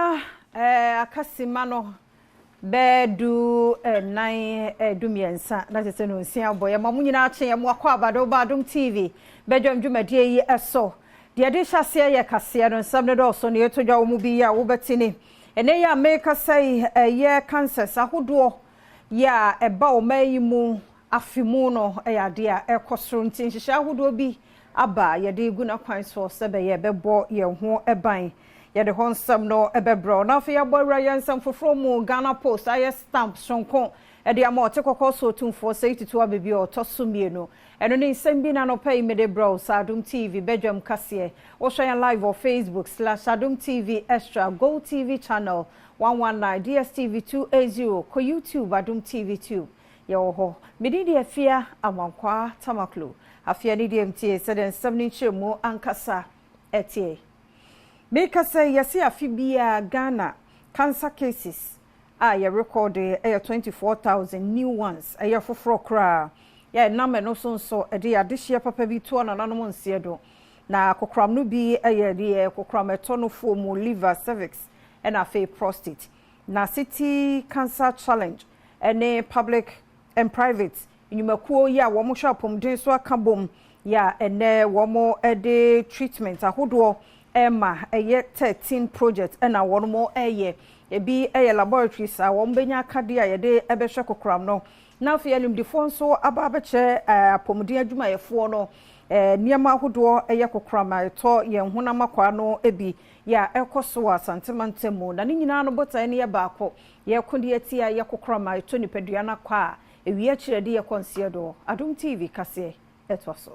Sia akasimano bedu nine dumiensa na tete no nsia boy ma munyina ache ya akwa Badwam TV Badwam dwumadie yi eso de ade hyase ye kase no nsam ne do so ne etodwa wo mu bi ya wo betini ene ya make say ye cancers ahodo ya eba o mayi mu afimu no ya de a ekosoro ntin hihye ahodo bi aba ye de gu na kwan so sebe ye bebo ye ho eban ye de honsam no ebebro na fe ya bora ye nsam foforo mu Ghana Post aye stamp sonko e de amot kokoso tumfo 82 abebi o tosumie no eno ne nsam bi na no pay me de bro Adom TV Badwam kase o share live on Facebook /Adom TV Extra Go TV channel 119 DSTV 280 ko YouTube Adom TV 2 ye ho medidi afia amankwa tamaklo afia ni DMT seden 70 mu ankasa etie make say yesi afibia Ghana cancer cases ye recorded 24,000 new ones foforo kra ya number no so de adehye papa bi to na nanom nsie do na kokram no bi de kokram eto no fo mu liver cervix and afa prostate na city cancer challenge any public and private inyumakuo ya wo mo hwapom den so akabom ya ene wo mo de treatment ahodo Emma 13 project and a one more ebi laboratories a wo mbenya akade a ye de ebehwe kokram no na fe yalim de fon so ababeche apomden adwuma yefo no niam ahodo kokram to ye huna makwa no ebi ya ekoso asantemantemu na nyina no bota ne ye baako ye kode atia ye kokram to nipadua na kwa ewi akirede ye konsiedo Adom TV kase etwaso.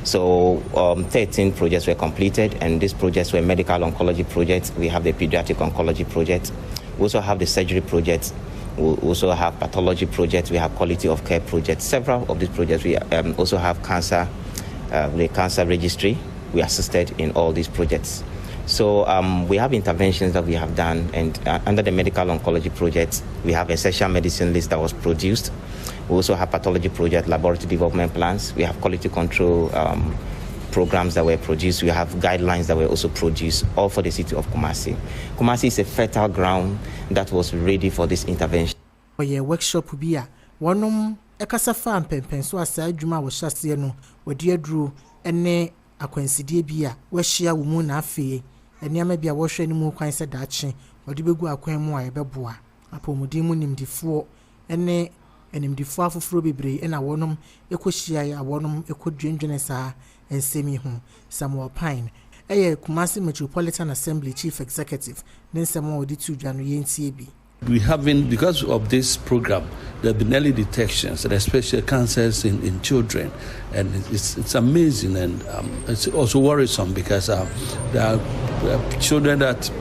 So 13 projects were completed, and these projects were medical oncology projects. We have the pediatric oncology project. We also have the surgery project. We also have pathology projects. We have quality of care projects. Several of these projects. We also have cancer, the cancer registry. We assisted in all these projects. So we have interventions that we have done, and under the medical oncology project, we have essential medicine list that was produced. We also have pathology project, laboratory development plans. We have quality control programs that were produced. We have guidelines that were also produced, all for the city of Kumasi. Kumasi is a fertile ground that was ready for this intervention. Oye workshop bia wonom ekasa fa mpempen so asa adwuma wo hyase no wodi aduru ene akwansidie bia wo hia wo mu na afi eniama bia wo hwe ni mu kwan se daache wodi begu akwan mu a yebeboa apomudin mu nimdifo ene enimdifo afoforo bebre ena wonom ekohia ya wonom ekodwendwene saa ensemi ho Samuel Pine Kumasi Metropolitan Assembly Chief Executive Nensemo Oditu Dwanu yentie bi. We haven't, because of this program, there have been early detections, and especially cancers in children, and it's amazing, and it's also worrisome because there are children that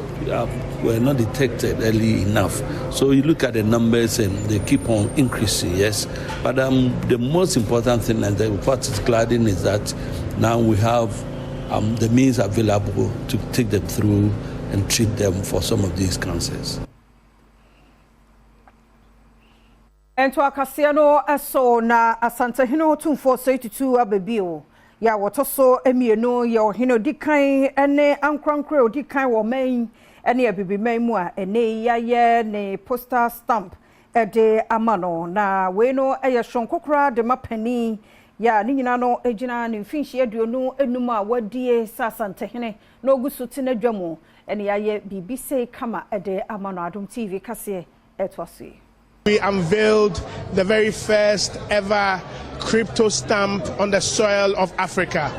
were not detected early enough. So you look at the numbers and they keep on increasing, yes. But the most important thing, and what is gladding, is that now we have the means available to take them through and treat them for some of these cancers. Ento akasiano eso na asante hino tumfo 82 abebio ya wotoso emienu ya hino dikan ene ankrankre odikan wo main ene abibi main mu a ene yaye ne postal stamp de amano na we no eye shonkokra de mapani ya ni nyina no ejina ne mfinhie aduonu enum a wadie sasante hene na ogusu tena dwamo ene yaye bibise kama de amano Adom TV kase etwaso. We unveiled the very first ever crypto stamp on the soil of Africa.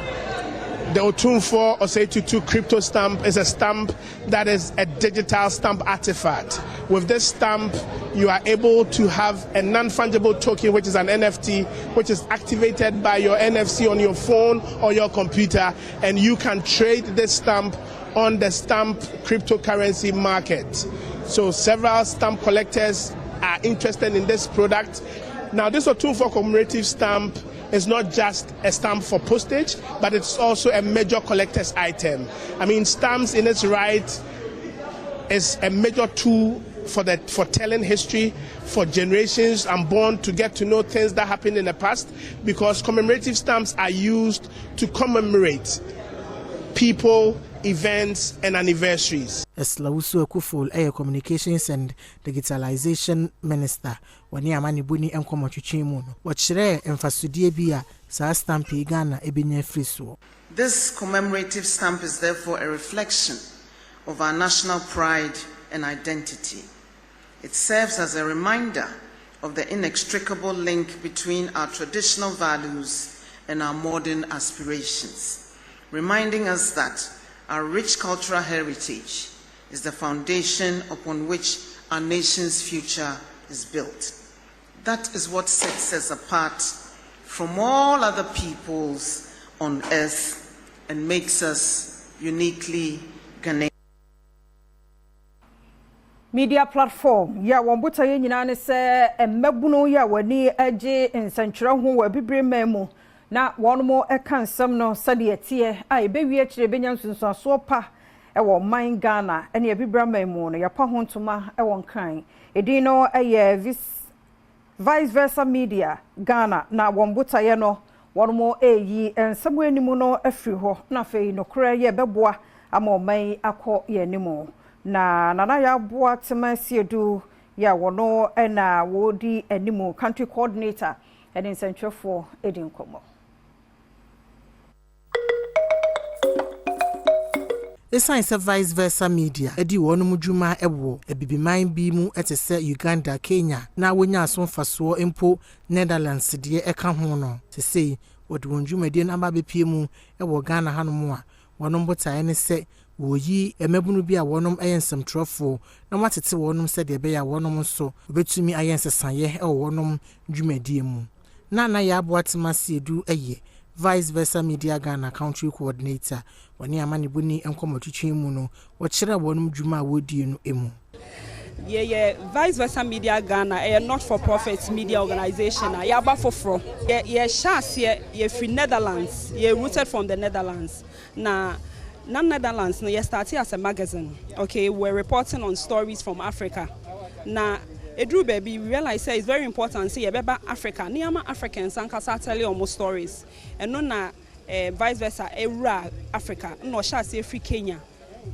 The Otumfo Osei22 crypto stamp is a stamp that is a digital stamp artifact. With this stamp, you are able to have a non-fungible token, which is an NFT, which is activated by your NFC on your phone or your computer, and you can trade this stamp on the stamp cryptocurrency market. So several stamp collectors are interested in this product. Now, this Otumfo commemorative stamp is not just a stamp for postage, but it's also a major collector's item. I mean, stamps in its right is a major tool for telling history for generations unborn to get to know things that happened in the past, because commemorative stamps are used to commemorate people, events, and anniversaries. Eslawusu Ekuful, Communications and Digitalization Minister, Wani Amani Buni Enkomo Chichimuno. Wachire Enfasudie Bia, Sa Stampi Ghana, Ebine Friso. This commemorative stamp is therefore a reflection of our national pride and identity. It serves as a reminder of the inextricable link between our traditional values and our modern aspirations, reminding us that our rich cultural heritage is the foundation upon which our nation's future is built. That is what sets us apart from all other peoples on earth and makes us uniquely Ghanaian. Media platform ya wombuta ye nyina ne se emmabuno ya wani age nsankyerɛ ho wa bibre memu na wɔnmo ɛka nsɛm no sɛde etie a ebewie kyerɛ benya nsunsuaso pa ɛwɔ man Ghana ɛne ebibra memu no yapa ho ntoma ɛwɔ nkan edin no ɛyɛ vice versa media Ghana na wombuta ye no wɔnmo eyi nsɛm animu no afiri hɔ na afei no kora ye bɛboa ama ɔman akɔ ye nimu na nana ya boa temasi edu ya wono na wodi animu country coordinator and nsentwefo edin komo Science vice versa media edi wonum dwuma ewo ebibiman bi mu etese Uganda Kenya na wonya asomfaso empo Netherlands de eka ho no sesei wodi wonjuma de na babepie mu ewo Ghana hanom a wonom botae ne se woyi emabunu bi a wonom ayensemtrofo na matete wonom se de be ya wonom so obetumi ayensesaye e wonom dwumadie mu na ya aboatemase edu eye vice versa media Ghana country coordinator wani amani buni enkomotwetwe mu no wo kire wonom dwuma wodi no emu vice versa media Ghana a not for profit media organization ya ba foforo ye chance ye free Netherlands ye rooted from the Netherlands na Netherlands no started as a magazine. Okay, we're reporting on stories from Africa. Na Edru baby, we realize it's very important say about Africa. Niyama Africans and kasa tell you almost stories. And no na vice versa era Africa. No sha say free Kenya.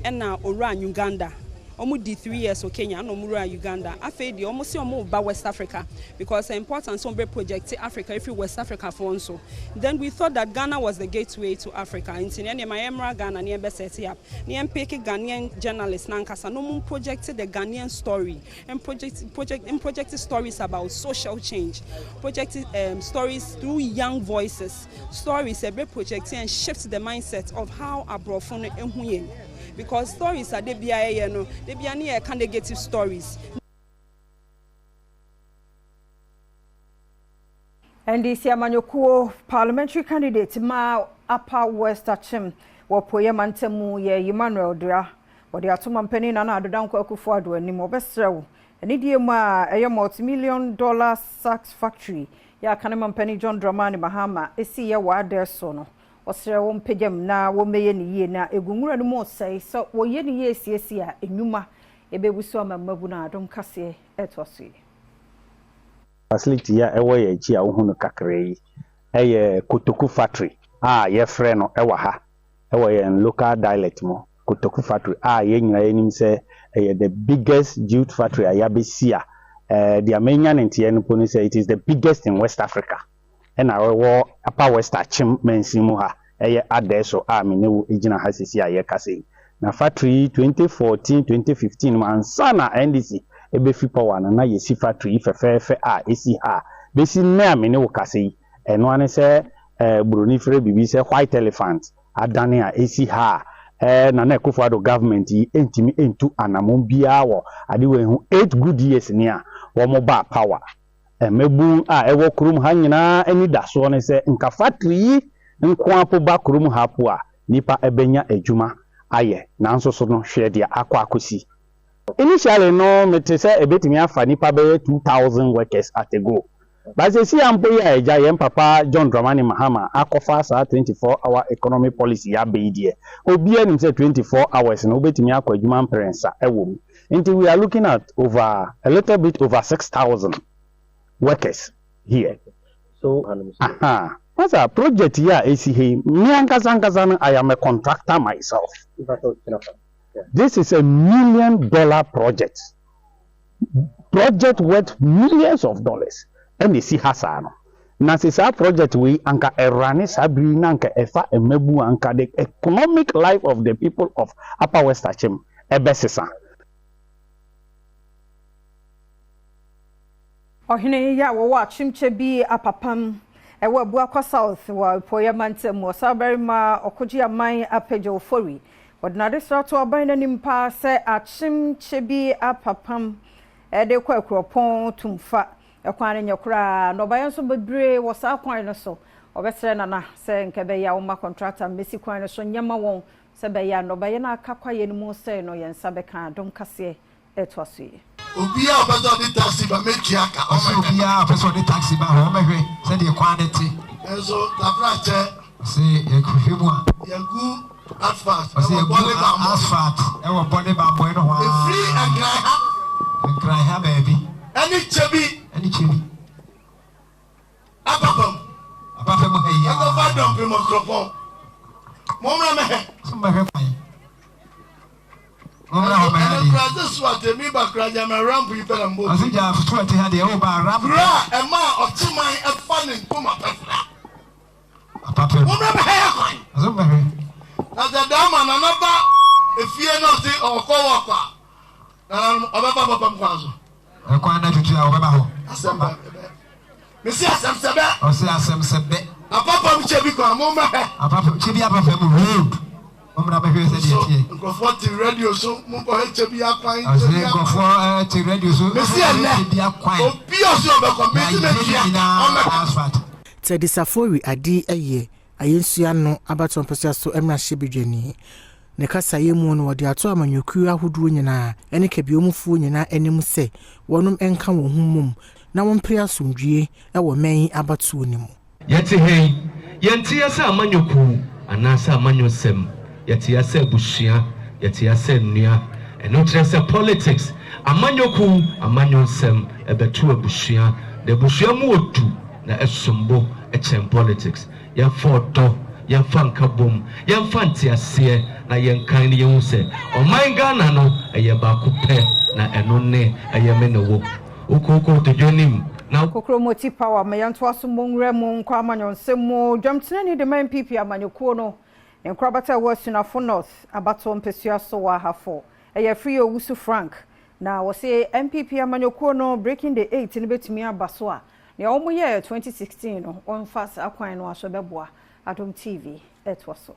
And na ora Uganda. Almost 3 years of Kenya and Omura Uganda. I feel the almost about West Africa because the importance of project Africa if you West Africa for also. Then we thought that Ghana was the gateway to Africa. In Tinia Mayemra Ghana near Besset up. Near Peke Ghanaian journalists Nankasa no more projected the Ghanaian story and projected stories about social change. Projected stories through young voices. Stories a project and shift the mindset of how Abrofone and because stories are they be negative stories. And this Yamanyokuo parliamentary candidate ma Upper West Achim wapoye mantemu ye Emmanuel Dra wode atoma mpani na adodanko akufo ado anim obesrew eni die ma a multi-million-dollar sacks factory ya kanema mpani John Dramani Mahama esi ye wa adeso no osre wo mpegem na wo meye ne yie na egunwura no mo sei so wo ye ne yie siesi a enwuma ebebusu amamabu na adom kase etosi facility ya ewo ye chi a wo hunu kakre yi eye Kotoku factory ye frɛ no ewa ha ewo ye local dialect mo Kotoku factory ye nyina enim se the biggest jute factory ayabesia the amenya ntie no poni say it is the biggest in West Africa and our Upper West Achim mensimu ha adeso menewu ejina ha sisi aye kase na factory 2014 2015 mansana NDC ebefi power na yesi factory fefefe esi ha besi na menewu kase eno ane se broni fere bibi se white elephant adane a esi ha na Akufo-Addo government entimi entu anamon bia wo ade we hu 8 good years ni a wo mo ba power mebu ewo kurum ha nyina eni daso ne se nka factory nko apo ba kurum ha po a nipa ebenya adwuma aye nanso so no hwe dia akosi initially no mete se ebetimi afa nipa be 2000 workers at a go but se si ampo ya eja yem papa John Dramani Mahama akofa sa 24-hour economic policy ya be die obi anim se 24 hours no obetimi akwa adwuma mprensa ewo until we are looking at over a little bit over 6,000 workers here. So, What's a project here? Is he? Me I am a contractor myself. This is $1 million project. Project worth millions of dollars. And you see Hassan. Now, this project we anka erani sabri nanka efa emebu anka the economic life of the people of Upper West Achim ebesisa. Ohine ya wo achimche bi apapam ewo abuakwa south wa poya mantem wo sabarima okoji aman apejo fori ordinary strato aban nanim pa se achimche bi apapam de kwa akropon tumfa ekwan nyekura no bayan so bebre wo sa kwan no so obesere nana se nkebe ya wo ma contractor mesi kwan no so nyama won se be ya no bayan akakwa ye no se no yen sabeka dom kase etwaso Obia obezo di taxi ba mechi aka o me obia obezo di taxi ba ho mehwe se de quantity enzo la branche se ekuhemu a yagu asphalt se body ba asphalt e wo body ba boy no ho a free and cry ha baby any chebi apapam hey ya go Badwam pe microphone mo mra me so mehwe pan this what me background my ramp you better move. I think I have 20 had the over ramp. A man of 2 mile a fun in Puma Papa. As a dam and another, if you are not or co-worker, I can't let you over. Monsieur Samsebe, or say Samsebe. A papa Chebico, a moment. A papa Chibia road. Radio so Tedisafori adi eye ayensua no abaton pese so emra hyebedwani ne kasa yemu no wode ato amanyoku ahoduo nyina ene kabiomufuo nyina enim se wonum enka wo humum na wompre asomdwie e wo men abatuo nimu yete hei yente yasa amanyoku anasa amanyosem yete yasa bushia yete yasa nnua eno kire se politics amanyoku amanyosem ebetu abushia de bushia mu otu na esombo echem politics ya foto ya fanka bom ya fantiase na yenkan ne yehu se oman Ghana no eye ba kupe na eno ne eye menewo okoko tejonim na kokro moti power me yanto asombo nwre mu nkwa amanyonsemo dwamtene ni de man PP amanyekuo no enkrabata wasunafo north abato mpesua so wa hafo eye free owusu frank na wo se MPP amanyekuo no breaking the 8 ni betumi abaso a ne omo ye 2016 no on fast akwan no aso beboa Adom TV etwaso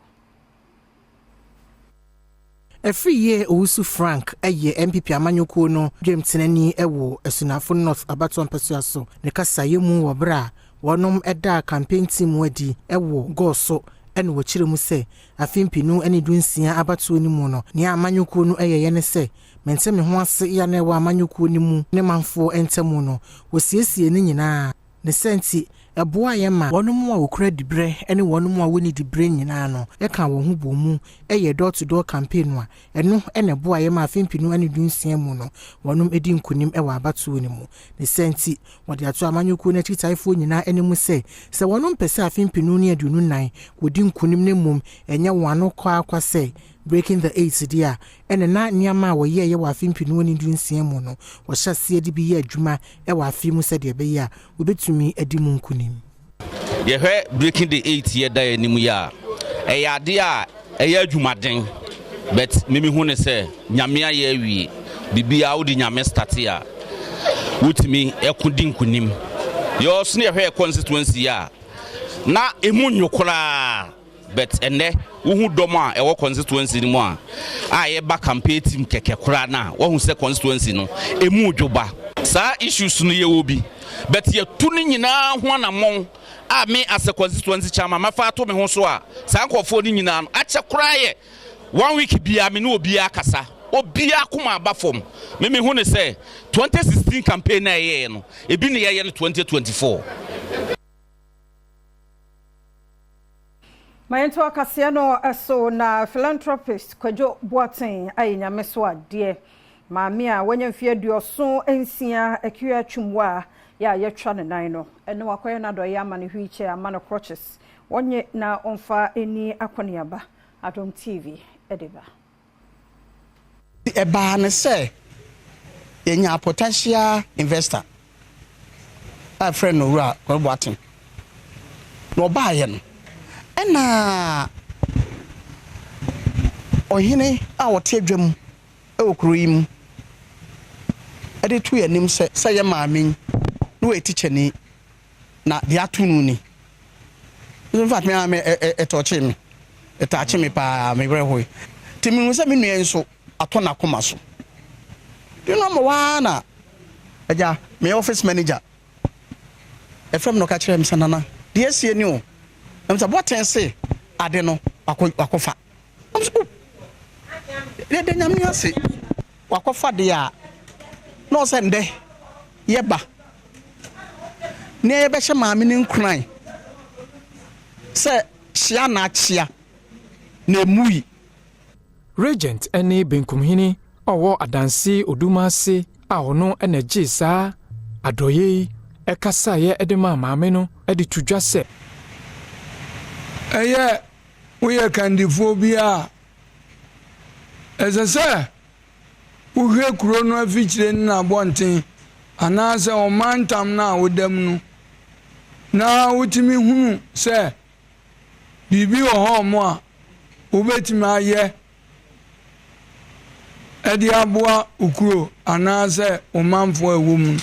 Every year Owusu Frank eye MPP amanyokuo no dwemtenani ewo asunafo north abato mpesua so ne kasa yemu wo bra wonom eda campaign team wadi ewo goso ene wo kire mu se afimpinu ene dunsia abato ni mu no ne amanyokuo no eye ne se menteme ho ase ya na ewo amanyokuo ni mu ne manfo entemu no wo siesie ni nyina ne senti eboa yema wonom a okura dibre ene wonom a woni dibre nyina no eka wo hu bomu eye door to door campaign no eno ene boa yema afimpinu ane dunsia mu no wonom edi nkunim ewa abatuo ni mu ne senti wode ato amanyuku na titaifo nyina ene mu se wonom pese afimpinu ne adunu nan wodi nkunim ne mum enye wano kwa se breaking the 8 dia ene na niama wo ye wa afimpinu ane dunsia mu no wo hyase edi bi ye adwuma ewa afimu se de be ya obetumi edi mu nkunim ye hwe breaking the 8 ye da enimu ya eyade a eya adwumaden but mimi hu ne se nyame aye awie bibia wo di nyame start ya wutimi ekudi nkunim yo so ne hwe constituency ya na emu nyokora but ene wo hu dom a ewo constituency ni mu a ye ba campaign team keke kora na wo hu se constituency no emu dwoba sa issues no ye obi but ye tu ni nyina ho na mon a me as a constituency chairman mafa to me ho so a sa nkofo ni nyina no ache kora ye 1 week bia me no obi akasa obi akoma abafom me hu ne se 2016 campaign na ye no ebi ne ye no 2024 Mayento akasia no eso na philanthropist Kwadwo Boaten ayenyame so ade maame a wanyamfie duoso ensia akua twumwa ya yɛtwa ne nan no ɛne wakɔyɛ na dɔ yɛ ama ne wheelchair ama no crutches wonye na onfa eni akoniaba Adom TV edeba eba ne se yenya potential investor a friend no ra kwabwatin no ba ye no ena ohine a wote adwam e wokuro yi mu ade tu yanim se ye maame no we teacher ni na de atunu ni in fact me am etoche me etache me pa me brehoi timi se me nua nso atona koma so you know mo na aja me office manager efrem no ka kire me sanana de asie ni o am say boten say ade no akofa am so de nyam ni ase wakofa de a no se nde yeba ne yebe hye maame ni nkran se chia na chia na mui Regent ene benkumhini owo adansi odumase a ono energy saa adoye ekasa ye edema maame no edi tudwa se eye we kandifo bia ezese uhwe kuro no afichire na bonten anase o mantam na wodam no na wotimi hunu se bibi ho mo a obetimi aye edi aboa ukuro anase o manfo ewum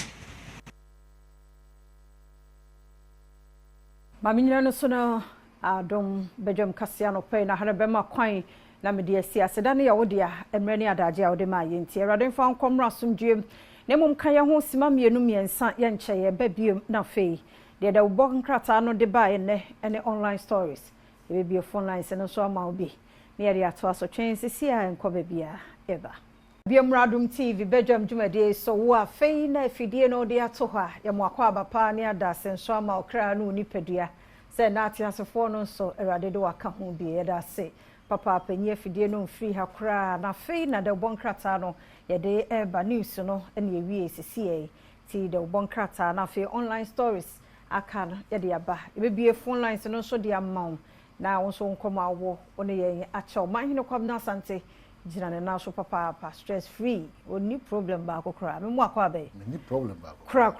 maminyina no so na Adom Badwam kasia no pe na hanebema kwan na mede asi aseda ne yawodia emre ne adaje awode ma yenti erade mfa nkomra somdwem na mum kan ye ho sima mienu miensa ye nche ye babiem na fei de da ubok nkrata no de ba ene online stories e be phone lines no so ama obi na ye ato aso twen sisi a enko babia eba biem Adom TV Badwam dwumade so wo a fei na afidie no de ato ha ye mo akwa abapa ne ada senso ama okra no nipadua se na atiasefo no so erade do aka ho bi ye da se papa penye afidie no mfiri ha kra na fei na de bonkrata no ye de eba news no ene ewie sisi ti de bonkrata na fei online stories aka no ye de aba e be phone lines no so de amount na won so nkoma wo one ye acha man hine kwam na asante jina ne na so papa stress free oni problem ba kokra me mu akwa be ni problem ba kra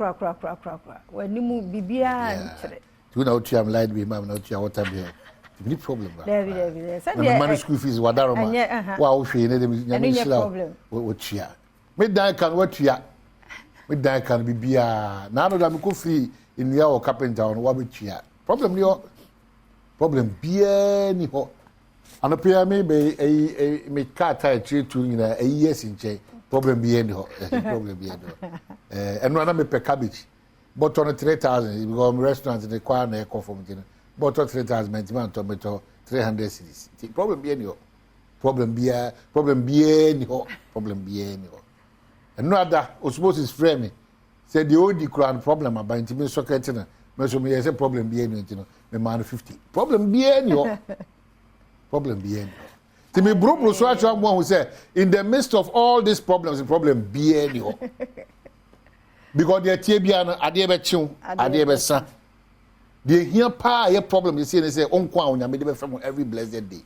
wani mu bibia ntere tu na otu am light be mam na otu water be ni problem ba David say the man school fees wadaro ma wa wo hwe ne dem nyame shira wo tua me dan kan watua me dan kan bibia na no da me ko free in ya o carpenter on wa be tua problem ni o problem bia ni ho anopia me be me car tire tree to nyina years nche problem bia ni ho problem bia do eno na me pe cabbage but on 3000 because restaurant in the kwa na e conform tin but 3000 man tomato 300 cedis problem bia ni ho problem bia ni ho eno ada osmosis frame say the old crown problem about me socket na me so me say problem bia ni ntino me man 50 problem bia ni ho problem bia ni ti me bro so atwa mo who say in the midst of all these problems the problem bia ni ho because the tie bia no ade be chiw ade be sa the here pa your problem you say onkwa onyame de be from every blessed day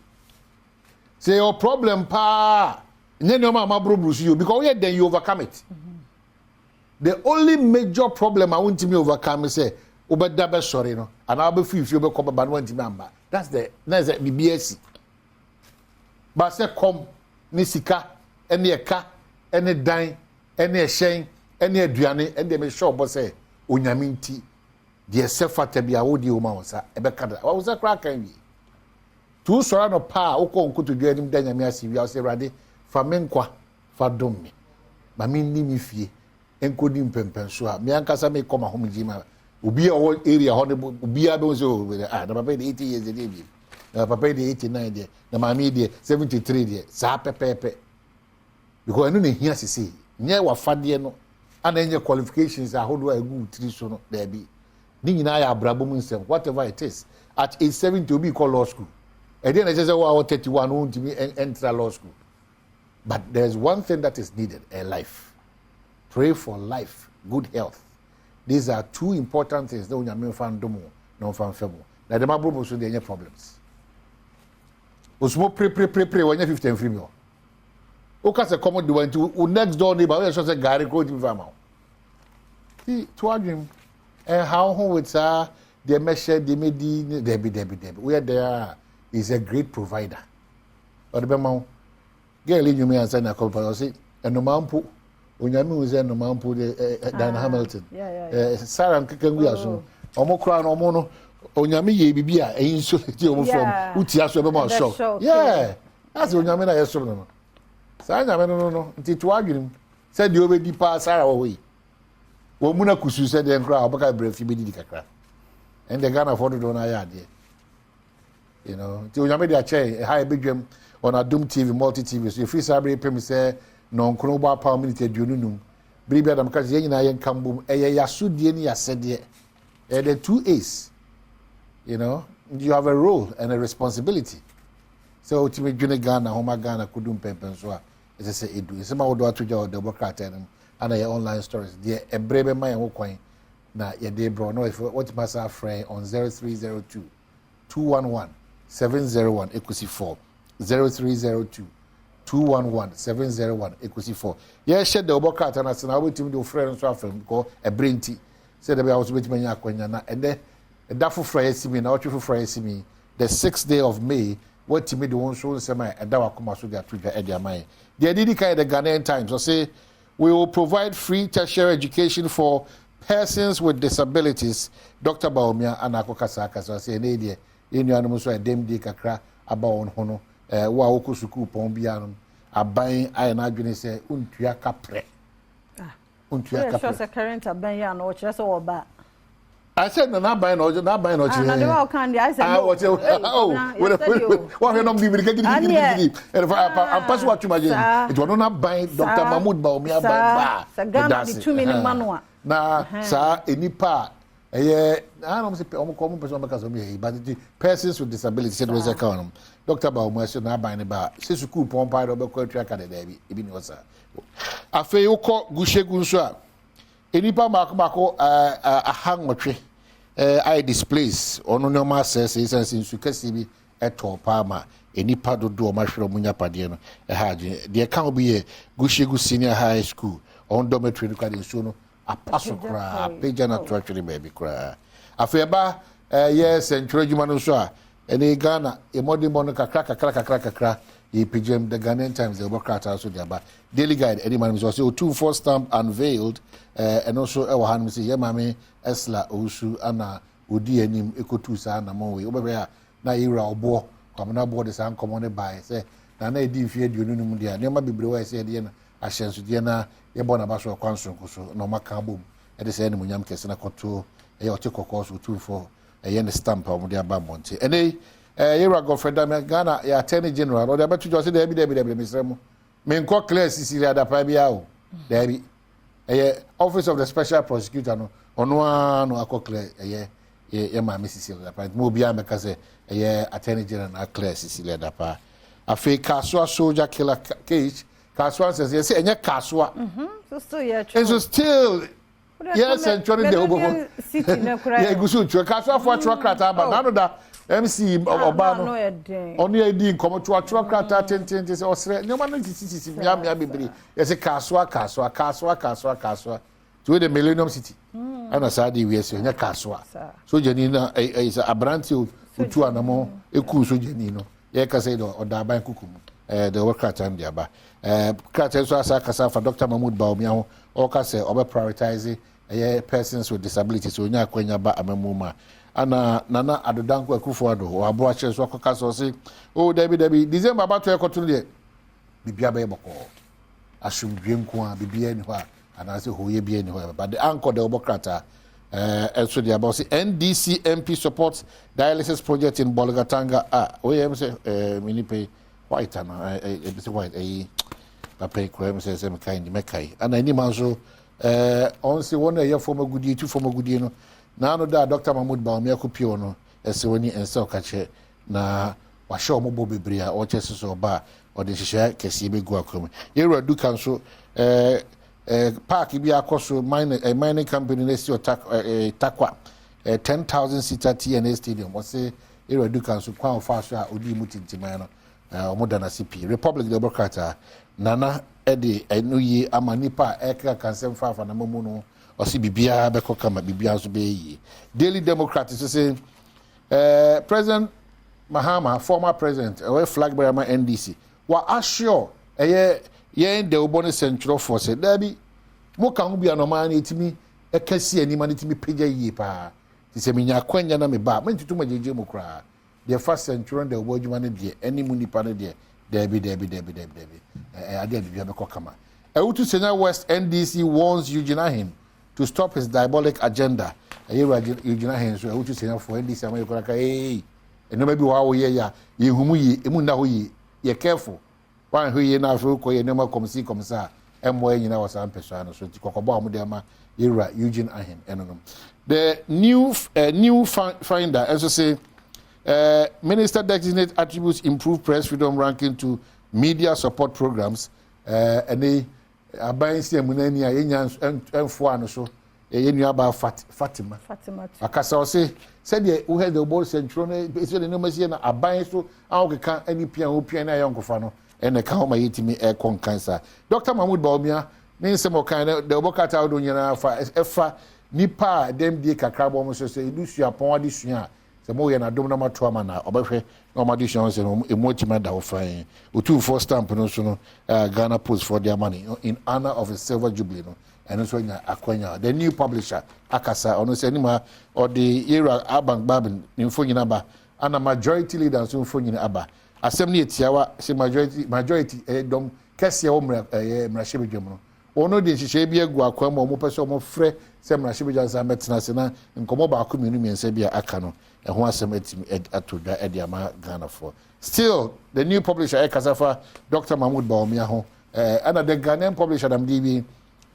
say your problem pa nyenyo ma bro so you because then you overcome it the only major problem I want to me overcome say obeda be sorry no and I be feel be come ba no want me amba that's the BBS but say come ni sika ene eka ene dan ene ehyen ene aduane ene me sure bo say onyame nti de sefata bia wo di o ma wonsa e be kada wa wonsa kra kan wi tu sora no pa wo ko nkuto dua nim da nyame ase wi ase rade fa menkwa fa dom me ma me ni mi fie enkodi mpempenso a me ankasa me koma hom jima obi a wo area ho ne obi a be won so na papa de 80 years de bi na papa de 89 de na ma me de 73 de sa pepepe because enu ne hia sisi nye wa fade no ana enye qualifications a hodo a gu tiri so no da bi ni nyina ya abrabo mu nsem whatever it is at age 70 to be call law school and then I just say wow 31 won't to me enter law school but there's one thing that is needed a life. Pray for life, good health, these are two important things that onyame fan domo no fan femo na dem abrobo so dey any problems osmo pre when you 15 free me o ka se come do want next door neighbor we say gari ko di fama see to adwim and how with the measure the medi debi we are there is a great provider or the bema girl in you me answer na call for say enomampo onyame wo say enomampo de Dan Hamilton Sarah nkekangu aso omo kra na omo no onyame ye bibi a eyin so ti omo from uti aso be ma show that's onyame na yeso no sa nyame no nti to adwunim say de obedi pa Sarah we mu na kusu say de nkra obaka brefi be di kakra and the Ghana for do na ya de you know ti onyame de ache high bedwam on Adom TV multi TV so free sabre pem say no nkro ba pa minute aduonunum biribi adam ka ye nyina ye nkambom eye yasodie ni yasede the 2 A's you know you have a role and a responsibility so to me dwene Ghana homa Ghana kudum pempen so a it say edu se ma wodo atoja o democrat and your online stories the ebrebe man wo kwan na ye dey bro no if what must our friend on 0302 211 701 equity 4 0302 211 701 equity 4 yeah share the obokata na se na we team do friend so afem ko ebrenti say there was with many akwanya na and then that for Friday simi na otwe for Friday simi the 6th day of May what team do one show say my eda wakoma so dia twiga e dia mai the did kind the Ghanaian Times so say we will provide free tertiary education for persons with disabilities. Dr. Baumia anakokasaka so say na dia enu anum so edem di kakra aba won ho no wa woku suku pon bia no aban ai na adwene say untua kapre untua kapre so current aban ya no kire so oba I said no na ban no kire na dey wa kan dey I said no what no be gidi and pass what you imagine it was not ban Dr. Mahmoud Baumia ban ba Ghana the 2 minute manual na sa enipa I don't say common person because of me, but the persons with disabilities said was a column. Dr. Baumia should not buy about say school pompa or contract at the baby, even was a fail call Gushe Gunswa. Enipa Mako a hang or tree. I displace on no masters is as in Sukasibi at Palma. Enipa do mushroom munya padiano. A hajin. The account be a Gushe Senior High School on dormitory in Suno. A passo cra, pagana to actually baby cry. A fair yes, and Trojumano Swa, and a Ghana, a modern monica crack, ye pigeon the Ghanaian Times, the work out also there. But daily guide, any man was also 2-4 stamp unveiled, and also our hand say, Yamame, Esla, Osu, Anna, Udi, and him, Ecotusa, and Amoe, over there, Naira or Bo, come on board the sound commanded by, say, Nana, dear, you know, dear, never be blue, I said, Diana. Ashensu Diana yebona baso kwanso kuso no makabum e de se ne munyam kese na koto e ote kokos 24 e ne stamp o de aba monte ene yera gofreda me Ghana ya attorney general o de betu jo se de bi misremo me nko clear sisiria da pa bia o da bi office of the special prosecutor no ono no akokle ye ma me sisiria da pa mo bia me ka se attorney general na clear sisiria da pa afi kaswa soldier killer case Kaswa says yes, and yet Kaswa. So still, yeah, and so still, yes, and trying to over. Yeah, Gusu, Kaswa for a truck rat, but none of that MC Obama. Only a dean come to a truck rat, 10 or so. No man is Yami. Yes, a Kaswa. To the Millennium City. And a Sadi, we are saying a Kaswa. So Janina is a brand to Anamo, a Kusu Janino. Yakasedo or Daban Kukum. The worker time diaba Kraten so asa kasa for Dr. Mahmoud Baumia o ka say obe prioritize persons with disabilities so nya kwanya ba amamuma ana nana adodanko akufuado o abo ache so akaka so say oh Debbie December ba to ekoto de bibia ba yeboko asumdwem ko a bibia ni ho a ana say hoye bia ni ho but the anchor the obokrata also the about NDC MP supports dialysis project in Bolgatanga say mini white and it's white papa crime says I'm kind mekai and any man so on say 1 year former goodie 2 former goodie no na no da Dr. Mahmoud Baumia kopio no ese woni ense okache na wa show mo bo bebre a o chese so ba o de hihye kesi be gu akom yewra du kan so park bi akoso mining company na si takwa 10,000 seater TNA stadium wose area dukan so kwan fa so a odi mu tintiman no omoda na CP Republic Democrat nana ede enu yi amanipa eka kansem fa na mamu no osi bibia be kokama bibia so be yi Daily Democrat so say President Mahama former president we flag bearer NDC wa assure ye de obone central force da bi mo kan ho bia no ma na etimi ekasi anima na etimi pagya yi pa ti se menya kwanya na me ba me ntutu majeje mo kra the first central de obo adwuma ne de animu nipa ne de debi ade bibia be kokama Ewutu Senior West NDC warns Eugene Ahim to stop his diabolic agenda. Eugene Ahim so Ewutu Senior for NDC amayekora ka eno maybe wa wo ye ya ye humu yi emu na ho yi ye careful wan ho yi na afro ko ye nema komisa emo nyina wasa mpeso ano so ti kokobo amude ama yera Eugene Ahim enonom. The new finder also say Minister designate attributes improved press freedom ranking to media support programs and they aban si amunani a yenya enfo ano so yenu aba Fatima akasa o say de we had the ball central na so the no masi na aban so awokeka ani pia na yonkofa no ene ka ho ma yitimi kon cancer Dr. Mahmoud Baumia me nsem okan the obokata odo nyina fa efa nipa dem die kakra bo mo so say idusu apon ade sua se mo ye na dom na mato ama na obehwe na o madi sua se no emotima da ofan otu for stamp no so no Ghana Post for their money in honor of a silver jubilee no and so nya akwanya the new publisher akasa ono se anima or the era abank babin info nyina ba ana majority leaders so info nyina aba asem ne etiawa se majority dom kese o mrashebedwam no ono de hihye bi agu akwa ma mo pese mo frɛ se mrashebedwam sa metena se na nkomo ba akọ menu miensa bi aka no ho asem atoda ede ama Ghana for still the new publisher Kasafa Dr. Mahmoud Baumia ho and the Ghanaian publisher DB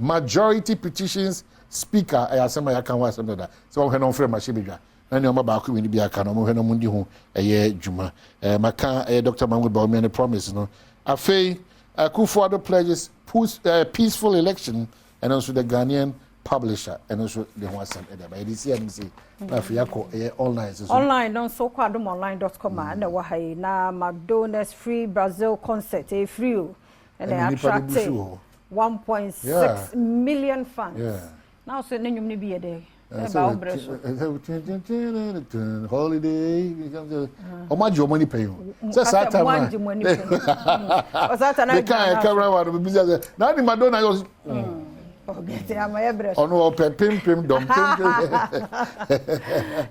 majority petitions speaker ayasema ya kan wa asem da so ho no frɛ mrashebedwam na ne oma ba akọ menu bi aka no mo hwe no mundi ho dwuma maka Dr. Mahmoud Baumia ne promise no afei Akufo-Addo pledges peaceful election and also the Ghanaian publisher and also the one sent by the CMC online don't so called online.com and wahai na Madonna's free Brazil concert free and they attracted 1.6 million fans now so nenyum ni bi there holiday omaji money pay you so that time they can't carry out business now the Madonna was ono pim dom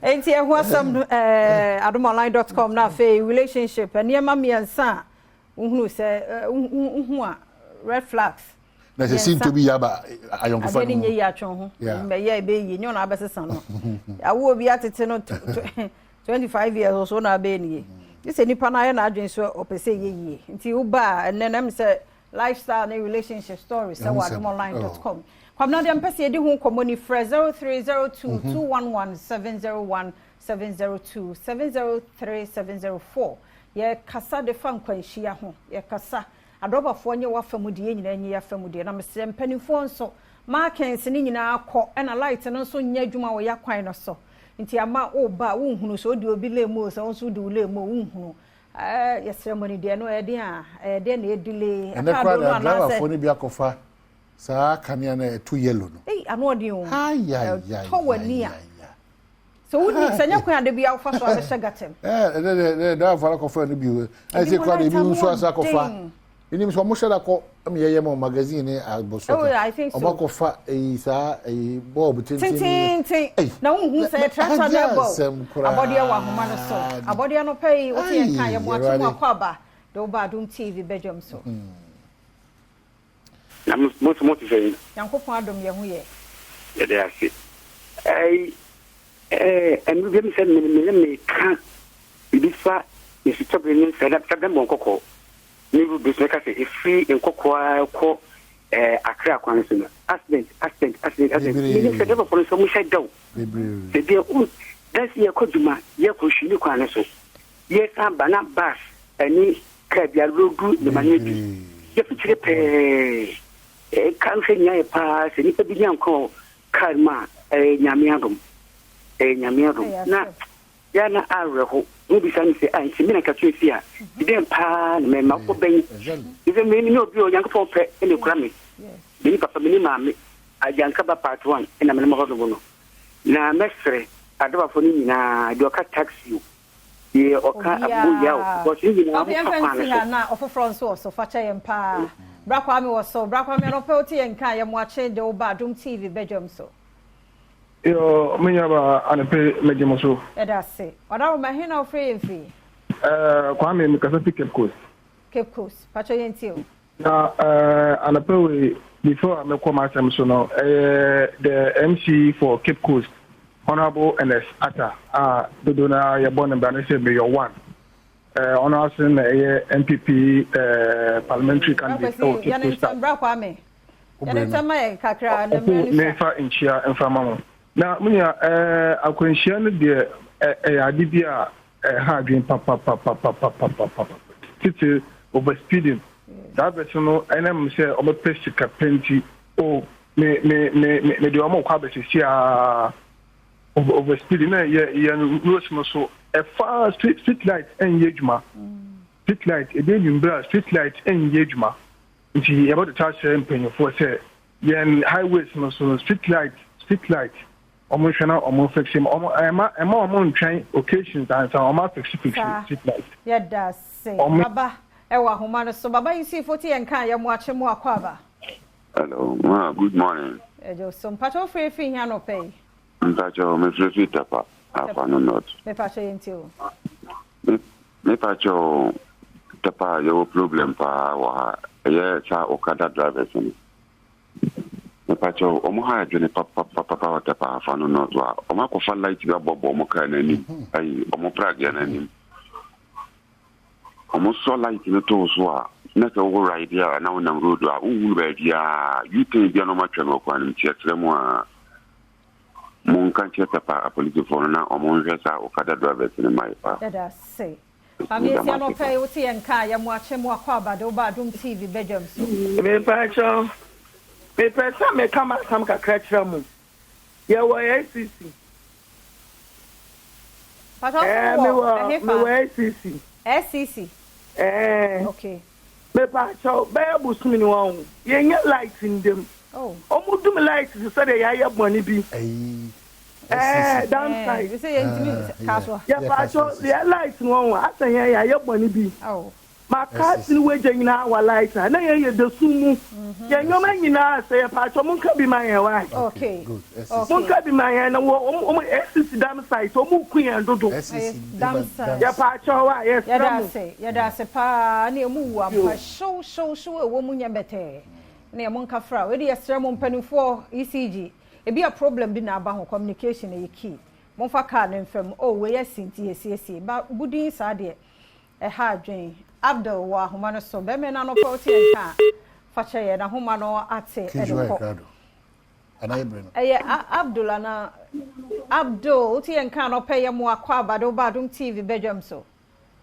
enti e ho some adomonline.com na fe relationship and niam miensa uhunu se uhu a red flags na se seem to be yaba ayonko fa no nye ya twon ho me ya be yi nyo na abesesa no awo obi atete no 25 years so na be ni you say nipa na ya na adwen so opese ye nti wo ba enenam se lifestyle and relationship stories so adomonline.com kwamna de mpese edi hu komoni frɛ 0302 211 701 702 703 704 ye kasa de fa nkwanhia ho ye kasa adobafo nye wafamu de nyina nye yafamu de na mesɛ mpanifo nso markens ni nyina akɔ na light no nso nya adwuma wo yakwan no so nti ama oba wo nhunu so de obi lemo so nso de lemo wo nhunu yeseremoni de no de de na edile aka do no anase ni bi akofa saa kania na etu yellow no ano de o to wani a so woni sanya kwan de bi afa so abɛhyɛ gatem da fara kofa no bi ai se kwa de bi nso asa kofa inim so mo sheda ko am yeye mo magazine ni aboso o ko fa isa bob tintin na hu se tractor level abodi e wa homa no so abodi no pay o tie kan ye mo atu mo akwa do Badwam TV Badwam so na mo tifei yankopon adom ye hu ye de ase enu dem se me kan bi fa yesi tobe ni se da mo kokko ni bu biseka se free enkokoa ko akra kwan so accident ni se deba for so mu shadaw se dia das ye koduma ye ko hwini kwan so ye ka bana bus ani ka bia rogu de manebi ye fitire pe kanhwe nya pa se ni pa bi nya ko karma nyame adom na ya na areho no bi san se an se mina ka twesi a dem pa na me ma ko ben ize me ni obi o yanko pe ene kura me ni papa me ni maame ajanka ba part 1 ina me ma ko no na mesre adoba fo ni na do ka taxi ye oka abuya o so ni na na ofofro nso so fa cha yem pa brakwa me wo so brakwa me no pe oti yen kan yem wa che de Badwam TV Badwam so yo menyaba anape mejemoso edase oda ma hina free and free kwa me mikasa Cape Coast pacho yentio na anape we before me come asem so no the MC for Cape Coast Honorable NS Atta dodona ye born and banese be your one honorable MPP parliamentary candidate for Cape Coast brakwa me yana tama ye kakra na mefa inchia enfama na munya akwanhia no de ade bia ha adwen papa titi overspeeding that person no enam say o be sika plenty o me de o mo kwa be sia overspeeding na ye rush no so a fast street light engagement street light e dey nyumbra street light engagement nti about the touch empenyo for say yen highways no so street light almost shana almost fix him almost train occasions and so almost fix street light yeah that's say baba ewa homa no so baba you see 40 en kan ya mo ache mo akwaba hello good morning ejo so mpacho free here no pay mpacho me free tapa afa no not me pacho yentio me pacho tapa yo problem pa wa ye cha okada drivers ni me pacho omo ha adwene papa tapa afa no not wa omo akofa light ga bobo omo ka na ni ai omo prag ya na ni omo so light no to so a na ka wo ride ya na wona road a wo ba dia you can be no match no kwa ni tietre mu a mon kan cheta pa police for na omo njesa okada drivers ni mai pa that say Ami si ano pay uti en ka ya mo ache mo akwa Badwam TV Badwam so me pacho me pesa me kama sam ka krakra mu ya wo ACC pacho me wo ACC okay me pacho be busumi ni won ye nya light in them omu dum light so dey ya money bi downside. You say castle. Yeah, pacho, the lights no one. Asa ya money bi. Oh. Ma cars ni we jina our lights. Na ye the sumu. Ya nyoma nyina say pacho mun ka bi man why. Okay. Good. Mun ka bi man na wo SCC downside. So mun kun yan dodo. Downside. Ya pacho wa yes. Ya da se pa na emu wa pa show wo mun nya bete. Na mun ka fra. We dey extra mun panifo ECG. E be a problem bi na aba ho communication e key mon fa car na mfam we yasinti esi ba budin sa de ha adwen Abdul wa homa no so be me na no pa oti enka fa che na homa no ate e ko Abdul na Abdul oti enka no pa ye mo akwa Badwam TV Badwam so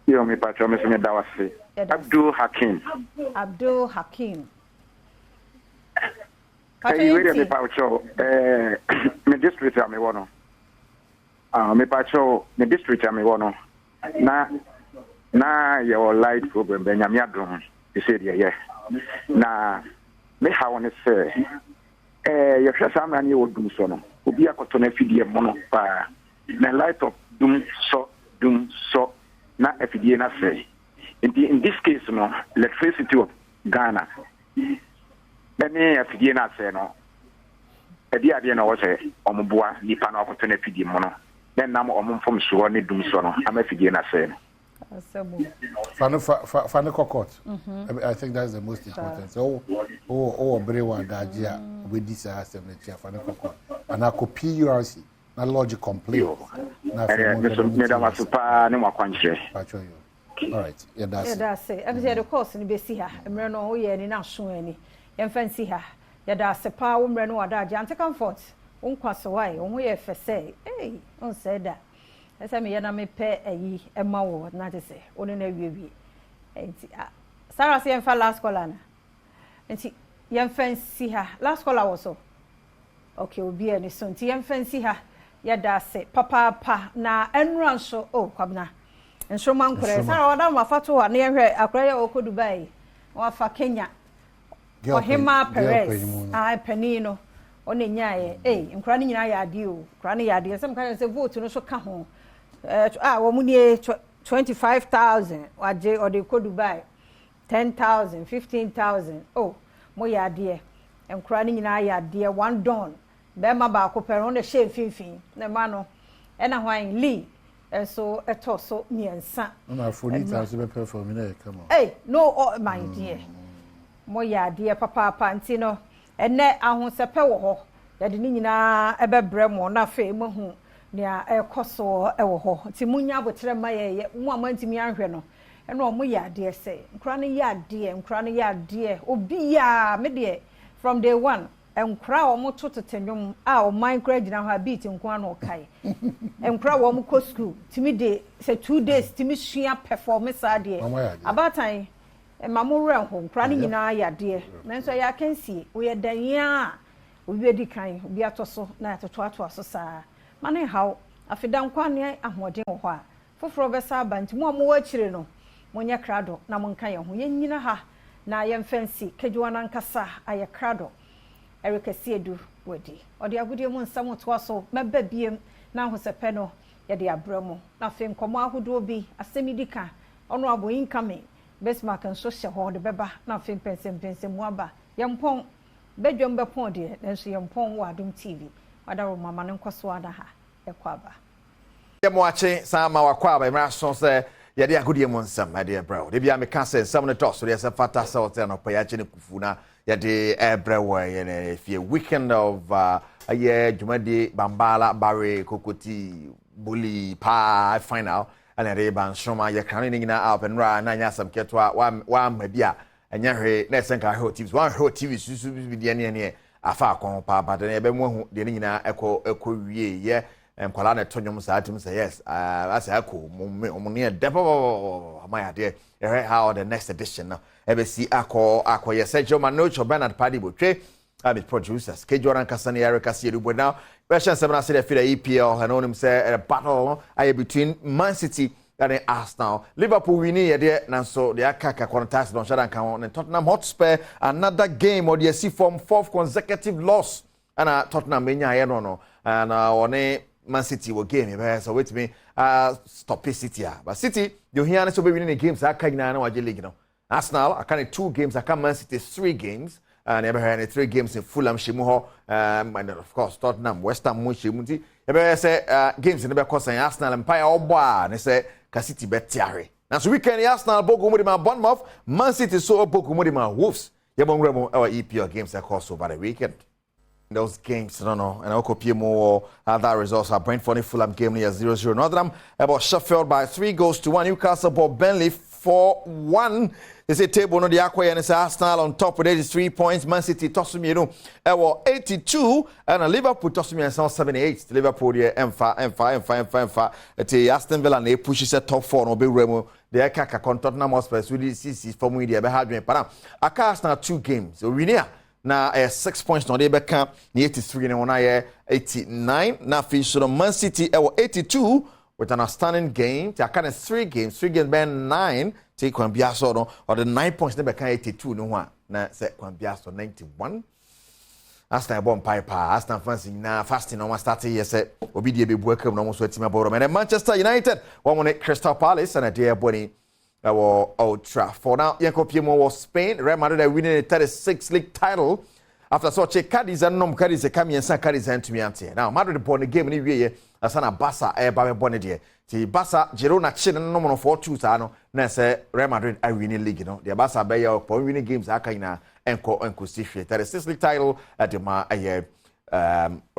yo me pa cho me so me dawase Abdul Hakim Hey, wait a minute, Pacho. Me district am wono. Me Pacho, me district am wono. Na your light program be nyame adom. You say yeah. Na me ha won say you hwe sam na ne wodum so no. Obi akoto na fidie mo no pa. Na light of dum so na fidie na say. In this case no, electricity of Ghana. Any afidie na say no ade na wo say omoboa nipa na okoto na afidie mo no then nam omomfom so ne dum so no am afidie na say no Fano court. I think that's the most important. So brewa gajia we this assembly chair fano court and I copy PURC na lodge complaint na me da masupa ne makwanche all right that's it am say the course ni be si ha emre no wo ye ni na so ani fancy ha ya da sepa wo mre no wada ante comfort unkwaso wai wo ye fese on say that esa me ya na me pe ayi ema wo na te say onu na wiewie enti Sarah say en fa last call na enti yɛn fancy ha last call also okay obi ani so nti yɛn fancy ha yɛda ase papa na enran so kwabna nso mankore sa wada mafato ha na yɛhwɛ akora yɛ okɔ Dubai wafa Kenya Ohima Perez pani no one nyaaye nkora ne nyina yɛ ade o nkora ne yɛ ade sɛ mka sɛ vote no so ka ho wo mu nie 25,000 waje ode kɔ Dubai 10,000 15,000 mo yɛ ade nkora ne nyina yɛ ade one don be ma ba ko pɛro ne hye finfin na ma no ɛna hwan Lee so eto so miensa na afoni ta so be perform na e kama no my dear mo yɛ ade papa nti no ene ahosepe wo ho yɛde ne nyina ɛbɛbrɛ mo na fe mo hu nea ɛkɔso ɛwɔ ho nti munya abotre ma yɛ mo amantimi anhwɛ no ɛna mo yɛ ade sɛ nkra ne yɛ ade obi ya me de from day one enkra wo mo tototenwom a o minecraft gina ho beat nko an o kai enkra wo mo ko school timi de say 2 days timi sua performance ade abatan mamure ho nkra ne nyina ya de nanso ya kansi wo ye dan ya obi edi kan obi atoso na atoto aso saa mane haw afedan kwa ne ahoden ho a foforo be sa ba ntimo mo wa kire no monye krado na monka ye ho ye nyina ha na ye mfansi kedwa na nkasa aye krado Erika Siedu wodi odi agudie mu nsam to aso meba biem na ahosepe no ye de abramo na fe nkomo ahodo bi asemidika ono abo income besmark nso hye ho de beba na fe pensem mu aba yempon bedwom bepon de nso yempon wa Adom TV wadaro mama ne nkoso ada ha ekwaba ye mo ache sama wakwaba imra so se ye de agudie mu nsam ade bro de bia me ka se nsam ne to so ye se fata se hotel no pa ya che ne kufu na yade everywhere yene fie weekend of a year jumadi bambala bare kokoti bully pa final and re ban shoma ye kan ni na up and ra na nya sam ketwa wa mabia enya hwe na senka hwe TV one hwe TV susu bi de ne afa akon pa pa de be mu hu de ni na eko wie ye enkwala na tonyom sa atim say yes asa akọ mo ne depo amaya de how the next edition now ebesi akọ Sergio Manocho Bernard Paddy Botwe I'm producers Kejoran Kasani Erika Siedu now version 7 say the EPL and onim say a battle between Man City and Arsenal Liverpool winning there nanso the akaka contest don shadan kan on Tottenham Hotspur another game or the see from 4th consecutive loss and Tottenham menya no and on Man City will game so wait me stop City but City you hear so be winning the games aka nyina na waje league no Arsenal aka 2 games aka Man City 3 games and ever had 3 games in Fulham shemu ho and of course Tottenham West Ham mo shemu ti ever say games in the course Arsenal Empire obo na say ka City betiare na so weekend Arsenal bogu mo di ma Bournemouth Man City so bogu mo di ma Wolves yebon remo our EPL games across over the weekend. Those games, and I'll copy more other results. Brentford Fulham game near 0-0. Nottingham about Sheffield by 3-1. Newcastle bought Burnley 4-1. They say table no the Aqua and it's Arsenal on top with 83 points. Man City Tosumi 82 and Liverpool Tosumi 78. Liverpool the M5. It's Aston Villa and they push it top 4 no be Remo. The Kaka Tottenham Hotspur with the CC from with the Behadrian Pana. Arsenal 2 games. So we near na 6 points no dey beka 83 na wona 89 na fish so Man City 82 with an outstanding game they can 3 games ben 9 take Kwambiaso no or the 9 points na beka 82 no ho na say Kwambiaso 91 Aston bomb piper Aston fans na fasting no start here say obi dey be buakam no so team aboro and Manchester United one won Crystal Palace and a day boni Old Trafford. Now, Yankopimo was Spain. Real Madrid are winning a 36th league title after such a Cadiz and Nom Cadiz a Cami and San Cadiz and Tumiante. Now, Madrid won the game in the year as an Abassa a Babe Bonadier. The Bassa, Girona, Chin and Nomono 4-2 Nessa Real Madrid are winning league. The Abassa Bayer for winning games Akaina and Kustifi. 36th league title at the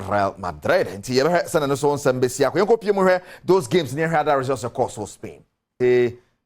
Real Madrid. And the other San and so on Sambesia. Yankopimo, those games near had a result across Spain.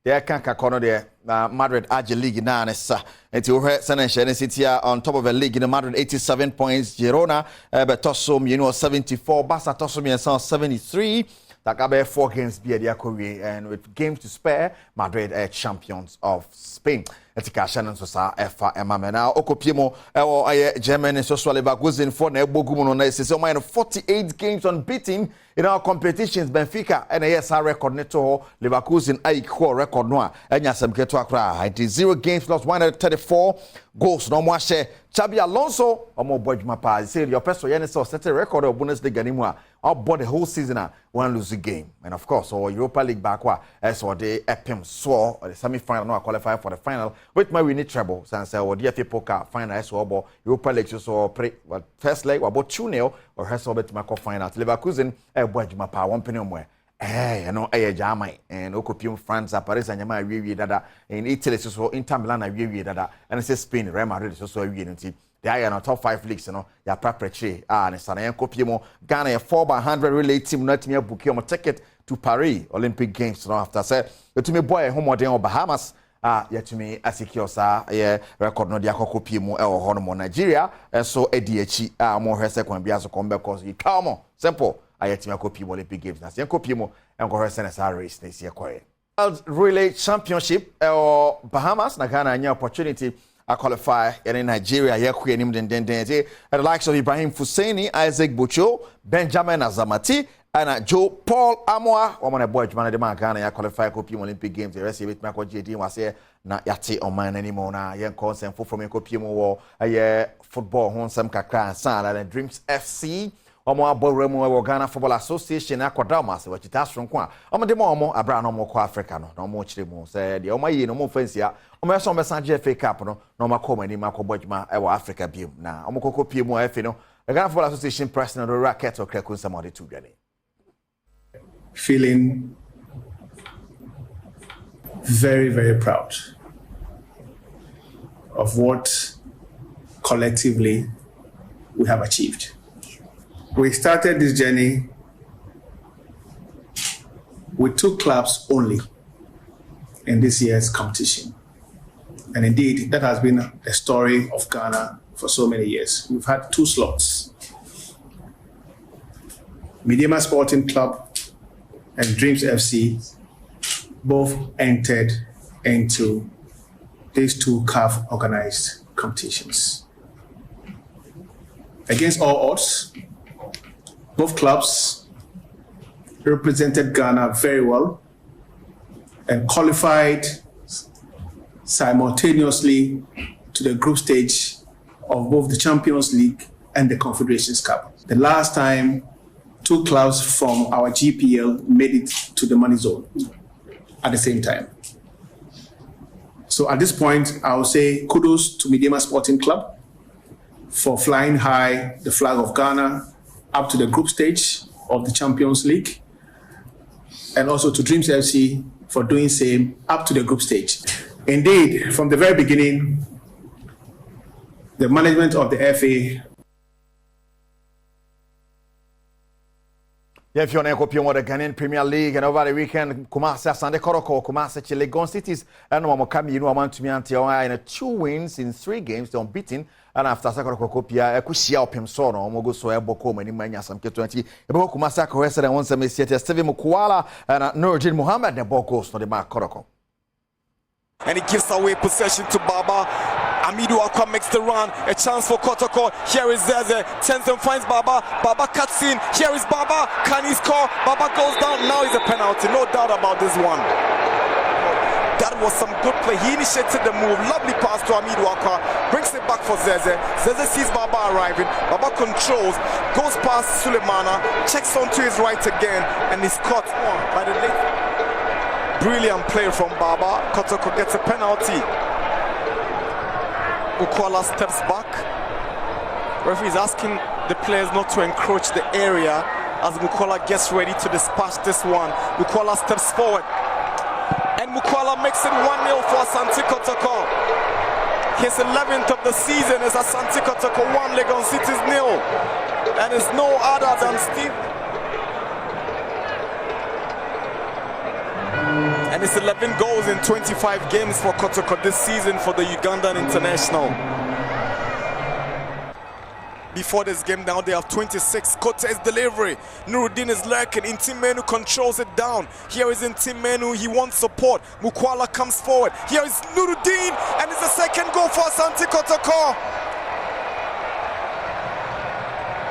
They can't corner there. Madrid Arge League na nessa. Until her San City on top of the league in Madrid 87 points. Girona Betosom 74. Barca Tosom 73. That 4 games be their career and with games to spare. Madrid are champions of Spain. etika hye no so sa efa emame na okopie ewo aye Germany so Leverkusen for na ebogu no na sese o 48 games unbeaten in our competitions. Benfica and yes our record neto Leverkusen equal record no a enya semketo akra. It is 0 games lost 134 goals no mo ahye Xabi Alonso omo bodjuma pa say your person yen so set a record of Bundesliga ni mu a about the whole season one lose a game. And of course or Europa League back wa as or the epim so or the semi-final no qualify for the final with my winning treble since or the FA Pokal final as well Europa League so pre first leg about 2-0 or has over to my final Leverkusen bodjuma pa one penny more you know Germany and Okopium France Paris and Yama we dada in Italy so Inter Milan we dada and say Spain Real Madrid so we unity they are in our top 5 leagues you know ya preparatory and Sana Kopimo Ghana a 4x100 relay team not me book your ticket to Paris Olympic Games you know after say to me boy home or Bahamas yet to me asecure sa record no dia Kopimo e ho Nigeria so ediechi mo hwese kwan bia so come because you come simple ayetimi akopi Olympic Games na se kopi mo enko hwese na sa race na se koye relay championship Bahamas na Ghana anya opportunity I qualify in Nigeria yakwe nim den the likes of Ibrahim Fuseni, Isaac Bucho, Benjamin Azamati and Joe Paul Amoa woman boy man de man Ghana ya qualify kopi Olympic Games the rest of it mako JD was here na yate on man anymore na yen consent for from kopi mo football hon sam kakra san and Dreams FC omo Badwam we Ghana Football Association akwadama se wachita sonko a omo de mo abra no mo ko Africa no na omo chire mo se de omo yi no mo fansia omo so me san FA Cup no na omo ko mani makobodjuma e wa Africa biom na omo kokopie mu FA no Ghana Football Association president the racket or krekun samode to dwane feeling very, very proud of what collectively we have achieved. We started this journey with 2 clubs only in this year's competition. And indeed, that has been the story of Ghana for so many years. We've had 2 slots. Mideama Sporting Club and Dreams FC both entered into these 2 CAF organized competitions. Against all odds, both clubs represented Ghana very well and qualified simultaneously to the group stage of both the Champions League and the Confederations Cup. The last time 2 clubs from our GPL made it to the money zone at the same time. So at this point, I will say kudos to Mideama Sporting Club for flying high the flag of Ghana up to the group stage of the Champions League, and also to Dreams FC for doing same up to the group stage. Indeed, from the very beginning, the management of the FA if you're not the Ghanaian Premier League and over the weekend, Kumasi Asante Koroko, Kumasi Legon Cities, and Momokami, you want to me until in 2 wins in 3 games, they're unbeaten. And after Sakoroko Kopia, Kushia Pimsono, Mogo Soya Boko, and Imania Sam K20, Ebo Kumasako Resa, and one Semi Theatre, Stevie Mukwala, and Nurjin Muhammad, the ball goes to the Mark Koroko. And he gives away possession to Baba. Amidu Akwa makes the run, a chance for Kotoko. Here is Zeze, sends and finds Baba. Baba cuts in, here is Baba. Can he score? Baba goes down, now is a penalty, no doubt about this one. That was some good play, he initiated the move, lovely pass to Amidu Akwa, brings it back for Zeze. Zeze sees Baba arriving, Baba controls, goes past Sulemana, checks onto his right again, and is caught by the late. Brilliant play from Baba. Kotoko gets a penalty. Mukwala steps back. Referee is asking the players not to encroach the area as Mukwala gets ready to dispatch this one. Mukwala steps forward. And Mukwala makes it 1-0 for Asante Kotoko. His 11th of the season is Asante Kotoko 1, Legon Cities 0. And it's no other than Steve. And it's 11 goals in 25 games for Kotoko this season for the Ugandan international. before this game. Now they have 26. Kote's delivery. Nuruddin is lurking. Intimenu controls it down. Here is Intimenu. He wants support. Mukwala comes forward. Here is Nuruddin, and it's the second goal for Asante Kotoko.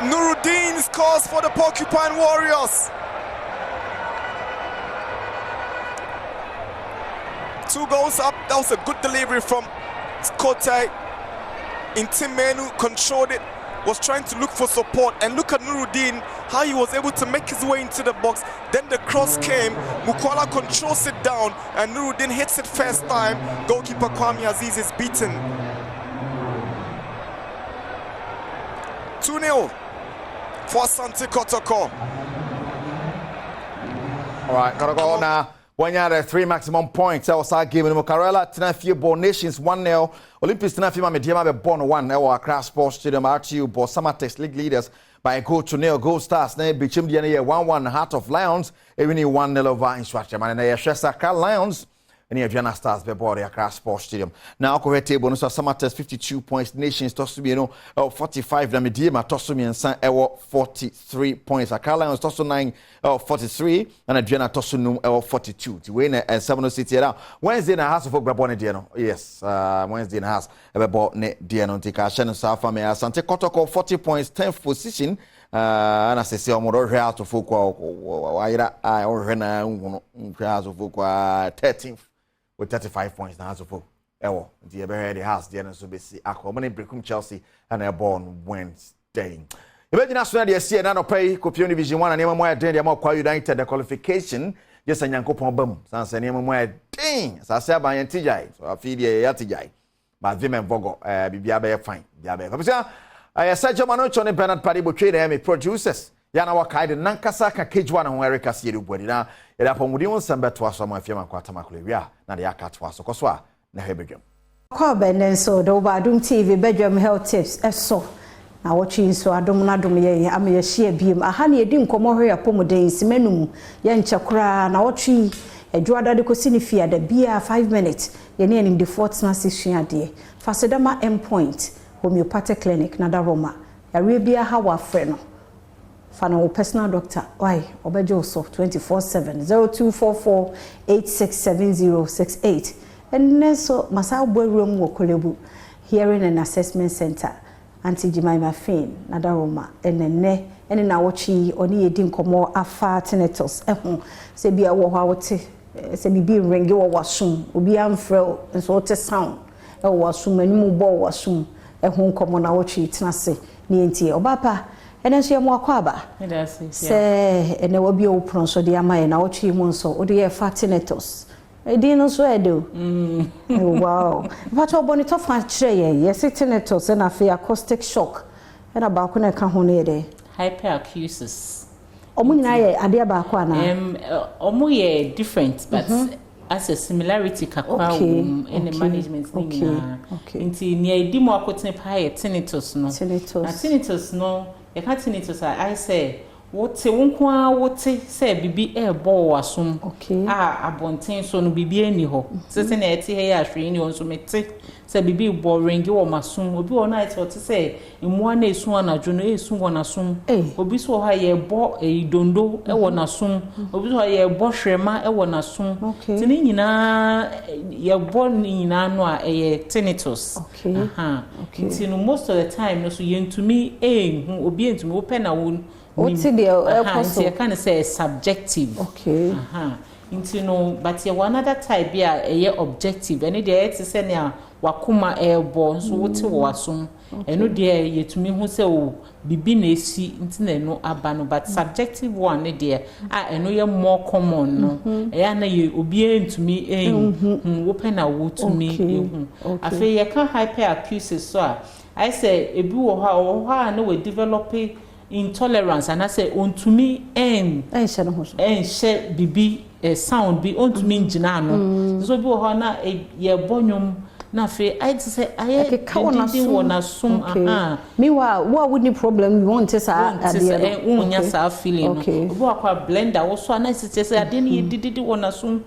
Nuruddin scores for the Porcupine Warriors. 2 goals up. That was a good delivery from Kote. Intimenu controlled it, was trying to look for support, and look at Nuruddin, how he was able to make his way into the box. Then the cross came, Mukwala controls it down, and Nuruddin hits it first time. Goalkeeper Kwame Aziz is beaten. 2-0 for Asante Kotoko. All right, gotta go now. One year, 3 maximum points. I was giving Mokarela, Tenafie Ball Nations 1-0. Olympics Tenafie Mediama be born 1. Our Accra Sports Stadium, RTU, Ball Summertex League leaders by a goal to nil. Gold Stars, Bichim Diana 1-1. Heart of Lions, even 1-0 over Instruction. And Shesaka Lions. And Vienna Stars be board the Accra Sports Stadium. Now, correct table, so Summertex 52 points. Nations Tosubiano 45. Mediama Tosumi and San 43 points. Accra Lions Tosu 9 43 and Adriana Tosunum 42. To win and 7 City now. Wednesday in the house of Grabone Diano. Yes, Wednesday in the house about Diano Tika Shannon South Family Asante Kotoko 40 points, 10th position. And I say Omodo Real to Fuqua Waira I or Rena 13th with 35 points now so for Ewo. The Eberhead house Diano Subisi Aquamani Bricum Chelsea and they're born Wednesday. Imagine national the SC and pay Copion Division 1 and Emma Dane the more United the qualification just a Yankopon bum sans an Emma ding as I said by TJ so I feed ye Yatijai but Vimen Bogo Biabe fine Biabe I said Germano Johnny Bernard Paddy Butcher producers Yana Wakai the Nankasa Cage1 and Erica Siru Bodina it upon Mudion Samba to us some of Fiamma Quatamaculia na the Akat was so Coswa Nehebegum. Coben so the Badwam TV Badwam health tips so. Na watching so adom na dom ye ame share biem aha na edi nkomo hwe apomoden simenum ye nchakura na watchi adwada de kosi ne fia da bia 5 minutes ye ne anim de fortna session ade fasedama endpoint homeopathic clinic na da Roma ya bia ha wa frɛ no fa na personal doctor why obejo so 24/7 0244867068 and so masa borum wo kolebu hearing and assessment center anti-Jemima Fane nada Roma ene na wochi oni edi nkomo afa tinnitus se bia wo ha wote se bibi ringe wo wasum obi amfrɛ nso wote sound e wo wasum animu bo wasum nkomo na wochi tinase ni enti obapa ene so ye mo akwa se ene wo bia wo pronso de amaye na wochi mu nso odi ye fa tinnitus Edino so edo. Wow. But oboni to fan kire ye tinnitus na fe acoustic shock. Na ba ko na ka ho ne de. Hyperacusis. Omo nyina ye ade ba ko ana. Omo ye different but as a similarity kakwa in the management thing. Nti ne edi mo akotene pa ye tinnitus no. Na tinnitus no, e ka tinnitus I say wote wonkwa wote se bibi ebo wasum abonten so no bibi ani ho sese na eti he ya hwe ni onso mete se bibi bo ringi wo masum obi wo na eti se emu na esu anadwo no esu wo nasum obi so ha ye bo dondo e wo nasum obi so ha ye bo hwema e wo nasum tini nyina ye bo nyina no a ye tinnitus nti no most of the time no so yentumi obi entumi wo pe na wo what's the so you can say subjective into no but you another type bia objective any dey to say na wakuma airborne so wote wasum eno dey yetumi hu say o bibi na esi nti na no aba no but subjective one dey eno ye more common no na ye obi entumi wo pe na wotumi afa ye kan hyperacusis so I say ebi wo ha na we develop intolerance and I say ontumi enhye bibi sound bi ontumi njina no so bi ho na ye bonyum na fe I say aye didn't wanna sum meanwhile what would the problem you want to say unya sa feeling obi akwa blender wo so na say ade ne didn't wanna sum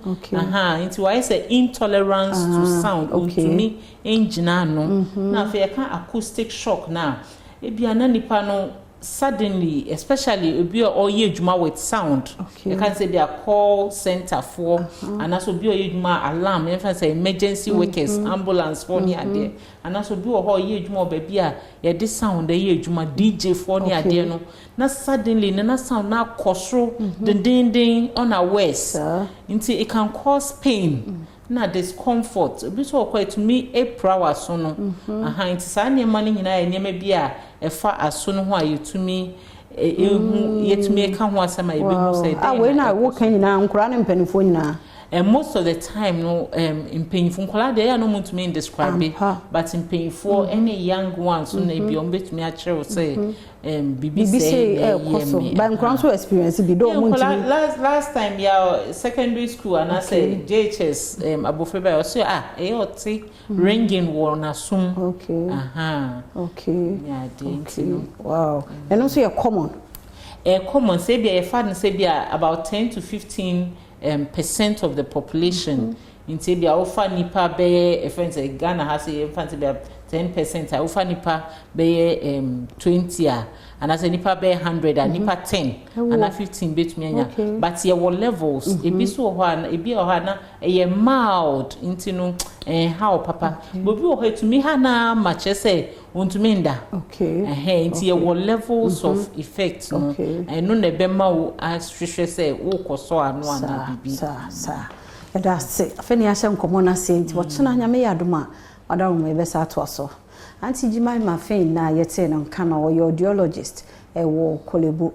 into why say intolerance to sound ontumi njina no na fe kan acoustic shock na ebia na nipa no suddenly, especially obi or ye juma with sound. You can say they are call center for and also be a juma alarm, if say emergency workers, ambulance for near there. And also be a ye juma baby this sound the ye juma DJ for near there no. Na suddenly na sound na kosro the ding on our waist. Until it can cause pain. Na discomfort bi so kwai to me April aso no aha nti sa ne ma ne nyina ye nyema bi a efa aso no ho aye to me ehu yetumi ka ho asama ebe hu say we na wo kan nyina nkura ne mpanifo nyina and most of the time no in painful kola dey no want to me describe it but in painful any young ones so na bi on betumi a kire say bibi say by nkranso experience bi do mo ntimi last time ya secondary school and I say JHS abofreba o say oti ringing war na sum yeah wow and also your common say be a fan say be about 10 to 15% of the population in Tibia offer nipa be friends Ghana has a fancy 10% I offer nipa be 20 and as a nipa be 100 and nipa 10 and 15 bit me but here were levels e bi so ho e bi o ha na e mild into no how papa but bi o ha to me ha na match say want me nda into here were levels of effects no and no na be ma wo as say wo koso anu ana bibi sa that's it afeni a shem komo na say nti wo chena nyame yadoma Adom me be sa to aso anti Jimai Mafin na yete no kana wo audiologist wo Kolebu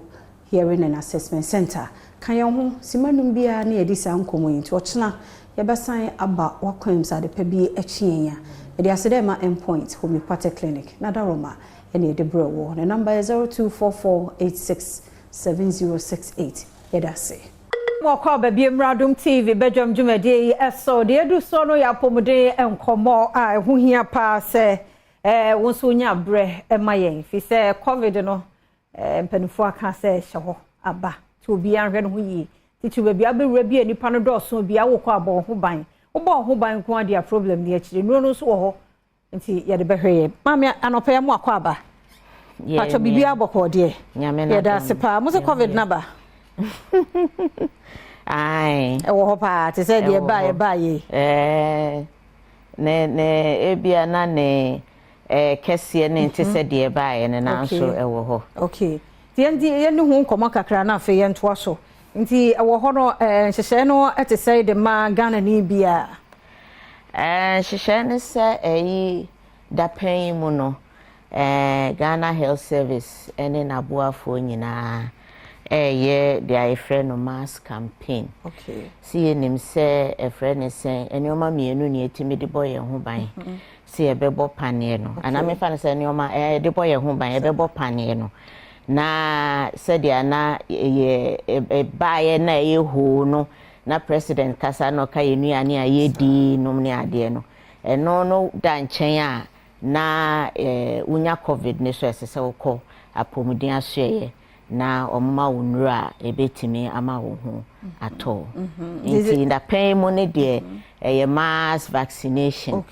Hearing and Assessment Center kan ye ho simanum bia na yedi sa nkomo nti wo chena ye be san aba wakwams ade pa bi achienya e de asede ma endpoint homeopathic clinic na daroma ene de bro wo the number is 0244867068 ye da say Mwakwa baby Adom TV Badwam dwumade eso de edu so no ya pomode enkomo a hu hia pa se wonso nya bre emayen fi se covid no mpanifo aka se hyeho aba ti obi anhwe no hu yi ti baby abewura bi anipa no do so bi awokọ abo ho ban wo ho ban ko ade a problem ni akire no so wo ho nti ye de behwe mama anopa ya mwakwa aba pacho bibi abokọ de ye da se pa mo se covid na ba ai wo hopa te say de ba ye ne ebia na ne kese ne te say de ba ye ne na so ewo ho okay tie ndi ye ne hu nkomo kakra na afa ye nto so nti ewo ho no hyehyɛ no te say de ma Ghana ni bia hyehyɛ ne say da pen mu no Ghana Health Service ene na boafo nyina yeah, the friend no mass campaign. Okay. See him say a friend say enioma mienu ni etimi de boy ho ban. See e bebo panie no. And I me fan say enioma de boy ho ban e bebo panie no. Na said dia na ye bae na ye ho no na president kasa no ka yenuane a ye di nom ne ade no. Eno no da nchen a na unya covid ne so esese wokọ apomuden asoye. Na omma wonura ebetimi ama wo ho ato nti nda pen mo ne de mass vaccination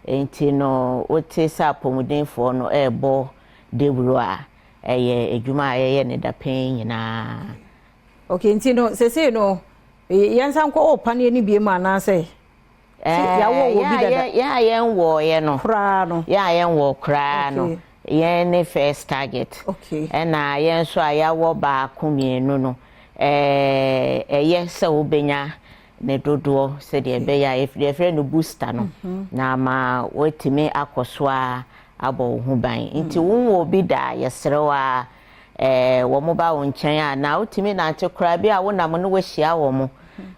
nti no ote sa pomuden fo no ebo deburo a edwuma ne da pen nyina okay nti no se no yansan ko opane ni biem ana se ya wo bi dada ya yen wo ye no kra no ya yen wo kra no yen first target okay na yen so aya wo ba kumienu no yes obenya ne dodo se de be ya if the friend no booster no na ma wetime akoso a abo hu ban nti wo bi da yesrewa wo mo ba wo nchen a na wetime na antekura bi a wo na mo no wehia wo mo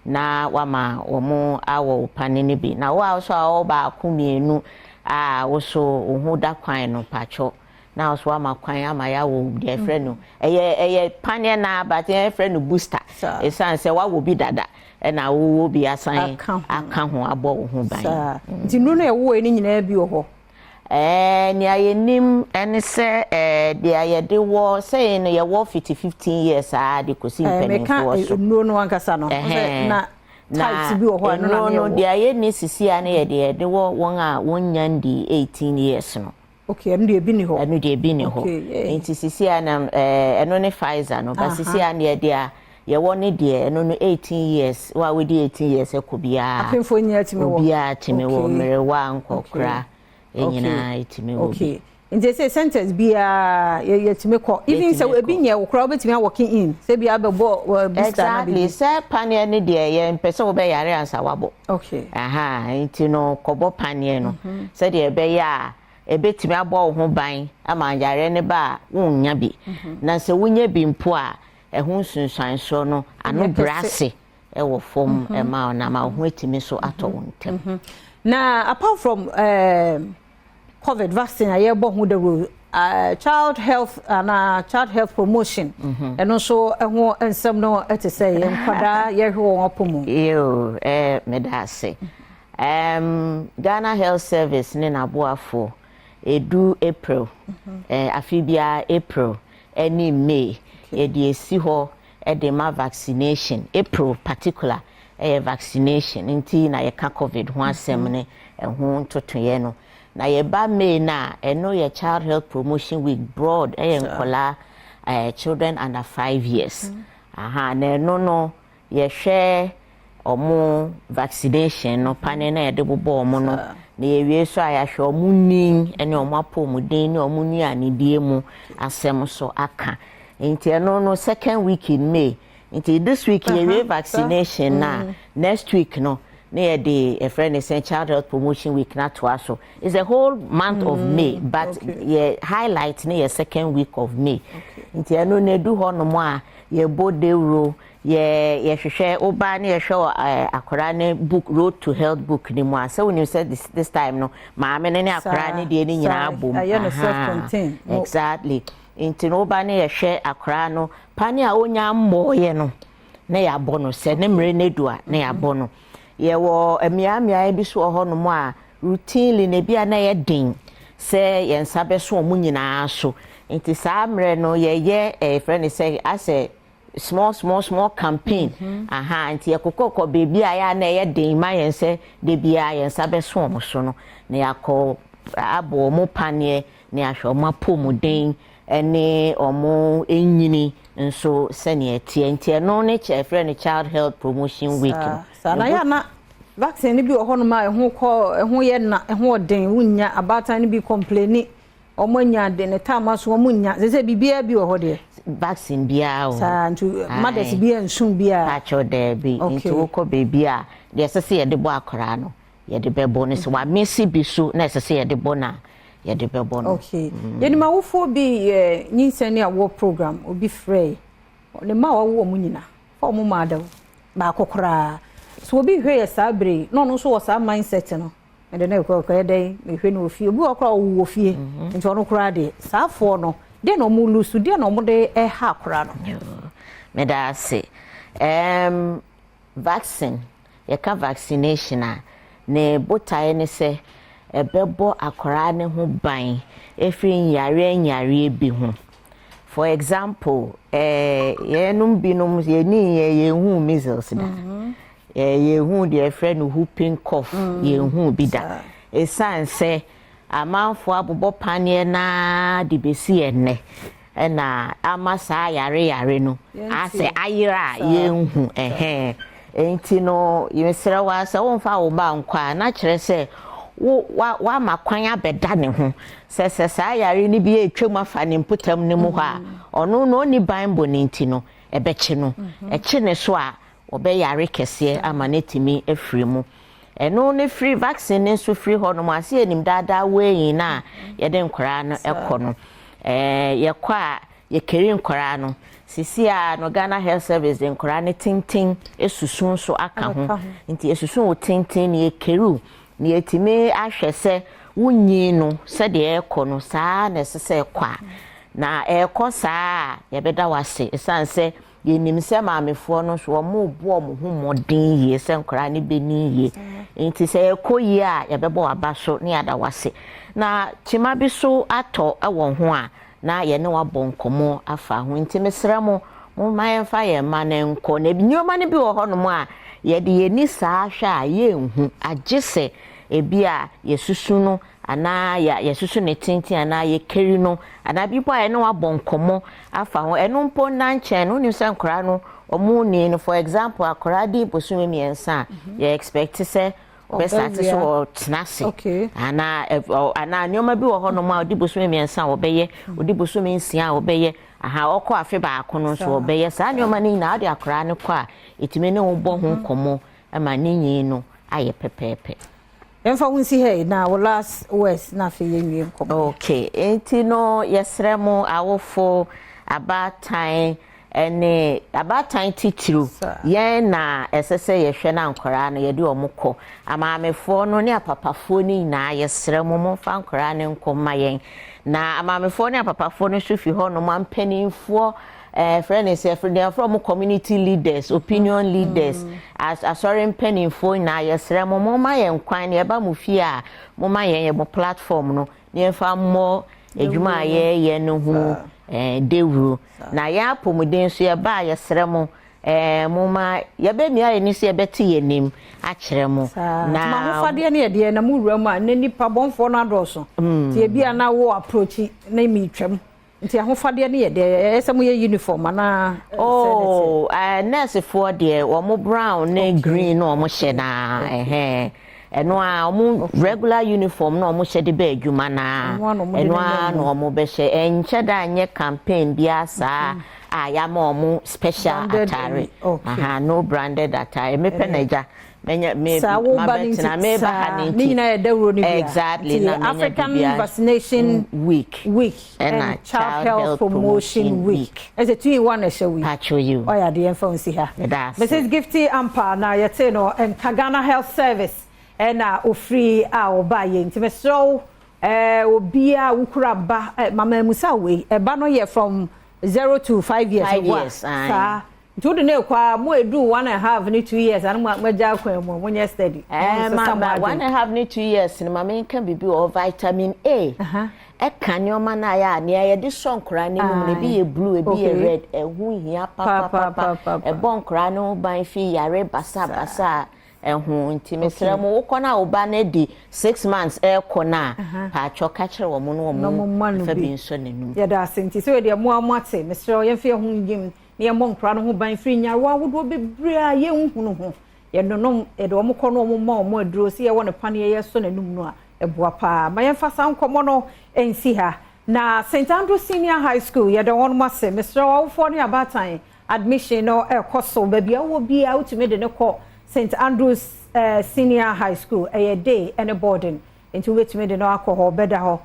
na wama wo mo awo panini bi na wo so awo ba kumienu a wo so hu da kwan no pacho na so ama kwan ama ya wo de friend no eye panye na but e friend no booster e san se wa wo bi dada na wo bi asan aka ho abo ho ban nti no na e wo ni nyina bi ho ni ayenim ene se de ayede wo say no ye wo 15 years a de kosi penifo so no no ankasa no na types bi ho no de ayeni sisi a na ye de wo won a won nya ndi 18 years no Okay, enu de bi ni ho. Enu de bi ni ho. Nti sisi ana eno ne Pfizer no, but sisi ana ye dia ye woni de eno no 18 years. Wa we di 18 years ekobia. Apemfo nya atime wo. Obia atime wo mere wa nkokra. Enyina atime wo. Okay. Nti say sentence bia ye time ko. Even say ebi nya wo kra obetime working in. Say bia bebo booster na bi. Exactly. Say panie ne de ye mpese wo be yare ansa wabo. Okay. Nti no kobo panie no. Say de be ya ebetimi abo ho ban ama yare ne ba wonya bi na se wonya bi mpo a ehun sunsan so no ano brase e wo fom e ma na ma ho etimi so ato wontem na apart from COVID vaccine aye bo ho the child health and child health promotion and also ho ensem no ete say enkwada ye hwe won opomu medase Ghana Health Service ne na boafo edu April afibia April any May e esi ho e de ma vaccination April particular vaccination nti na ye ka COVID ho asem ne ho ntotoye no na ye ba May na eno ye child health promotion week broad enkola children under 5 years na no ye share omo vaccination no pane na ye de bobo omo no na yewie so ayahwe omunin ene omapomuden ne omuni anidie mu asem so aka nti no second week in May nti this week yewie vaccination na next week no na ye de a friend is child health promotion week na to aso is a whole month of May but ye highlight na ye second week of May nti na du ho no mo a ye bodewro ye hwehwe oba na ye hwe akora ne book Road to Health book ni mo asa when you said this time no maame ne akora ne de ni nyina abom exactly nti no oba na ye hwe akora no pani a onya mmoye no na ya bono se ne mre ne dua na ya bono ye wo amiamia bi so ho no mo a routinely ne bia na ye din se ye nsabe so mo nyina so nti sa mre no ye friend say ase small campaign nti yakokoko baby aya na ye den ma yen se de bia yen sabe so mo so no na yakọ abo mo panie na ahwe mo apomuden ene omo enyini nso se ne etie nti no ne che friend child health promotion week sa na ya na vaccine bi ho no ma ho ye na ho den wunya abata ni bi complain omo nya de ne tama so omo nya se bibia bi ho de vaccine bia o sa ntu mothers bia nsun bia acho de bi ntu ko baby a de sese ye de bo akora no ye de bebo ne so wa mesi bi so na sese ye de bo na ye de bebo no okay ye ni ma wo fo bi nyinsani a wo program obi free ne ma wo mu nyina fa mo ma da ba kokora so obi hwe ye sabre no so wo sa mindset no ende na ko ko dey me hwe no ofie obi okora wo ofie nti ono kora de sa fo no de no mu lusu de no mu de ha kora no me da say vaccine ye ka vaccination a ne botae ne se ebebo akora ne ho ban efiri nyare bi ho for example ye num binum ye ni ye hu measles da ye hu de friend whooping cough ye hu bi da esanse amanfo abobo panie na de besi enne na amasa yare no ase ayira ye hu enti no yemsere wa se wonfa wo ba nkwa na kire se wa makwan abeda ne ho se sa yare ni bi etwam afa ne mputam ne mu ha ono no ni bible ne enti no ebechi no echi ne so a obe yare kese ama netimi afiri mu eno ne free vaccine ne so free ho no ase enim dada we na ye de nkora no ekono ye kwa ye keri nkora no sisi a no Ghana Health Service de nkora ne tintin esusun so aka ho nti esusun o tintin ne keru ne etime ahwese wunyi no se de ekono saa na sese kwa na ekosa ye beda wase esanse ye nimse maamefo no so mo bo mo hu modin ye se nkora ne beni ye nti se ekoyi a ye bebo abaso ne ada wase na chima bi so ato ewo ho a na ye ne wabɔ nkomo afa ho nti mesra mo mayen fa ye ma ne nko na binyoma ne bi wo ho no mo a ye de ye ni saa hwa a ye nhu agese ebi a ye susu no ana ya susu ne tintin ana ye keri no ana bi boy no abon komo afa ho eno mpo na nche no ni se nkora no omu ni no for example akora di bosume miensa ye expect say start so tenase ana nyoma bi wo ho no ma odi bosume miensa wo beye odi bosume nsia wo beye aha okọ afi ba akono so wo beye sa nyoma ni na ade akora ne kwa etime ne wo bo ho komo ama ninyi no aye pepepe. Emfa wunsi hey na wo last words na fe yenwie komo. Okay, enti no yesremo awofo abatan ene abatan titiru ye na esese yehwe na nkora no ye de omukọ amaamefo no ne apapafo ni na yesremo mo fa nkora ne nkoma yen na amaamefo ne apapafo no hwefi ho no mampanimfo friends from community leaders, opinion leaders, as sorry pennyfo na yesremo mo ma yen kwan ne ba mu fie a mo ma yen ye platform no ne fa mo edwuma ye no hu dewuru na ya pomuden so ye ba yesremo mo ma ye be mi aye ni se ye beti yenim a kiremo na ma ho fade ne ye de na mu wura mu a ne nipa bonfo na doso tie bia na wo approach na mi twam nti ahofade ne ye de esem ye uniform na nurse for de wo mo brown na green no mo hye na eno a mo regular uniform no mo hye de ba adwuma na eno a no mo be hye enche da anye campaign bia sa ya ma mo special attire no branded attire me penaja me exactly African Vaccination Week and Child Health Promotion Week. As a 2-in-1 show we patcho you. Oh yeah, the info see her. Mrs. Gifty Ampa na yete no and Kagana Health Service and ofree o buy nti me so obia ukura ba mama musa we ba no ye from 0 to 5 years. 5 years. To the kwa mo edu 1.5 ni 2 years and maja kwan mo when steady 1.5 ni 2 years ni mama can be or vitamin A e kan yoma na ya ne ya de sonkra ni mu ne bi e blue e bi e red e hu hia papa e bonkra no ban fi yare basa hu nti mesra mo wokona oba na di 6 months e kona pa choka kire wo mo no mo fa bi nso nenum ya da senti so de mo amate mesra ye fi hu yim ne mo nkra no ho ban free nyawa wodo bebre a ye nhunu ho ye nonom e de mo kono mo aduro se ye wona pane ye so nanum no a e boa pa ma ye fa san komo no ensi ha na St Andrew Senior High School ye de won mo se mesra wo fo ne abatan admission no e koso ba bia wo bia utime de ne ko St Andrews Senior High School a day and a boarding into which made no alcohol better ho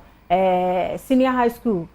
Senior High School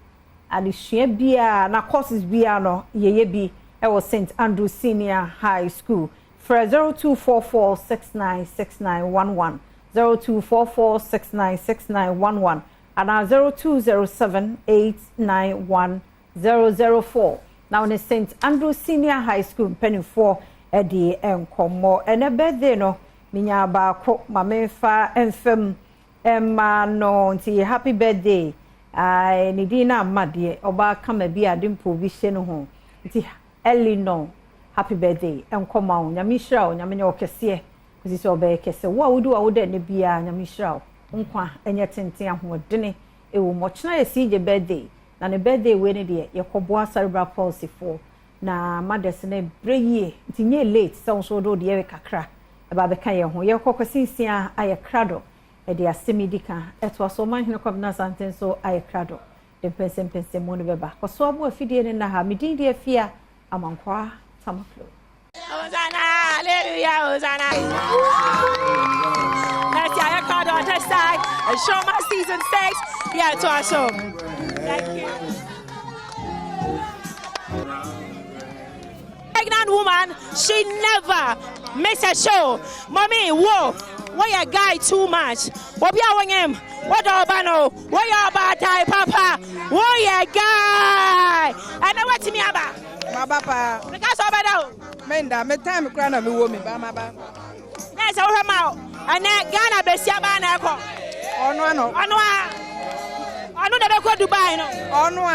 and she bia na courses bia no ye bi e was St Andrews Senior High School for 0244696911 0244696911 and 0207891004 now in St Andrews Senior High School penny 4 edi enkomo ene birthday no minya ba ko mamefa enfem emma no nti happy birthday ai ni dina amade oba kama bi adimpo bi hye no ho nti Elino happy birthday enkomo nyamishra nyamenya okese kusi so be kese wo awudu awude ne bia nyamishra nkwa enye tenten ahodene ewo mochna yesije birthday na ne birthday we ne de yekoboa cerebral palsy for na madesene breye ntinye late so do de kakra e ba be kan ye ho ye kokosinsia aye krado e de asemidika eto so man hene kwabna santen so aye krado de pense mo ne beba ko so abo afidie ne na ha midin de afia amankwa tamaklo Hosanna hallelujah Hosanna let's aye krado on this side and show my season 6 yeah to us so thank you. Pregnant woman, she never miss a show. Mommy, whoa, why a guy too much? What be our him? What Obano? Why you about time, Papa? Why a guy? And what to me about? My papa. Because over now. Menda, me time crown me woman, Bama. Yes, over him out. And then Ghana Bessia Banako. Oh no, no. I know never go to Dubai, no. Oh no.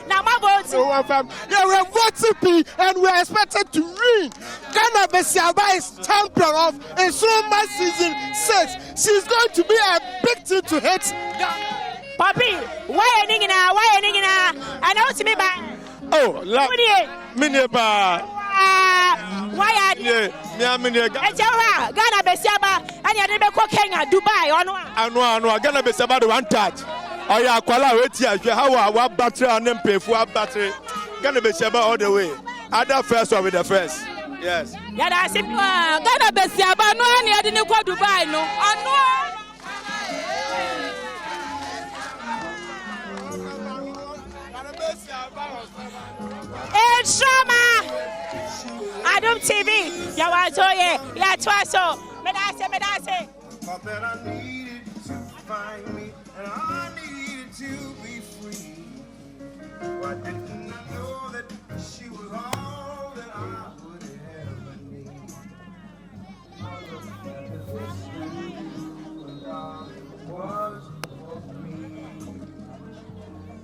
Now my vote. Yeah, we're voting and we're expected to win. Ghana Besiaba is champion of Insoma season 6. She's going to be a big team to hit. Papi, why are you now? I know to me by. Oh, love me ba. Why are you? Ghana Besiaba, and you never cook Kenya, Dubai, Anwa, Ghana Besiaba, the one touch. Oh, yeah, Kuala, wait here. How our battery and then pay for battery. Ghana Besiaba all the way. Other first or with the first. Yes. Yeah, that's it. Ghana Besiaba, no, I didn't go to Dubai, no. It's Shama. Adom TV. Yawazoye. Yatwaso. Medase. But I needed to find me, and I needed to be free. Why didn't I know that she was all that I would ever need? Was for me,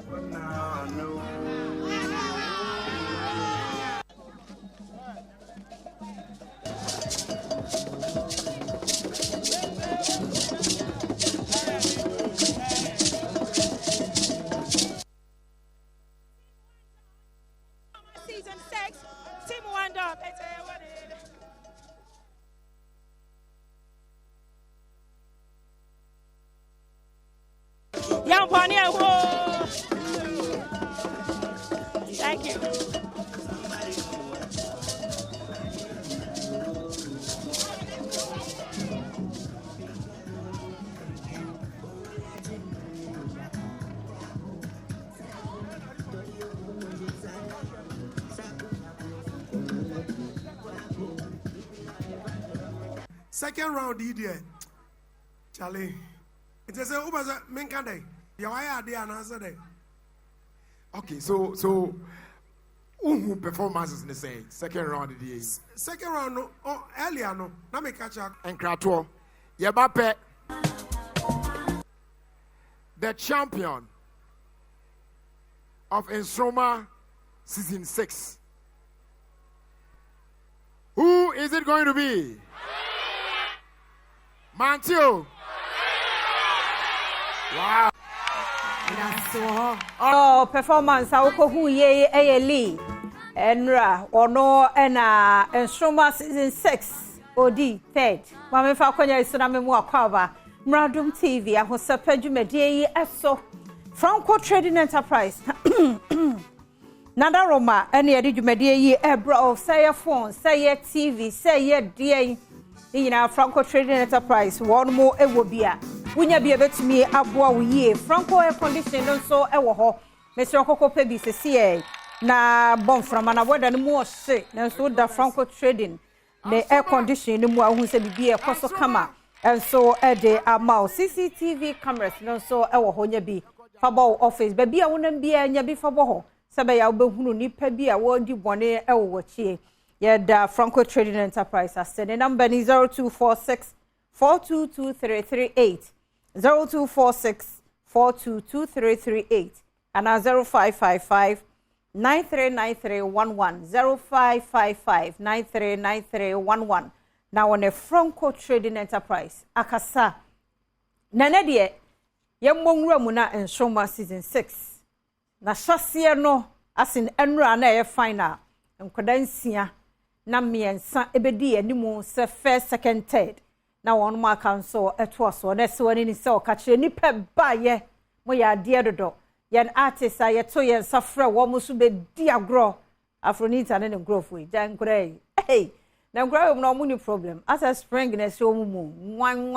but now I know. Season 6, Team Wonder. Young Pioneer, thank you. Second round, idiot. Charlie. It is a Uber Menkade. Your idea and answer day. Okay, so who performances in the same second round of the second round no earlier no na me catch up And Krato. Yebape. The champion of Ensroma season 6. Who is it going to be? Mantio. Wow. Oh, performance awoko hu ye Lee. Enra ono ena Ensroma season 6 odi third. Mama fa kwanya isona memu akwaba. Adom TV ahosepa dwumade yi eso Franco Trading Enterprise. Nada Roma ene yedi dwumade yi ebra of say phone, say TV, say DA. Yina Franco Trading Enterprise one more ewo bia. Wunya bia betumi aboa wo yie. Franco air condition no so ewo ho. Mr. Kokko pebi sese na bomframa na boda no mu ohye. Na so da Franco Trading the air condition no mu ahun se bibia ekoso kama. And so de amount CCTV cameras no so ewo ho nya bi fabo office ba bia wonam bia nya bi fabo ho sebe ya obehunu nipa bia wo di bone ewo wachie da Franco Trading Enterprise asene the number is 0246 422338 0246 422338 and 0555 939311 0555 939311 now on a Franco Trading Enterprise akasa nana de yemmongura mu na Ensroma season 6 na hyase no asin enra na e final nkodansia na miensa ebedi animu se first second third na won ma council etoaso na se woni ni se o ka kire ni pe baye mo ya de dodo yen artist ayeto yen safra wo mo so be di agro afronita na ne growth we dan kure hey na grow no mo ni problem as a spring na so mu wan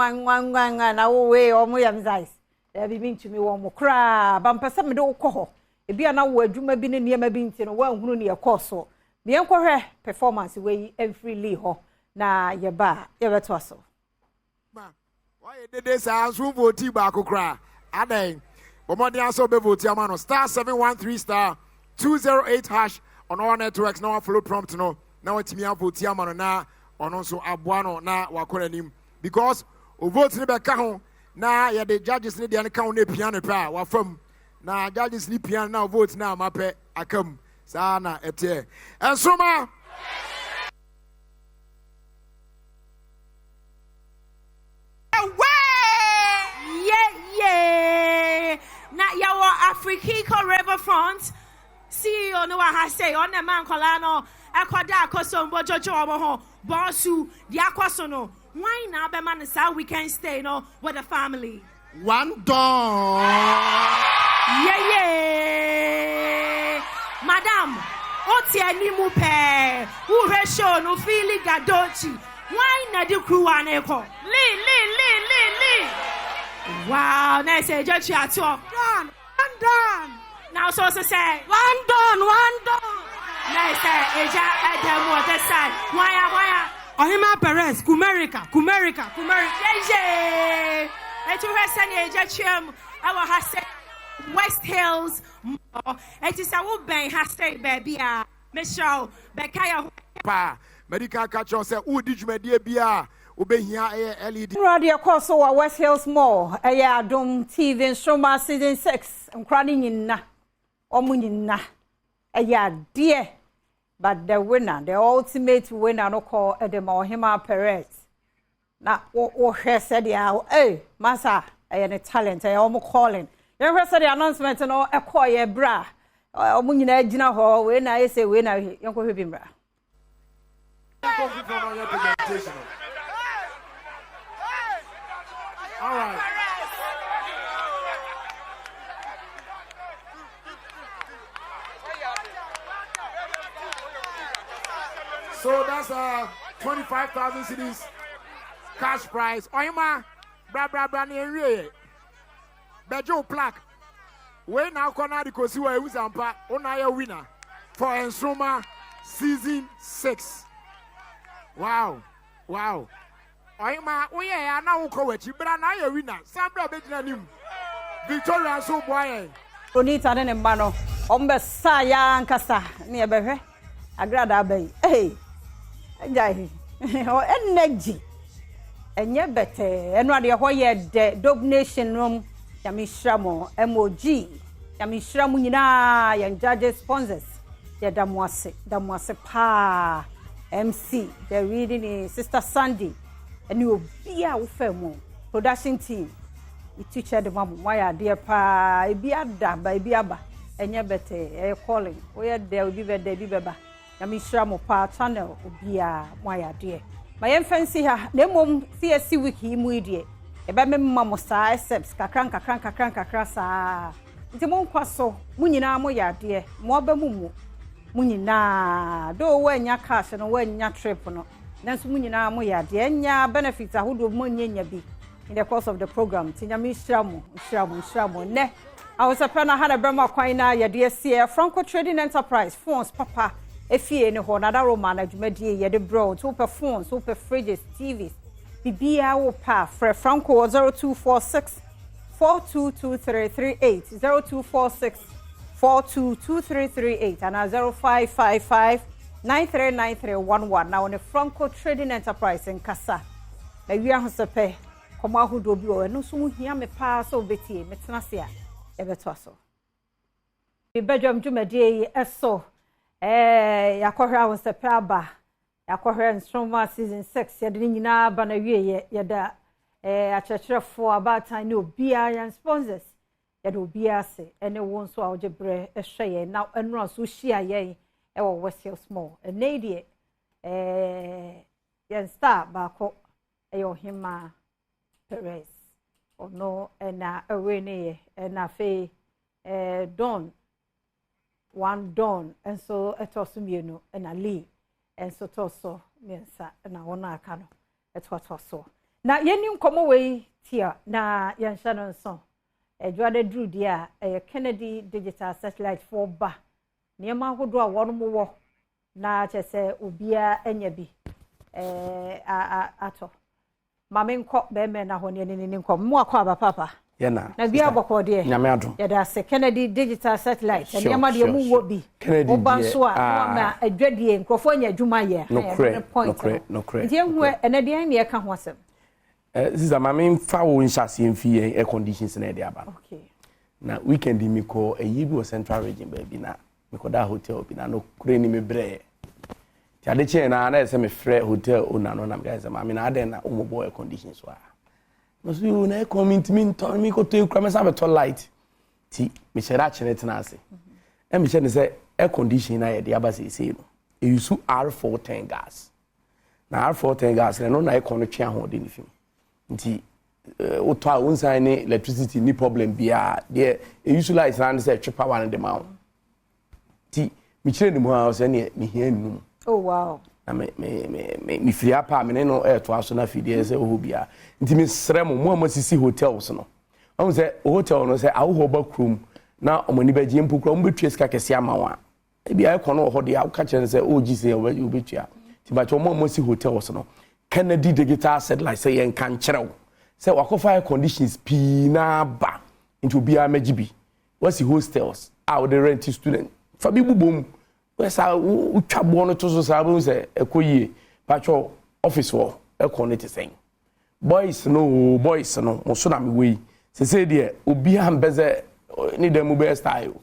na wo we o mo yam size e bi ntumi wo mo kra ba mpesa me de wo kɔ e bia na wo adwuma bi ne niam bi nti no wan hunu ne ekoso me enkohwe performance we every lee ho na ye ba ye beto aso ma why dede sa so vote ba kokra adan bomodi aso be vote ama no star 713 star 208 hash on all networks now follow prompt no na watimi vote ama no na ono so aboa no na wakora nim because o vote ne be ka ho na ye the judges ne de an ka ho na piano pa wa fam na judges ni piano na vote na mape akam sana ete Ensroma yeah Afrikiko Riverfront. CEO no ha say on the man Colano, Aquada Cosombo Jojo Omoho, Bonsu, Diaquasono. Why now be man is we can stay no with the family? One door. Yeah. Madam, Otia Nimupe, who has shown no feeling Gadochi. Why not do crew one echo? Lee. Wow, nice, just chat done. Now, so say, one done. Nice, Eja, Adam, what the side. Why? Ohima Perez, Kumerica. Yeah. Let you rest any Ejachim, our Hase, West Hills. It is our bank Hase, baby. Michelle, Bekaya. Pa, medical catcher say, who did you media beer? Obey here, LED. Radio Koso, West Hills Mall, Adom TV, Stroma Season 6, and crying in na. Omunina, dear, but the winner, the ultimate winner, no call Adom Ohima Perez. Now, what she said, hey, Massa, I am a talent, I am calling. You ever said the announcement and all a choir bra? Omunina Gina Hall, when I say winner, you go with him. All right. So that's 25,000 cedis cash prize. Oima, bra near Bejo plaque. We now corner the Kosiwa Uzampa, Onaya winner for Ensroma season 6. Wow. Oima, we are now coach, but I winner. Sambra Bejanim. Victoria so boy. Bonita and Mano, Ombe Saya and Casa, near Bebe. Agrada Bay. Hey. Jai, energy, and yet better, and what you're the Dog Nation room, Yamishramo, MOG, Yamishramunina, and judges sponsors, the Damwase Pa, MC, the reading is Sister Sandy, and you be our Femo production team. You teach the mom, why dear Pa, be a da by Biaba, and yet better, calling, where there will be the Bibaba. Yamishramo pa channel obia my dear. My fancy ha nemom CSC wiki mu die. Ebe me mama sa accepts kakran sa. Nti mo nkwaso mu nyina mo ya de. Mo ba mu nyina do we nya cash no we nya trip no. Nanso mu nyina mo ya de nya benefits ahodo mo nya bi in the course of the program. Ti Yamishramo ne. I was a planner had a brema kwina ya de see Franco Trading Enterprise phones papa. Efie ne ho na da Roman adwumadie ye de bro to phones, super fridges, TVs. Bibia wo pa Franco 0246 422338 0246 422338 and 0555 939311 now on the Franco Trading Enterprise in Kasa. Na wi ahosepe komo ahodo bi o no so hu hia me pa so betie metena se a e beto aso. Badwam dwumadie eso yakohra won sepaba yakohra Stroma season 6 yede nyina ba na wie yeda achechefo abata ni obia yan sponsors yede obia se ene won so awjebre ehwe na enura so hia ye e wo West Hills Mall ene die yan star ba ko Ohima Perez ono ena ewe ne ena fe Don one Don and so etosumienu and Ali and so toso mensa na wona aka no etotoso na yeni nkomo we tia na yansha no nso edwade dru dia Kennedy digital satellite 4 ba niema hodo a wono mo wo na chese obia anya bi ato mame nko be me na ho ne nko mo akwa ba papa Yena. Na bia bokode. Nyame adom. Yeda se Kennedy digital satellite. And yama de mu wo bi. Kennedy. Obanso a ma adwadie nkrofo anya adwuma ye. No cre. Nti ehwe enade an ne ka ho asem. This is a mame fa wo nhyase mfie air conditions na de aba. Okay. Na weekend mi ko eyibi o central region ba bi na me ko da hotel bi na no kure ni me bre. Ti ade che na ese me frɛ hotel owner no na me guys mame na ade na omobo air conditions wa. No so you na commitment to me ko to kra me sa beto light ti me share chene tena ase e me share say air condition na ye de aba say no e use R410 gas na R410 gas no na e kono twa ho de ni fim nti oto a unsan ni electricity ni problem bia de e use light na say tripa one de ma ti me chire ni mo ha say ne me hia num oh wow na me free apa me no to aso na fidie say o bia nti me srem mo amasisi hotels no am say hotel no say awo ba krom na omani ba gye mpokura mo betue ska kese ama wa e bia e kono ho de a ka kire say o gi say o betua ti ba cho mo amasi hotels no Kennedy digital satellite say yen kan kirew say wakofa air conditions pi na ba into bia magibi what's the hostels out the rent student fa bi bubom wesa utwabo no to so sa bo say ekoyie pacho office wo ekonete sen boys no mo so na me we say de obi ambeze ni dem be style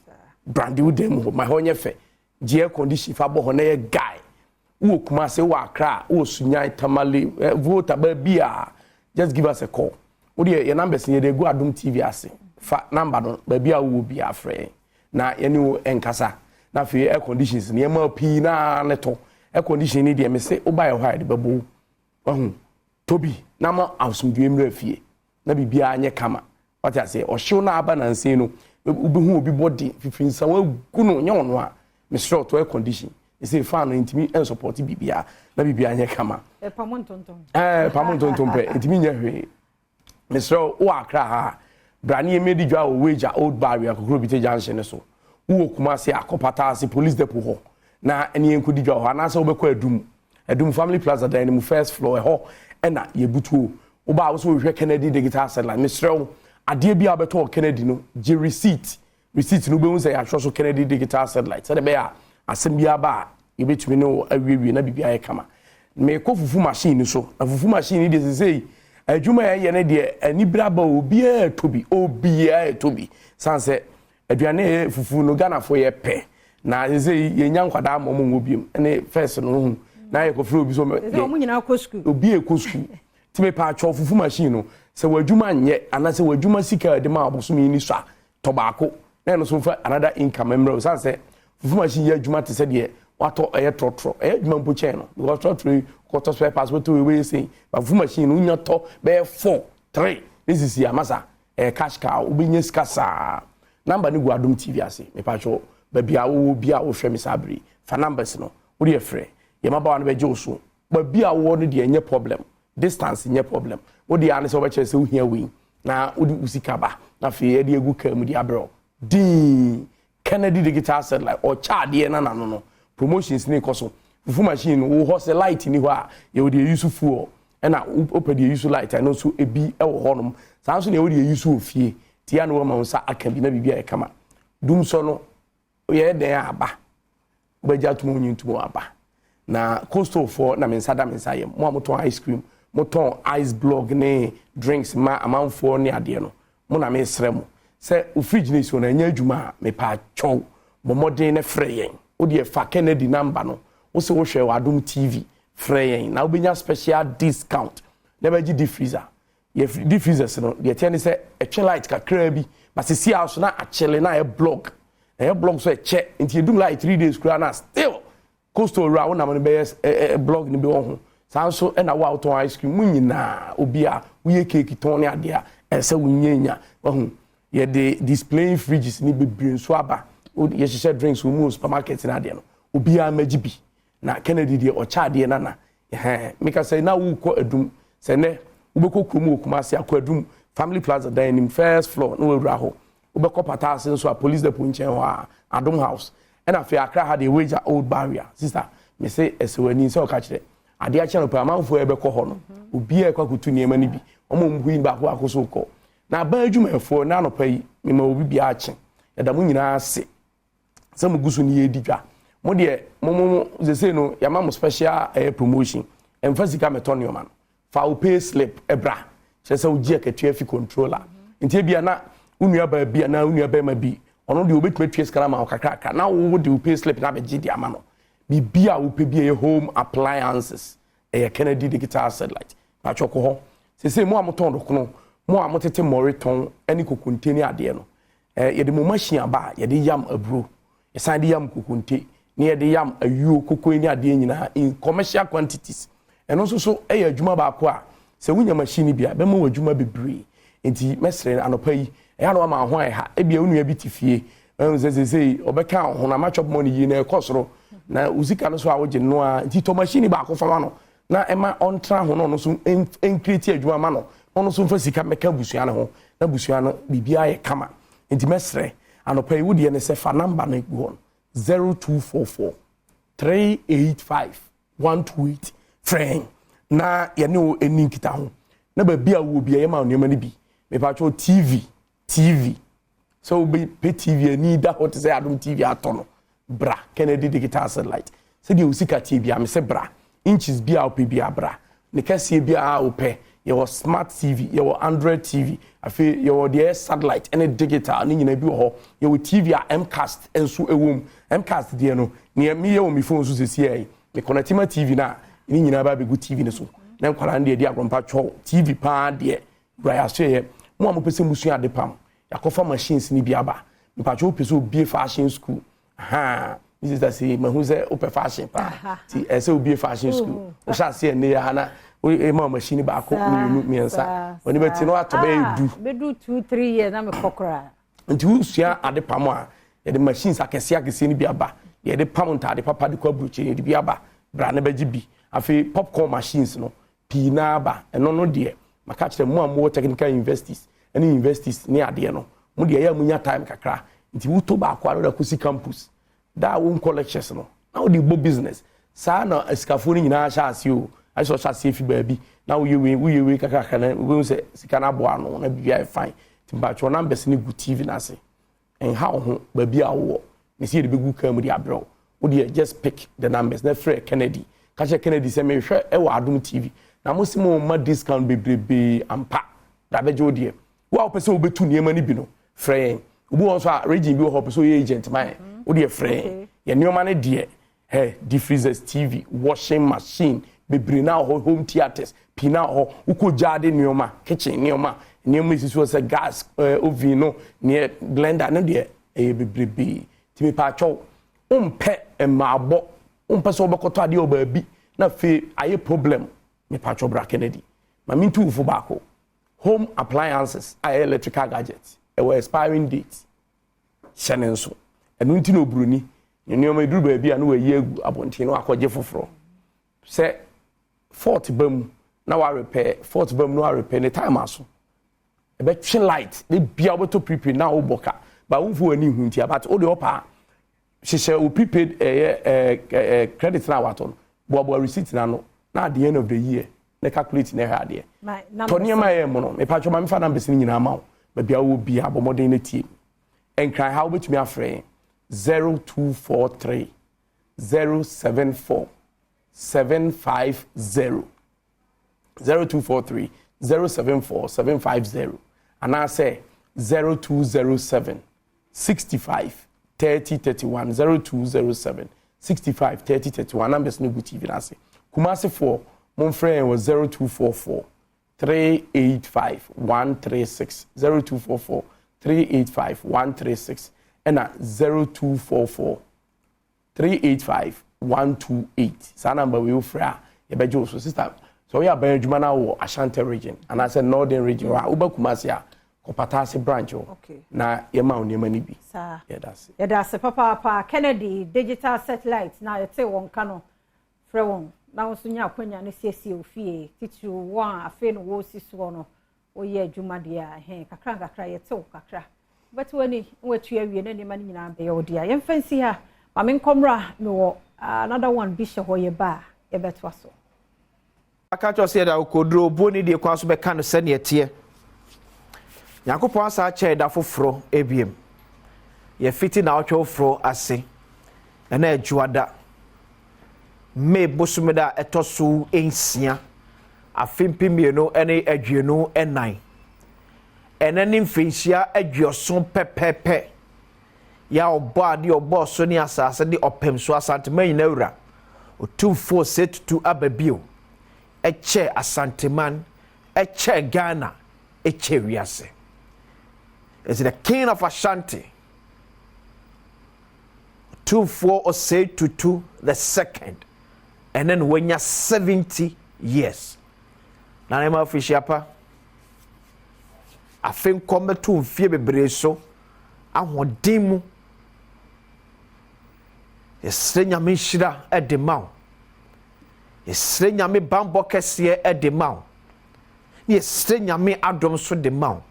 brand new dem my honye fe air condition fa bo ho na ye guy wo kuma say wa akra wo sunya tamale vote ba bia just give us a call wo de your numbers ye dey go Adom TV ase fa number no ba bia wo bia frɛ na ye ni wo enkasa na fe air conditions ne ma pi na neto air condition ni de me say wo ba ye hwa de babo tobi na ma asumdue mra fie na bibia anye kama what I say o hyew na aba na nse no obi obi body fifin sa wa gu no nye ono a me sure to air condition e say fan no intimi en support bibia na bibia anye kama pamontonton pe intimi nya hwe me sure o akra ha brani emedi dwa o wager old barrier kokro bite junction so wo kuma se akopata se police depot ho na eni enkodi dwa ho na se wo bekọ Adom family plaza dan mu first floor ho ena ye butuo wo ba wo so hwe Kennedy digital satellite me sure ade bia beto Kennedy no je receipt no be say ya so Kennedy digital satellite say be ya asem bia ba ye betumi no awie na bibia ye kama me ko fufu machine so na fufu machine dey say adwuma ye ne de ani braba obi a tobi sanse aduane fufu no Ghana fo ye pe na say ye nya nkwada amom obiem ene first no na ye ko fro obi so me nyina ko school obi e ko school ti me pa cho fufu machine no se wadwuma nye ana se wadwuma sika de ma aboso mi ni so tobako na no so fa another income member sanse fufu machine ye adwuma te se de wato trotro adwuma mpo chen no because trotro ko to spare pass to we say but fufu machine no nya to be 4 3 this is ya masa cash cow obi nye skasa number ni go Adom TV ase me pa cho ba bia wo bia wo hwe me sabri fa numbers no wo de frɛ ye maba no be je oso ba bia wo no de nye problem distance nye problem wo de ane se wo be se wo hia wi na wo de usika ba na fe ye de egu kam de abro din Kennedy digital satellite or charge na no promotions ni koso fufu machine wo ho se light ni ho a ye wo de use fuel na open de use light and so ebi e wo honom sanso ne wo de use ofie tia no ma unsa aka bi na bibia e kama dum so no ye den aba obaja tumu nyintumu aba na coastal for na mensada mensaye mo amoton ice cream moton ice block ne drinks ma amanfo ne ade no mo na me sremo se o fridge ne so na nya adwuma me pa chow bo modern ne freyen o de fa Kennedy number no o se wo hwe Adom TV freyen na obenya special discount na ba gi freezer ye deep freezers no de tell se e che light kakra bi but se si house na a chele na e block so e che nti edum like 3 days kura na still coastal round na man be blog ni be won ho sanso e na wa auto ice cream munyina obi a we cake ton ne ade a e se wunyenya won ye de displaying fridges ni be brinso aba ye share drinks mu supermarket na ade no obi a magibi na Kennedy de o cha ade na make say na wo ko Adom se ne wo be ko kromo kuma se akọ Adom family plaza dining first floor no wura ho wo be ko patase nso a police depot nchen ho a Adom house and afi akra had a wager old barrier sister me say esewani say o ka kire ade a channel pa manfo e be ko ho no obi e kwa kutu niema ni bi omo mbuin ba ko akoso ko na ba adwumafo na no pa yi me ma obi bia ache ya da mu nyina ase se mu gusu ni edidwa mo de mo ze say no ya ma mo special promotion emphasica metonio man fa o pay slip ebra se se o gi akatua fi controller ntie bia na unua ba bia na unua ba ma bi ono de obetuma tue skara ma okakaka na wo de pay slip na be gidi ama no bibia wo pe bia home appliances Kennedy digital satellite pa choko ho se mo amoton do kono mo amotete moriton ani kokunteni ade no yɛde mo machine aba yɛde yam aburo yɛsan de yam kokonte ne yɛde yam ayuo kokoi ne adeɛ nyinaa in commercial quantities ɛno nso so ɛyɛ adwuma baako a sɛ wonya machine bia bɛma wo adwuma bebree nti mɛsrɛ anɔpa yi ɛyɛ no ama ho ɛha ebia wonua bi te fie sɛ ɔbɛka ho na matchop money yi na ɛkɔ soro na uzika no so a wogye no a nti to machine baako fama no na ɛma ɔntra ho no so ɛnkreti adwuma ma no ɔno so mfa sika mɛka busua no ho na busua no bibia yɛ kama nti mɛsrɛ anɔpa yi wodeɛ ne sɛ fa number no gu hɔ 0244 385 128 frɛn na yɛne wo ɛni nkita ho na baabi a wo bia yɛma nneɛma no bi mepatwɛ tv so we pay TV ani da hot say Adom TV atono bra Kennedy digital satellite say the usika TV am say bra inches bia opɛ bia bra ne kase bia opɛ your smart TV your Android TV afi your the satellite any digital ne nyina bi ho your TV a Mcast enso ewom Mcast de no ne me ye wo me phone so sesi ai me connect ma TV na ne nyina ba be go TV ne so na kwala ne de agrompa cho TV pa de bra ya so ye mo am pese musu ade pam yakofa machines ni biaba mpacho pese obie fashion school this is that say mahu say open fashion pa ti ese obie fashion school o sha se ne ya na e ma machine ba ko miensa oni beti no atobe du 2-3 years na me kokra nti usua ade pam a ye de machines akese ni biaba ye de pam nta ade papa de kwa bruche ni biaba bra na baji bi afi popcorn machines no pi na ba eno no de maka kire mo am technical universities any universities ni ade no mo de ya munya time kakra nti wuto ba akwa da kusi campus da won collections no na wo de bo business sa na asikafo ni nyina sha ase o aso sha ase fi baabi na wo yewe kakra na wo se sika na bo ano na bibia fine ti ba cho numbers ni good TV na ase en ha ho baabi a wo me see de begu kam de abro wo de just pick the numbers na free Kennedy ka che Kennedy se me hwe e wo Adom TV na mo simo ma discount bebrebe ampa da bejo de wo pese obetu niema ni bi no frɛ obu won so a region bi wo pese o agent man wo de frɛ ye nioma ne de diffusers TV washing machine bebre na home theaters pina ho uko jade nioma kitchen nioma isi so say gas oven no ne blender no de bebrebe ti me pa cho umpe emabo umpe so obekoto ade obabi na fe aye problem me pa cho bra Kennedy ma min tu fu bako home appliances electrical gadgets were expiring date shenenso enu nti no bruni nneoma duru ba bia na wa yegu abontin no akogye foforo se fort bam na wa repair fort bam no wa repair ne time aso e be twi light e bia oboto prepaid na oboka ba wonfu ani hu nti about o de opa hyehyɛ o prepaid credit na wato bo receipt na no na at the end of the year na calculate na ha de to niema ye mo no me pa choma me fa numbers ni nyina ma ba bia wo bia abomoden na tie enkran how betumi afrɛ 0243 074 750 0243 074 750 and I say 0207 65 30 31 0207 65 30 31 numbers no good TV na say Kumasi for mon friend was 0244 385 136 0244 385 136 and at 0244 385 128 sa number we offer ya bejo so sister so we are by adwuma na wo Ashanti region and I said northern region wa uba Kumasi a Kopatase branch na yema onema ni bi sa yeah that's papa Kennedy digital satellite na yete won kano frɛ won na wo so nya akwanya ne siesie ofie titu won afi no wo siso no wo ye adwuma de a kakra yete wo kakra but wani wetu awie na ne mani nyina be yodi a yemfansi ha ma men komra no another one bi hye ho ye ba ye beto aso aka cho se da okodro boni de kwa so be kan se ne tie yakopon asa che da foforo ebiem ye fiti na otwo foforo ase na adwuada me bosumeda etoso ensia afimpimieno ene adwenu enan enani mfinsia adwoso pepepe ya obo ade obo so ni asase de opemso asanteman nyina wura otumfo setutu ababio eche asanteman eche Ghana eche wiase is the king of Ashanti. 2-4 Osei Tutu the second. And then when you're 70 years. Now I'm official. I think come to fear bebre so. I want demu. Yesre nyame hira de maw. Yesre nyame bambo kese de maw. Yesre nyame adom so de maw.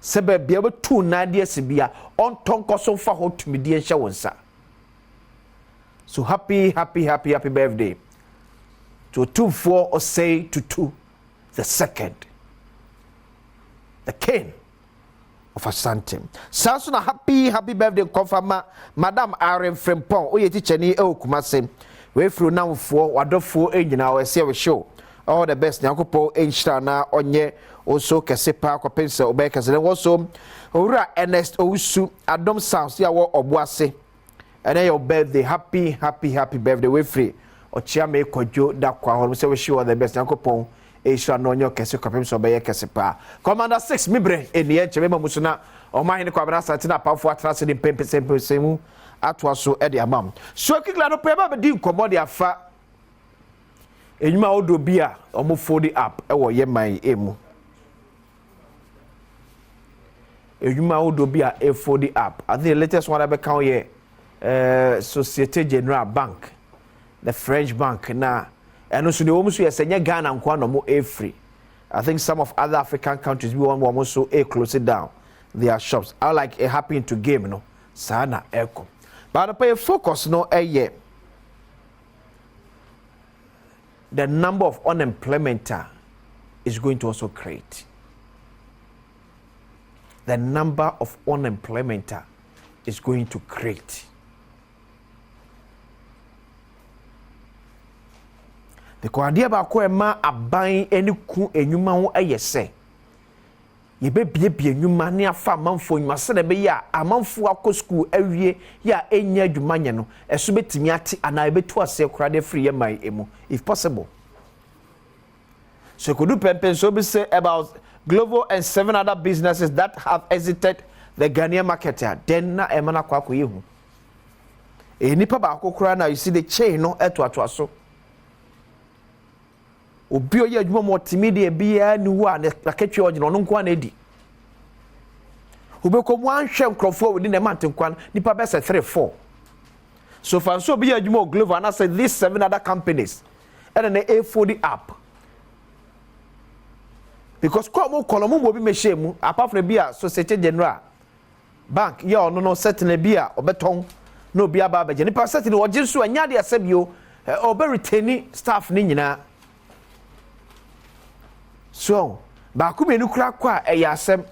Sebe bia be tu na de asibia on tonko so fa hotumi de ehye wonsa. So happy birthday to 2-4 Osei Tutu the second. The king of Asante. Sanso na happy birthday confirma Madam Aren Frempong oye teacher ni Kumase. We fru namfo wadofo enyina we se we show. All the best nyakopo enhira na onye also kesepa kwapense obeka se also owura Ernest Owusu Adom Sounds ya wo oboase. And then your birthday happy birthday we free. Ochia me kojo da kwa ho se we show all the best nyakopo Esha no nyo kese kwapem so be kese pa. Commander 6 mibre eni enche mema musuna o man ne kwabra satina pafo atrase de pempese mu atwa so e de amam. So kikla no pe ba be di nkomo de afa. Enyuma odo bia o mo fold up e wo yeman emu. Enyuma odo bia e fold up. I think the latest one I be count here Societe Generale Bank, the French bank na. And also the almost yes Ghana and Kwano a free. I think some of other African countries we want also a close it down their shops. I like a happy to game no sana echo. But I pay focus no a year. The number of unemployment is going to also create. The number of unemployment is going to create. Because idea ba ko ema aban eni ku enyuma ho ayese ye bebie enyuma ne afa amanfo enyuma se na be ya amanfo akọ school awie ya enya adwuma nye no eso betimi ate ana ebetu ase kura de free mai emu if possible. So could do pempen so be say about Glovo and 7 other businesses that have exited the Ghanaian market here then na emana kwa yehu enipa ba akokura na you see the chain no eto so obi oye adwuma mo timide bia ni wo a na ketwe ogino no nko na edi obekomu anhwe nkrofo within the month nkwan nipa be say 3-4 so fan so bi adwuma Glovo and I say these 7 other companies and then A40 up because ko kolomo mo bi mehye apart from bia Societe Generale Bank ya ono no certain bia obeton no bia ba beje nipa certain wo jinsu anya de asebio obe retain staff ni nyina. So, baku menu kura kwa eyasem.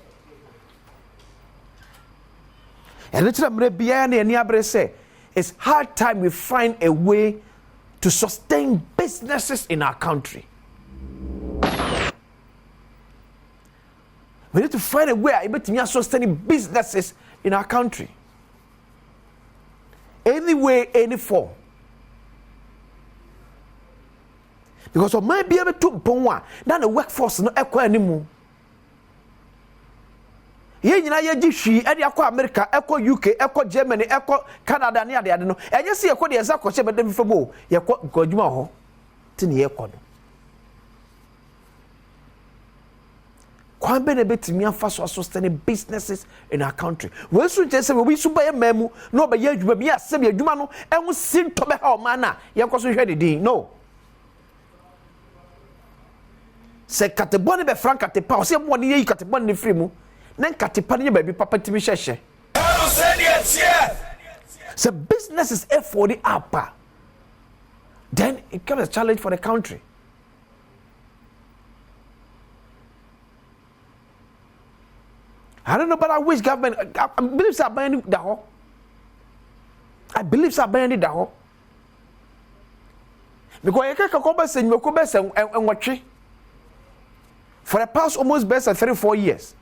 And little mrebia na ani abre say it's hard time we find a way to sustain businesses in our country. We need to find a way to sustain businesses in our country. Any way, any form. Because of my be able to ponwa na the workforce no ekwa animu ye nyina ye gihwi e de akwa America ekwa UK ekwa Germany ekwa Canada ne ade no enye se ekwa de ezakwa che bedem febo ye kwa godwuma ho tini ye kwa no kwambe ne betimi afa so sustain businesses in our country we so je se we su ba ye mamu no ba ye adwuma bi asem ye adwuma no enwo sinto be ha o ma na ye kwa so hwe de din no. Se katebone be frank katepa o se mo ne yi katebone ne free mu na katepa ne ba bi papa timi hyehye so business is A40 up then it becomes a challenge for the country. I don't know, but I wish government I believe so ban the ho I believe so ban the ho because you can come back and you come back and watch for the past almost best 3-4 years.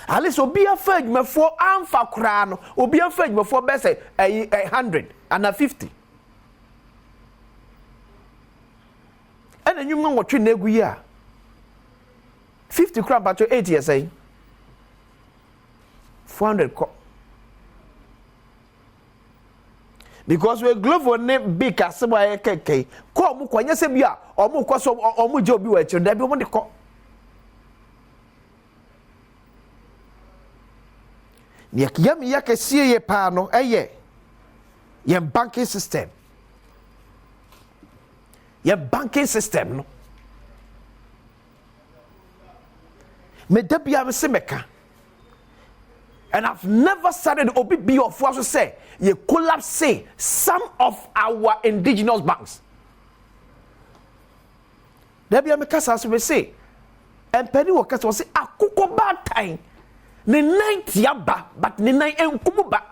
At least obi afage me for amfa kra no obi afage me for best 150 and then you man watch na egu ya 50 kura mpacho 8 years say 400 ko because we glove on name big asebo keke ko mu kwanya se bia omu ko so omu je obi wa chiro da bi omu de ko ni akiyami yake sie ye pa no eye ye banking system no me debia me se meka and I've never started obi be of what say you collapse some of our indigenous banks debia me kasa so we say and penny workers was say akoko bad time ne 90 aba but ne 9 enkumu ba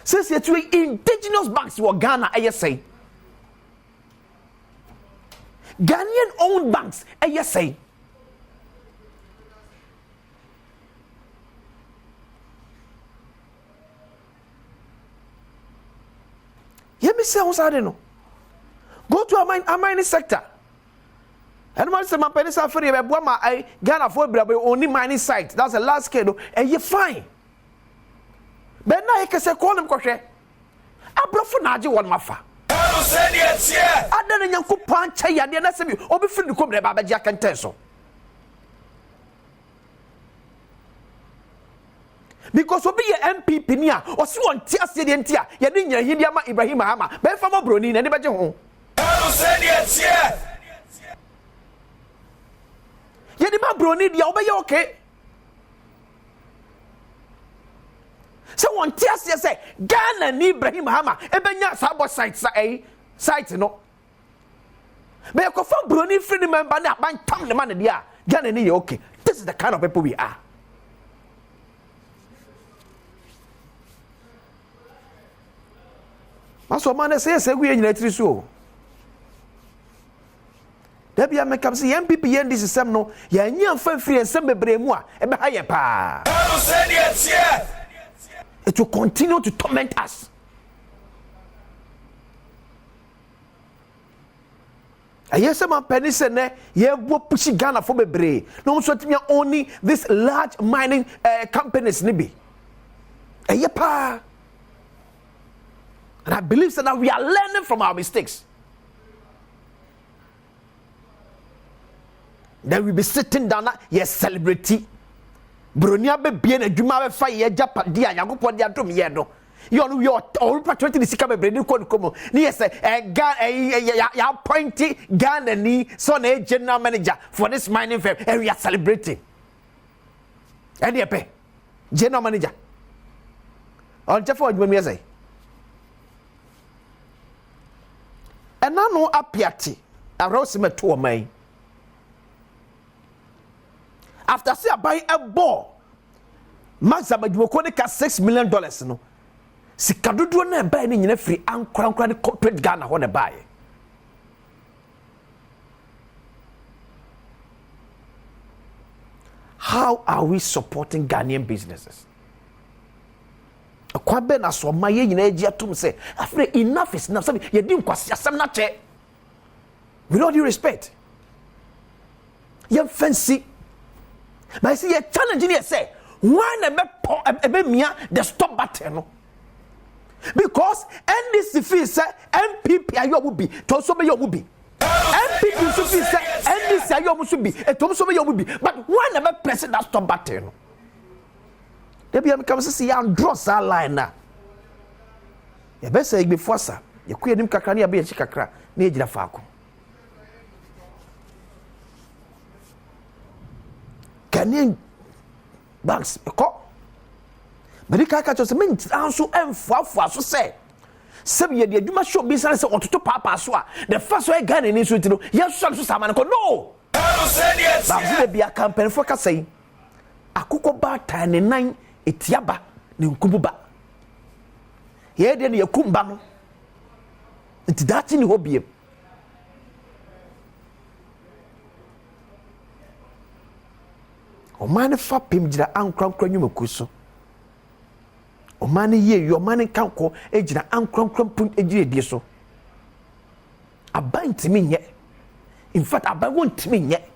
since you indigenous banks were Ghana say Ghanaian owned banks say hear me say what's no go to a mining sector and once the man say for Badwam Ghana for only mining site that's a large scale and you fine but now you can say call them koshe abrofo na age won mafa adana nyanko pancha ya de na se bi obi firi kom na ba ba ja kenten so because obi ye MPP ni a o si won ti ase de ntia ye de nya hidi ama Ibrahim Hama be fa mo broni na de beje ho ye de ma broni dia obe ye okay so one tears say Ghana ni Ibrahim Hama ebenya sabo site no me ko fa broni free member na ban tam ne man dia Ghana ni okay this is the kind of people we are maso man say we nyina tiri so debia make am say MPP yen this system no ya nya fa free ensem bebre mu a ebe ha ye pa it will continue to torment us. Yes, man, penny said, "Yeah, what pushing Ghana for bebre? No, so only this large mining companies, nibi. And I believe that we are learning from our mistakes. Then we be sitting down, yes, celebrity. Bronia be bien adwuma be fa ye japade a yakopɔ de adom ye no you know your all patriotic sika be bredi ko komo ni yes ya appointed Ghana ni so na general manager for this mining firm and we are celebrating and ye pay general manager on chefo adwuma mi say and na no apiati arosime to man after say buy a ball max abadwoko ne ka $6 million no sikadodo na buy ne nyina free ankora ne corporate Ghana ho ne buy how are we supporting Ghanaian businesses akwabe na so ma ye nyina agi atom say after enough is enough sabi ye di nkwasi asem na che with all due respect ye fancy. But I see a challenge in here say, why never mia the stop button? No? Because NDC fee say MPP ayo will be, Toso be will be. MPP fee say NDC ayo must be, and Toso be will be. But why never press that stop button? No? They be come see and draw that line now. You best say before sir, you quit him kakani abe chikakra, ni ejira faako. Ghanaian banks ko America catch us mean answer emfafo so say ye de adwuma show business say ototo papa so a the first way Ghana ni so tino yes so sama ko no ba be a campaign for ka say akoko ba tan ne nan etiaba ne nkubu ba ye de ne yakumba no nti that ni hobie Omani fa pim jira ankrankra nyumaku so. Omani ye yo mani kanko ejira ankrankra pun ejire die so. Aba ntimi nye. in fact aba won't me yet.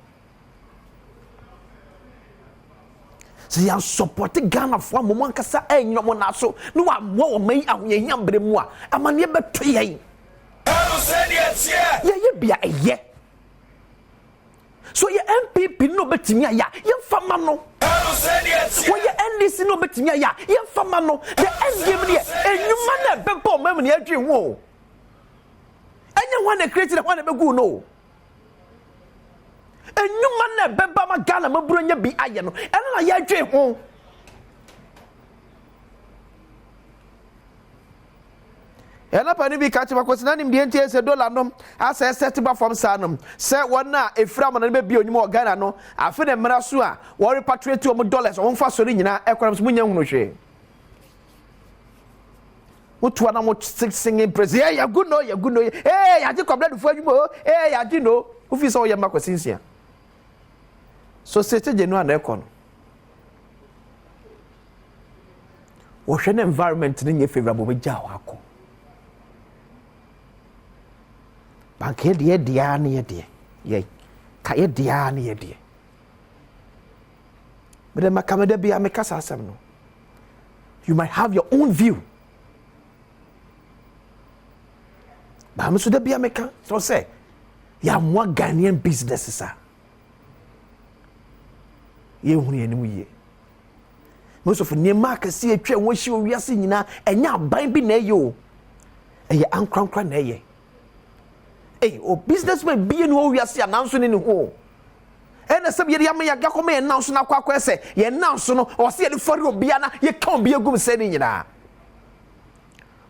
So you support Ghana for moment kasa no mo na so no wa mo mai ahoyehia bre mu a amane beto ye ye bia eye so ye MPP no betimi aya ye fama no wo ye NDC no betimi aya ye fama no the SDM ne enwuma na bempo mam ne adwe ho anya one create the one be go no enyuma na beba ma Ghana maburonya bi aye no eno na ya dwe ho ela pa ni bi ka chima kwesina nim de ntie se dollar no asa set ba from sanum se wona efra ma na be bi onyuma Ghana no afi ne mra so a wo repatriate o dollars o mfa so nyina ekwaram so munya hunu hwe mutu na mo singing praise ya good no ya ji komplete fu adwuma ya ji no ufi so ya makwasinsia so sete January na ekono wo hwe na environment ni nye favorable be ja wako bank ye dia na ye ka ye dia na ye die but ma kameda bia me kasa asem no you might have your own view ba me so da bia me ka so say ya mo Ghanaian businesses are ye hunu ye nimu ye most of ne mark see atwa won hye owiase nyina enya ban bi na ye eye ankrankra na ye o businessman bi no owiase ananso ne ho ena se ye yam ya gakoma ye nanso na kwakwa se ye nanso no o se ye fori obia na ye kan bi egum se ne nyina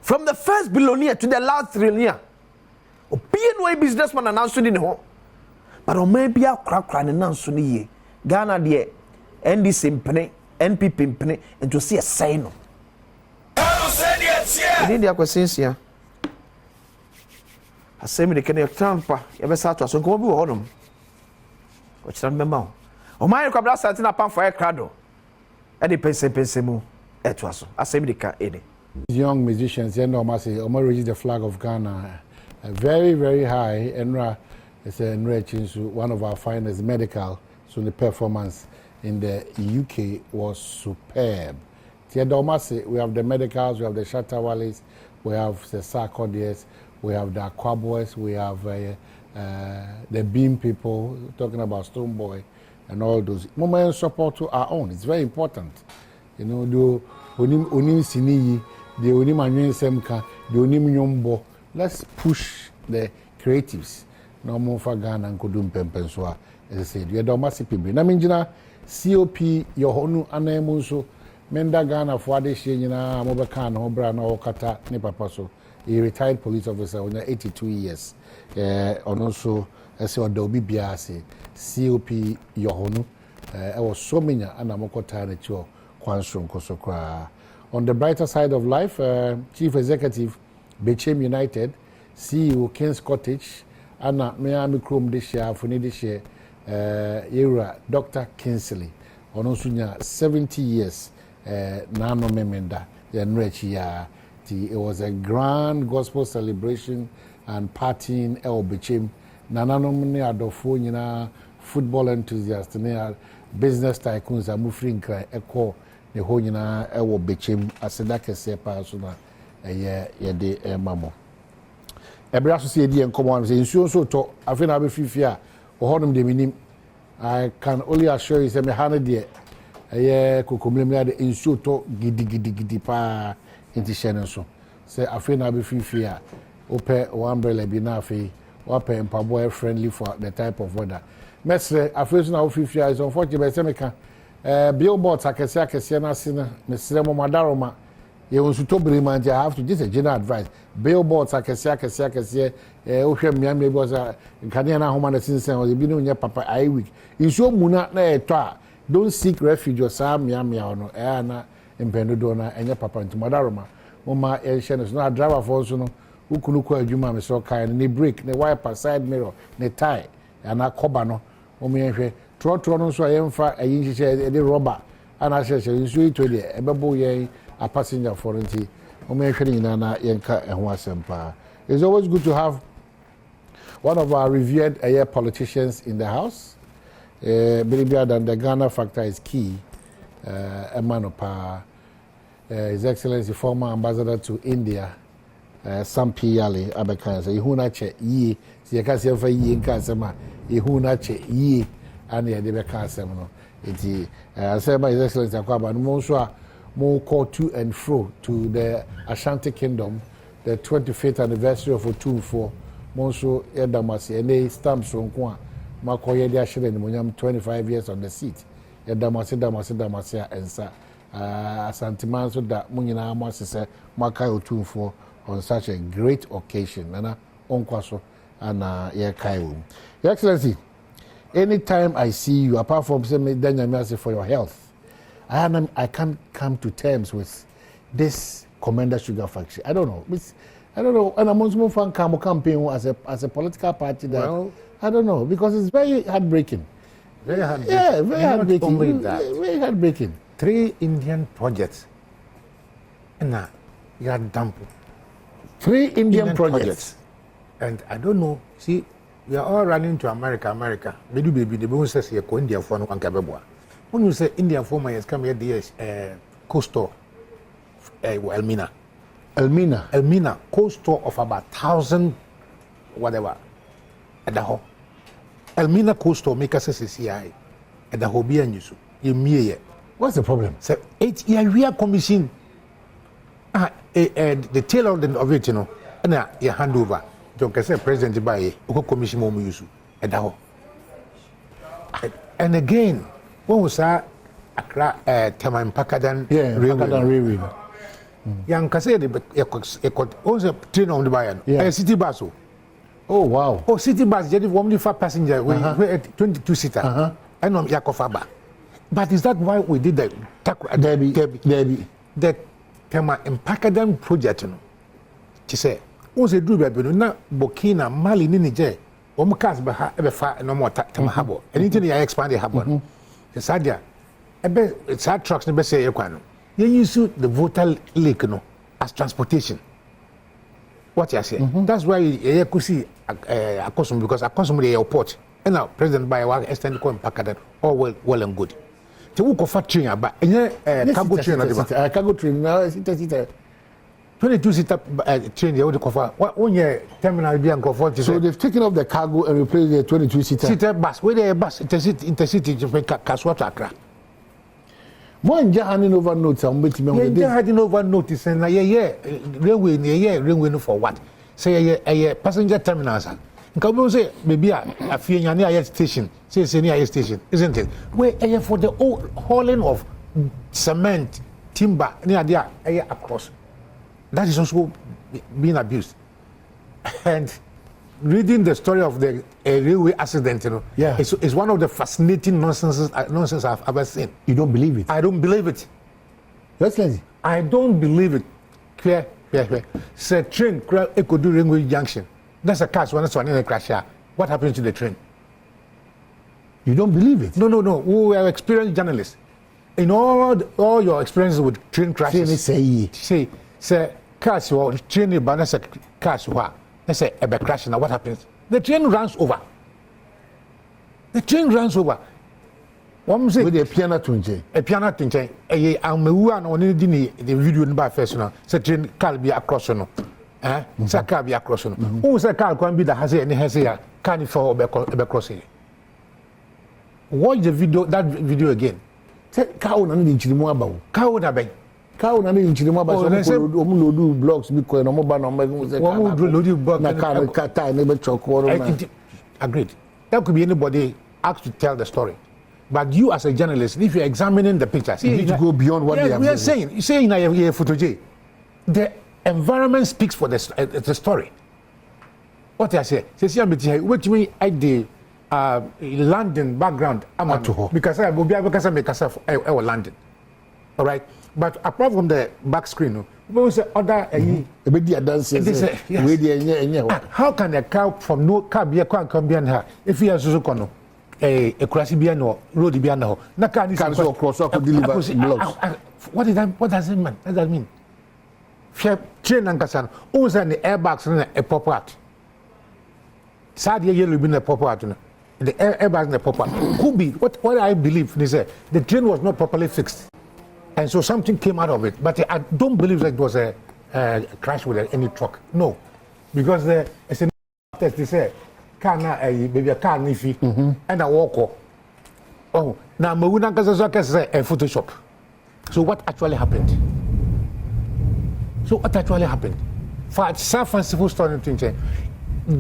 from the first billionaire to the last trillionaire obi no businessman ananso ne ho but o man bia krakra ne nanso ne ye Ghana de NDC mpene NPP mpene into see a say no ni dia kwasinsia asemi de kene trampa ya be sa to so nko bi wo honom o chiran be ma o mai kwa bra sa tina pan for e krado e de pense mu e to so asemi de ka ene young musicians you know say o raise the flag of Ghana very very high and it's one of our finest medical so the performance in the UK was superb. We have the medicals, we have the Shatawales, we have the Sarkodiers, we have the Aquaboys, we have the Beam people, talking about Stone Boy and all those. Moment support to our own, it's very important. You know, do onim siniyi, the onim anwen semka, the onim nyombo. Let's push the creatives. No more for Ghana and Kudum Pempenswa. As I said, we are domestic people. Na minjina COP yohonu anemu so menda Ghana for this year na mobeka na obra na okata ni papa so a retired police officer on 82 years ono so ese odo bibia ase COP yohonu I was so many anamokota na cho kwanso nkoso kra. On the brighter side of life, Chief Executive Bechem United, CEO King's Cottage, Anna Miami Chrome this year, Funi this year, Era Dr. Kinsley, Onosunya 70 years, Nano Memenda, it was a grand gospel celebration and partying El Bechem, Nananomini Adofo, football enthusiasts, business tycoons, Amufrin Kra, Echo, the whole Ewo Bechem, Asedaka Sepa, Suna, Yede Mamo. Ebra society and common say so to I think I be fifia or honum de minim. I can only assure you say me hana de kokomlem de insu to gidi pa inti shene so say I think I be fifia ope one umbrella bi na afi ope mpaboy friendly for the type of weather. Mesre afi so na fifia is unfortunate say me can billboards akese na sina mesre mo madaroma you want to bring I have to just a general advice. Billboards akese ohwe miam was a Canadian home and since or be no papa I week. In so muna na eto don't seek refuge or sam miam no na empendodo na enye papa nti madaroma mama e shene so na driver for so no ukunuku adwuma me so kan ne brake ne wiper side mirror ne tie na koba no omo yenhwe trotro no so ayemfa ayin hyehyɛ de rubber ana hyehyɛ nso ito de ebebo yen a passenger for it. It's always good to have one of our revered politicians in the house. Believe than the Ghana factor is key. Emanopa, His Excellency, former ambassador to India, Sam Piali, Abekan, say, Hunache ye, Siakasi for ye in Kasama, Hunache ye, and the Adebekan Semino. It is, said by His Excellency, Aquaba, Monsua, more call to and fro to the Ashanti Kingdom, the 25th anniversary of Otumfo, Monso Edamasi, and they stamps from Kwa, Makoye Diashel and Munyam 25 years on the seat. Damasi, and Sa Santiman, so that Munina Masi Maka Otumfo on such a great occasion. Nana Onkwaso and Yakaium. Your Excellency, anytime I see you, apart from saying Danyamasi for your health, I can't come to terms with this Commander Sugar Factory. I don't know. And I'm also fan campaign as a political party that, well, I don't know, because it's very heartbreaking. Very heartbreaking. Yeah, very heartbreaking. Only that. Very heartbreaking. 3 Indian projects. And you are dumping. 3 Indian projects. And I don't know. See, we are all running to America. Maybe the bones say you're India for no one cabebwa. When you say India for my come here, coastal, Elmina, coastal of about 1,000, whatever, at the whole. Elmina coastal make us a CCI at the Hobby and Yusu. You me. What's the problem? So 8 year we are commission. The tail of it, you know, and you hand over. Don't say President by a commission Momu Yusu at the whole. And again, when we saw Accra, Taman Pakadan, Railway. Young Cassette, a could also train on the Bayan, a city bus. Oh, wow. Oh, city bus, just 1 passenger, 22-seater. I know Yakofaba. But is that why we did the Debbie? The Tema Impacadam project? She said, "What's a do baby? Na Burkina, Mali, Niger, Omakas, Baha, ever far no more Tamahabo. Anything I expand the Habon. The Sadia, it's hard trucks, never say Equano. You use the voter lake as transportation. What you say? That's why you could see a custom because a custom the airport. And now President Bayawa extended to Impacadam, all well and good. To walk off factory, but cargo train now, 22-seater train, the old cover. One year, terminal be and so they've taken off the cargo and replaced the 22-seater bus. Where the bus intercity to make Kaswata Accra. One handing over notes, I'm waiting on the handing over notice, and railway for what? Say a passenger terminal. Come say, maybe a few near station, say near station, isn't it? Where for the hauling of cement, timber, near there, across. That is also being abused. And reading the story of the railway accident, it's one of the fascinating nonsense I've ever seen. You don't believe it? I don't believe it. That's crazy. I don't believe it. Clear. Say train, it could do railway junction. That's a cast when it's one in a crash. What happens to the train? You don't believe it? No. We are experienced journalists. In all your experiences with train crashes, say cars or train banana cars let's say a crash now. What happens? The train runs over. One say with a piano tunche. I'm on the video in by first now. Say train car be across no. Say car be across no. Who say car can be the has any has here can for be crossing. Watch the video, that video again. Say car na ni nchirimu abawo. Car na ben. Car na ni nchirimu abawo so omu lodu blocks bi ko no mo ba no mo say car. Omu lodu blocks na car tie na be chokoro. Agreed. That could be anybody asked to tell the story. But you as a journalist, if you're examining the picture, you need to go beyond what they have. We are saying, you say in a photo, the environment speaks for the story. What I say, what you mean at the London background, because I will be able to make myself London. All right. But apart from the back screen, we say other how can a car from no car be a car come behind her if he has a a crash piano, road piano. Na can so cross up deliver blocks. What does it mean? What does that mean? Train and Kassan, who's an airbags and a pop out. sad yellow been a proper the airbag in the proper could be what I believe they say the train was not properly fixed, and so something came out of it. But I don't believe that it was a crash with any truck. No, because it's a test. They say car na maybe a car nifi and a walker. Oh, now Mawuna Kazazaka say a Photoshop. So what actually happened? For San Francisco story,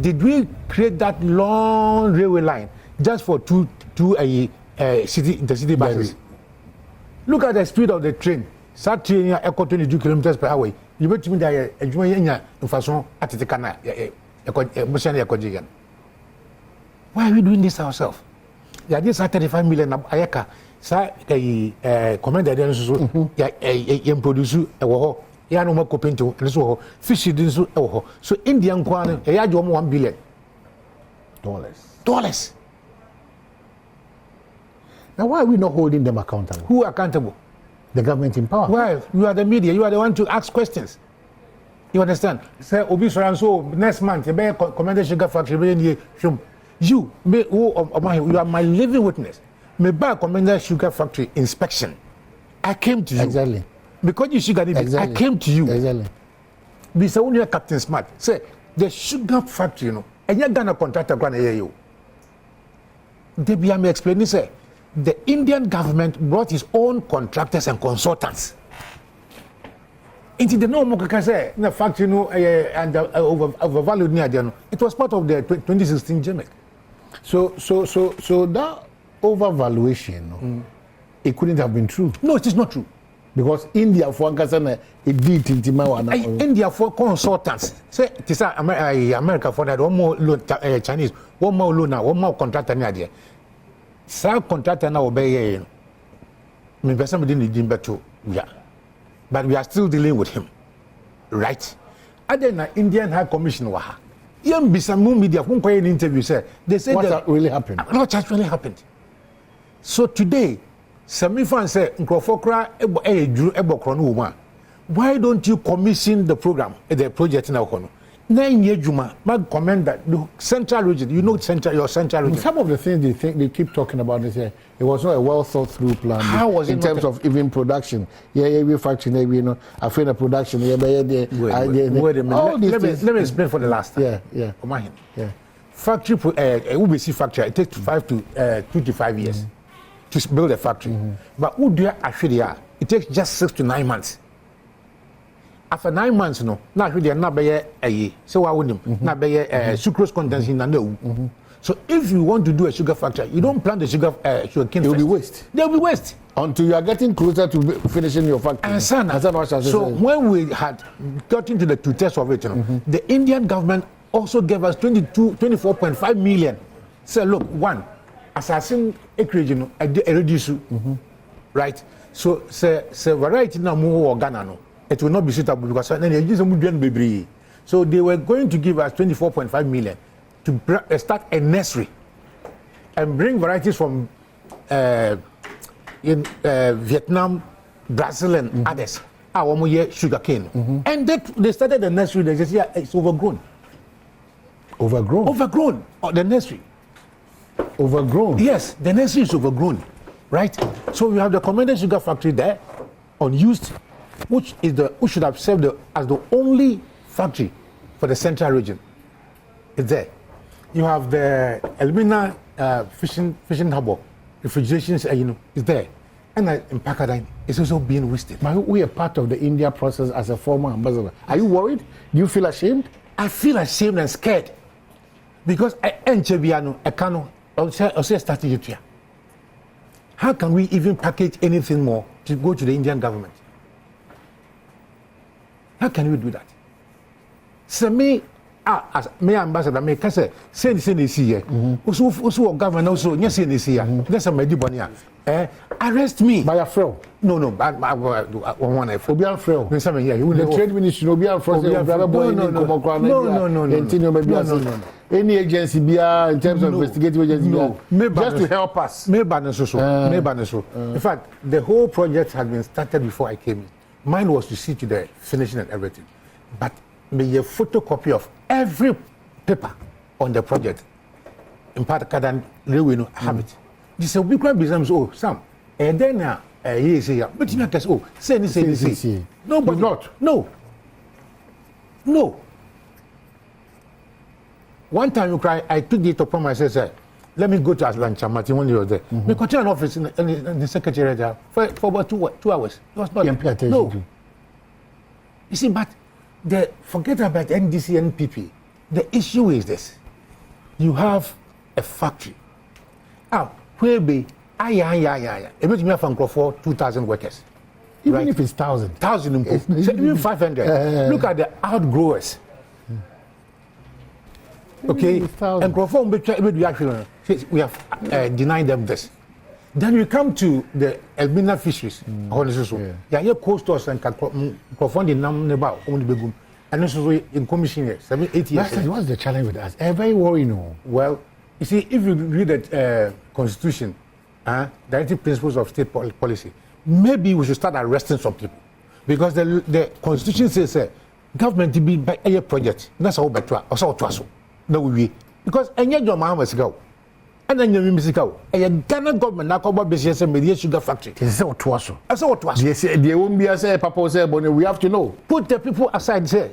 did we create that long railway line just for two intercity buses? Look at the speed of the train. That train is 22 kilometers per hour. You bet me that a junior in fashion at the canal. Why are we doing this ourselves? Yeah, this 35 million ayaka. Sa commander then so ya produce ya no mako pento so fish din so so Indian kwan ya jo $1 billion. Now why are we not holding them accountable? Who accountable? The government in power. Well, you are the media, you are the one to ask questions. You understand? Say Obi so next month you be commander sugar factory you are my living witness. Me buy commander sugar factory inspection. I came to you. Exactly. Because you sugar exactly. I came to you. Exactly. Because when you are Captain Smart, say the sugar factory, and you're gonna contractor gonna hear you. They be me explaining say the Indian government brought his own contractors and consultants. Into the no more can say the factory and overvalued near there. It was part of the 2016 GMEC. So that overvaluation, it couldn't have been true. No, it is not true. Because India for India for consultants. Say it is America for that one more loan Chinese, one more loan now, one more contractor near there. Some contractor now obey. Me person didn't better. Yeah. But we are still dealing with him. Right? Other than Indian High Commission waha. Even some media who an interview say they said what really happened. What actually happened. So today, some fans say why don't you commission the program, the project now? 9 year Juma, mag comment that the central region, your central region. Some of the things they keep talking about is it was not a well thought through plan. How was it in terms of even production? We factory, I feel the production. Wait a minute. Let me explain for the last time. Yeah. Factory, UBC factory, it takes 2 to 5 years to build a factory. But it takes just 6 to 9 months. After 9 months, now they are not by so I wouldn't not by sucrose content in the So if you want to do a sugar factory, you don't plant the sugar cane. They'll be waste. Until you are getting closer to finishing your factory. So when we had got into the 2 tests of it, the Indian government also gave us 24.5 million. So look, one, assassin acreage, a reduce, right? So variety now more Ghana. It will not be suitable because so they were going to give us 24.5 million to start a nursery and bring varieties from Vietnam, Brazil, and others. Our sugar cane, and they started the nursery. They just it's overgrown. Overgrown. The nursery. Overgrown. Yes, the nursery is overgrown, right? So we have the Commander Sugar Factory there, unused, which should have served as the only factory for the central region. It's there. You have the Elmina fishing harbour, refrigeration, is there. And in Pakistan, it's also being wasted. But we are part of the India process as a former ambassador. Are you worried? Do you feel ashamed? I feel ashamed and scared because I say strategy. How can we even package anything more to go to the Indian government? How can we do that? So me, as me ambassador, me can say this here. Also government also yes this here. That's a medibonia. Arrest me by a fraud. No, I want to. Obian fraud. The trade ministry Obian fraud. No. Any agency in terms of investigative agency just to help us. In fact, the whole project had been started before I came in. Mine was to see to the finishing and everything, but may a photocopy of every paper on the project. In part, Kadan railway no have it. This a big business. Oh, Sam, and then he say, but you know, oh, say. No, but not. No. One time you cry, I took it upon myself, say, let me go to Atlanta, Martin, when you were there. We continue an office in the secretariat for about 2 hours. It was not. No. You see, but forget about NDC and PP. The issue is this. You have a factory. Where be, everything you have for 2,000 workers. Even if it's 1,000. 1,000, so even 500. Look at the outgrowers. Okay, and we have denied them this. Then we come to the Elmina fisheries. Yeah, coasters and profound number about only begum. And also in commission here, 7-8 years. What's the challenge with us? Very worrying. Well, you see, if you read the Constitution, directive principles of state policy, maybe we should start arresting some people. Because the Constitution says government to be by a project. That's all better. Also, no, we because any of your mamas go. And then you miss go. A Ghana government now come business and media sugar factory. It's so twasso. Yes, there won't be a say, Papa say, but we have to know. Put the people aside, say,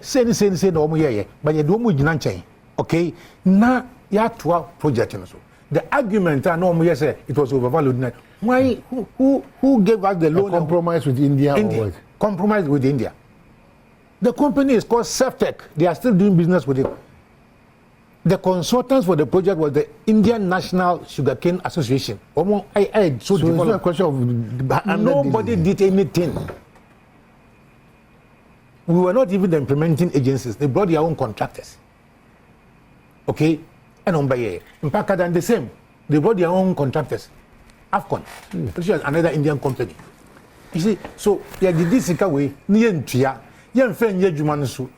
no, yeah, but you don't move in. Okay, now you have 12 projects. The argument, I know, yes, it was overvalued. Why? Who gave us the loan? Compromise with India. Compromise with India. The company is called Seftech. They are still doing business with it. The consultants for the project was the Indian National Sugarcane Association. So it's not a question of nobody did anything. We were not even the implementing agencies. They brought their own contractors. Okay? And on by in Pakistan the same. They brought their own contractors. Afcon, which is another Indian company. You see, so yeah, this is way near Tia. Young friend Yajumansu.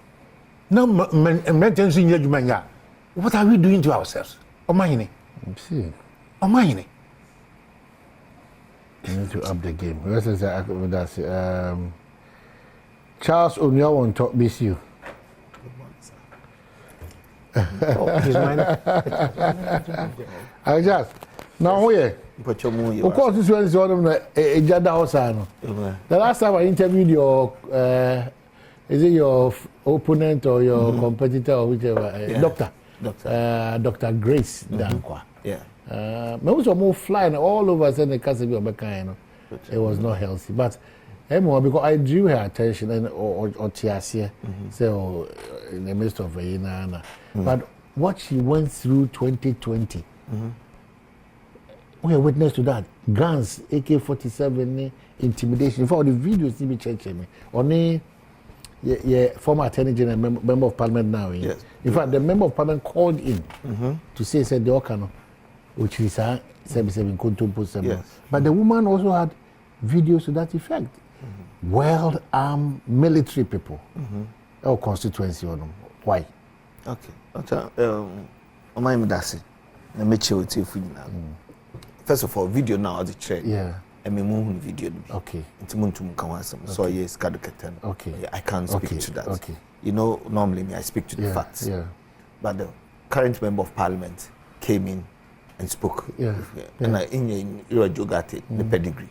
Now maintenance in Yajumanya. What are we doing to ourselves? Omahine. Omahine. You need to up the game. That's Charles Onyo on top BCU. I just now here. Of course, this one is one of the Jada Osano. The last time I interviewed your is it your opponent or your competitor or whichever Dr. Grace Dankwa. Most of them flying all over the Casabi of Becano. It was not healthy. But because I drew her attention and or Tiasia, so in the midst of Vienna. But what she went through 2020, we are witness to that. Guns, AK-47, intimidation. For the videos, you be checking me. Only former Attorney General, member of Parliament now. Yes. In fact, the member of Parliament called in to say the Okano, which is 77 Kuntumpu. Yes. But the woman also had videos to that effect. Well-armed military people. Our constituency on them. Why? Okay. First of all, video now the check. Yeah. I mean, video. Okay. So yes, okay. I can't speak to that. Okay. You know, normally I speak to the facts. Yeah. But the current member of Parliament came in and spoke. Yeah. And in your jogate, the pedigree.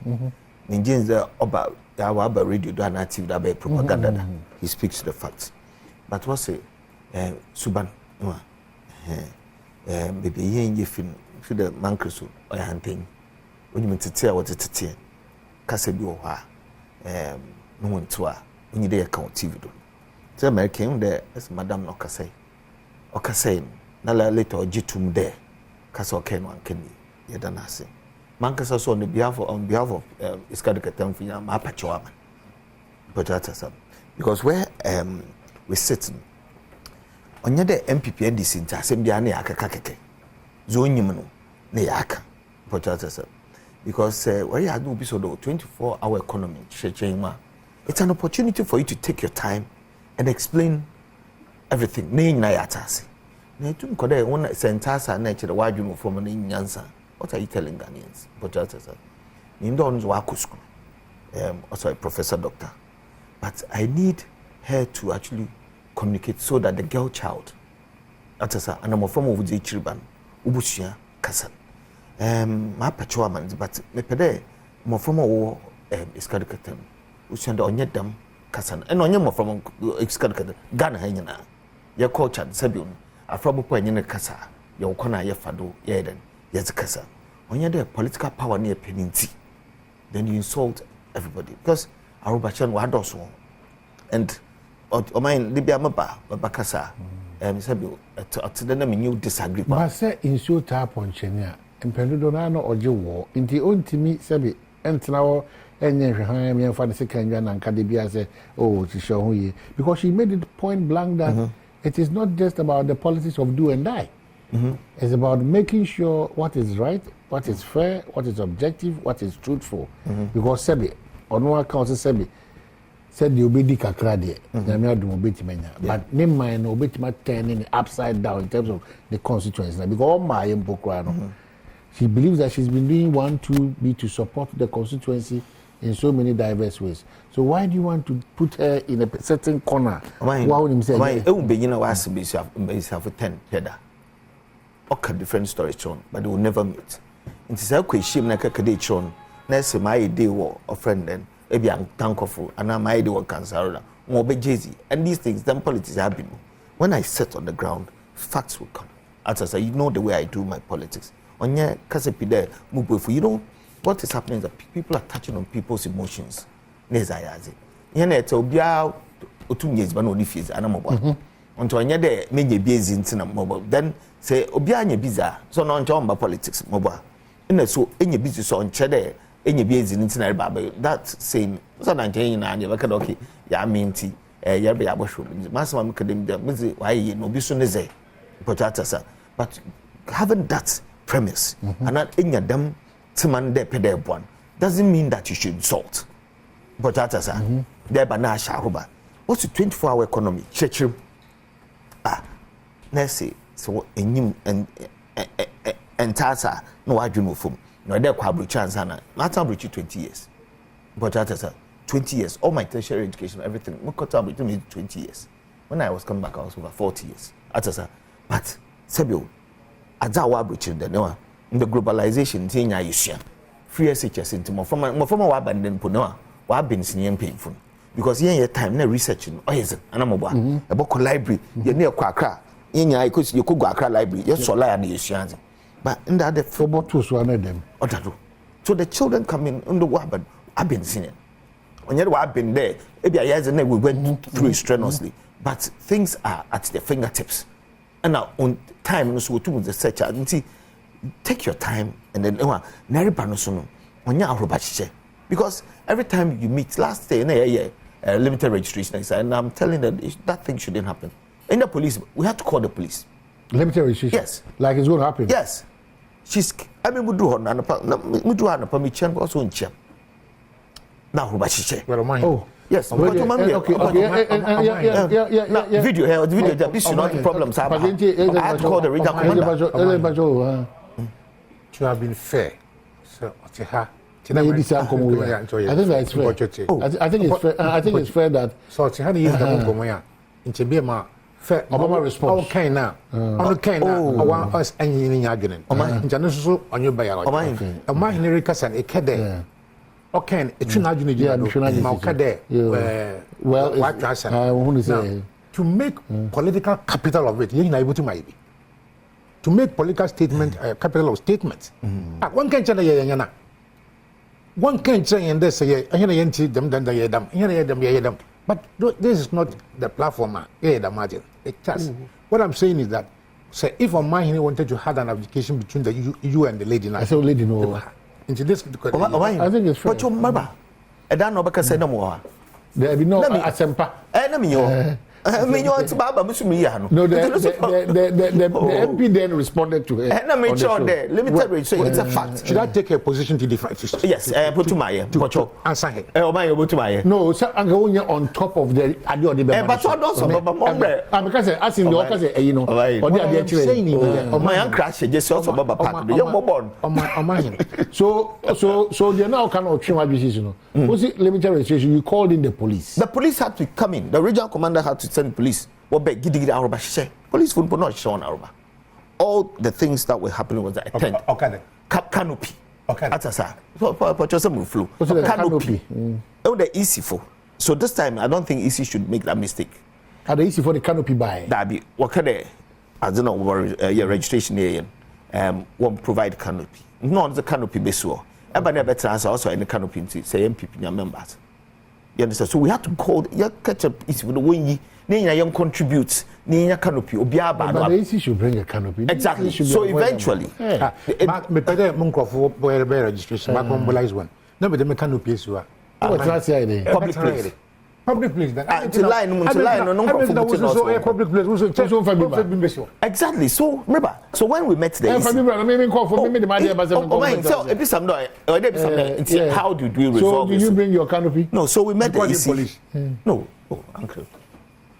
Ninjas there about our radio do native that propaganda. He speaks to the facts. But what's it? Suban, baby, you ain't film to the mancrusu or hunting. When you mean to tell what it's a tea, Casabi no one to her when you dare account TV. The American there as Madame Okasay, Nala later or Jitum there, Castle Ken one can be Yadanasi. Mancas also on behalf of Iskadikatam for your Mapachuaman. But that's because where we sit on your MPP and this into Assembly Aka Zonyimano, Neaka, but that's because where you do so 24-hour economy, it's an opportunity for you to take your time and explain everything. What are you telling Ghanaians? But also a professor doctor. But I need her to actually communicate so that the girl child atasa anamofo mo wudi chiriban ubusua kasa ma pacho man but me pede mofo mo wo iskadikatem usua da onye dam kasa na onye mofo mo iskadikatem Ghana ha nyina ye culture sabiun afrabo po enye kasa ye wokona ye fado ye den ye kasa onye the political power near peninti then you insult everybody because arubachan wa doso and o mind libya maba kasa sabiu atede na me new disagree ba say insult upon chenia empedodo na no oje wo nti ontimi sabi entna wo enye hwan me fa de sekanwa na nka de bia say oh she show hu ye because she made it point blank that it is not just about the politics of do and die. It's about making sure what is right, what is fair, what is objective, what is truthful. Because Sebi, on one account, Sebi said the obedi kakra de, but name mine obedi turning upside down in terms of the constituency. Because all my empokra, she believes that she's been doing 1, 2, B to support the constituency in so many diverse ways. So why do you want to put her in a certain corner? Why would him say? Why? It will be have 10 header. Okay, different stories shown, but they will never meet. It is a question na kakade shown. Nese my day war a friend then. Maybe I'm thankful, and I'm my day war cancer. More be Jay-Z. And these things, then politics happen. When I sit on the ground, facts will come. As I say, you know the way I do my politics. On your kasepide mubufu, you know. What is happening is that people are touching on people's emotions. Nezayazi. Yene te obia otumyezi ba no ni fiezi anamobo. Onto anya de menye biezi ntina mobo. Then say obia anya biza so no onto on politics mobo. Ina so enye bizi so onche de enye biezi ntina ba that same so na nje yin na anya baka okay ya minti ya be ya bosho. Masama mkadem de mizi waye no bi so neze. Potata but having that premise and not enya dem man de pede one doesn't mean that you should insult. But that's there bana shahuba. What's the 24-hour economy? Chechim. Let's say so enyim and tasa no adwuno fom. No there kwabru chance na. Last time 20 years. But that's 20 years. All my tertiary education, everything. Mukota 20 years. When I was coming back, I was over 40 years. That's but Sebio azawa abruchi de no. The globalization thing I use free SHS into more from wa abandon pono wa been senior painful because here time na researching is anamoba about library you near kwakra yin ya because you could go akra library you so lie and use but in that the football tools one of them so the children come in under wa but I've been seeing it when you have been there maybe a years and we went through it strenuously but things are at the fingertips and now on time so to the search and see take your time and then because every time you meet last day limited registration and I'm telling them that thing shouldn't happen. In the police, we have to call the police. Limited registration? Yes. Like it's going to happen? Yes. I mean we do her permission also in check. Now oh yes. Okay. Video here, the video this is not the problem. I have to call the regional commander. To have been fair. So I think that's fair. I think it's fair. I think it's fair that so it's how you the into be ma fair Obama response. Okay now. On kind now us any argument. Njano so on your buyer. Oma Henry Kasan e kede. Okay, it's not well, what I want to say to make political capital of it, you're not able to maybe. To make political statement capital of statements. One can say one can say and they say them. But this is not the platform. What I'm saying is that say if a man wanted to have an application between you and the lady, I say lady no. Into this I think it's fair. But your mother, I don't know because I no more. There be no asempa. Enemy. I mean, you want to Baba Musumi. No, the MP then responded to her. And I made sure there, limited rate, so it's a fact. Should I take a position to define? Yes, put to my answer him. Oh, my, go to my no, sir, I'm going on top of the Adio. But what also, I'm because I asked him, you know, or they are saying, my young crash, just also Baba Park, the young born. So they now cannot change my decision. Was it limited registration? You called in the police. The police had to come in. The regional commander had to send police. What beg giddy arabashe. Police food not shown Aruba. All the things that were happening was a tent. Canopy. Okay. That's a flu. Canopy. Oh, the easy for. So this time, I don't think EC should make that mistake. Are they easy for the canopy buy? That be what can they? I don't know your registration here. Won't provide canopy. No, the canopy base war. But never transfer also in the canopy to say MPP members. You understand? So we have to call your catch up issue with the way you young contribute. Near canopy or but the EC should bring a canopy. Exactly. So eventually, me pede munko for boy registration. Ma mobilize one. No, but the canopy is what. Public place. Public place. Until line, no public place. Exactly. So remember, so when we met there, how did we resolve this? So do you bring your canopy? No. So we met the EC. No,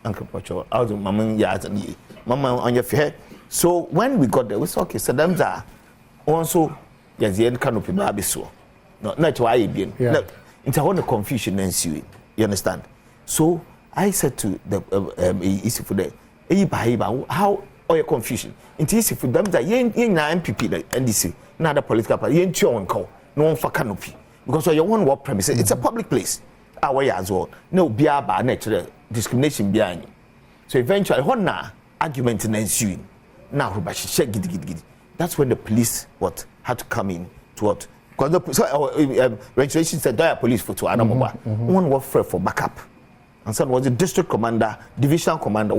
Uncle Pocho, I was Mama on your fair. So when we got there, we saw okay, so them are also yes, the end canopy baby so. No, not why you been. It's a whole confusion ensuing. You understand? So I said to the easy for the how all your confusion. It's easy for them that you MPP the NDC, not a political party, you ain't your call, no one for canopy. Because your one work premises, it's a public place. Our as well. No beer bar natural discrimination behind you. So eventually one argument ensuing. Now that's when the police had to come in to what? Because the registration said there are police for one was for backup. And so was the district commander, division commander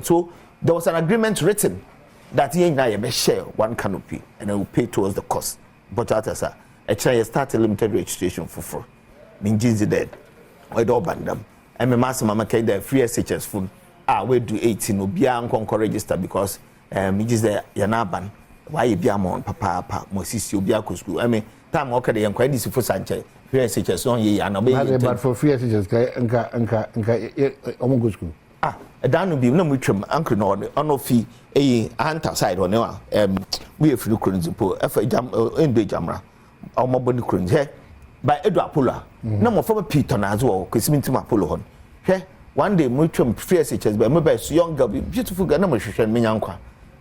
so there was an agreement written that he and share one canopy and they will pay towards the cost. But as a start a limited registration for free. Minjinzi dead. I don't ban them. And my master mama came there free SHS phone. We do 18 no be register because just there ban. Why you be among papa Moses you be a school. I mean time okay the inquiry this for Sanchez. Free SHS on ye and obey. But for free SHS nka school. Dan will be no mutual uncle no on fee a anta side on we have free currency po jam in the jamra. Our mobile currency here by Edu Apollo. No more from a Peter as well, because mean to Apollo. Here, one day, mutual free SHS by mobile young girl, beautiful girl, no social mean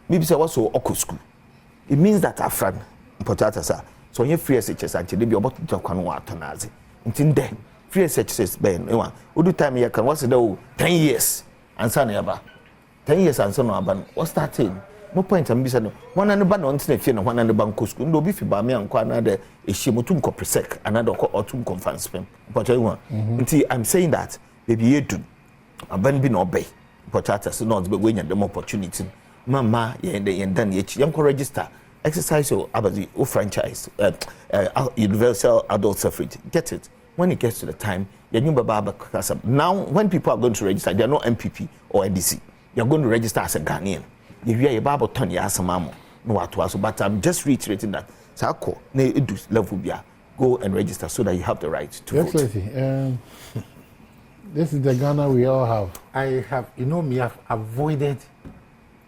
maybe say what's so school. It means that our friend, Potata, so you free SHS actually be about to talk on what Nazi. Until then, free SHS Ben, would do time here can what's the 10 years and son ever 10 years and son of what's that thing? No point I'm busy. One and the on Snake, one and the bank school, no beef by me and another a shimutum coprisec, another or two conference spam. But I want until I'm saying that baby you do a ban bin obey. Potata so not be winning them opportunity. Mama, and then young register, exercise your abadi or franchise, universal adult suffrage. Get it when it gets to the time. Now, when people are going to register, they are not MPP or NDC. You're going to register as a Ghanaian. If you are a Bible turn, you ask mama, no what was, but I'm just reiterating that. Sako, level go and register so that you have the right to vote. This is the Ghana we all have. I have, me, have avoided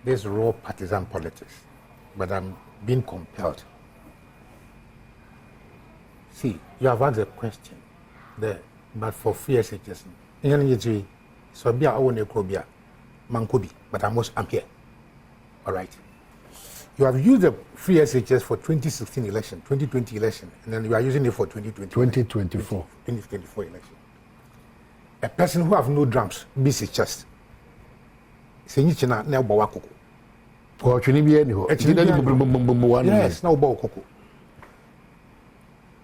this raw partisan politics, but I'm being compelled. See, you have asked a question there, but for free SHS, so be our own ekrobia, mankobi, but I'm here. All right. You have used the free SHS for 2016 election, 2020 election, and then you are using it for 2024 election. A person who have no drums beats his chest. Yes, now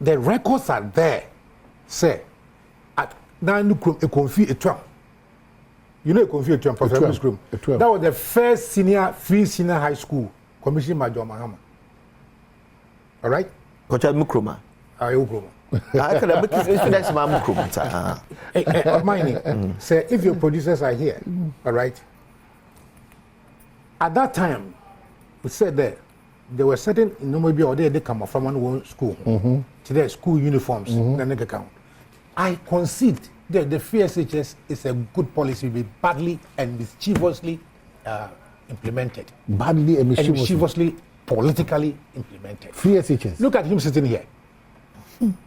the records are there. Say, at Nanu a confused a Trump. You know, confused Trump. That was the first free senior high school commission by John Mahama. All right? Kocha Mukroma. Ukroma. Mining. Say, if your producers are here, all right? At that time, we said that there were certain, maybe or they come from one school. Today, school uniforms, then they count. I concede that the free SHS is a good policy, be badly and mischievously implemented. Badly and mischievously politically implemented. Free SHS. Look at him sitting here.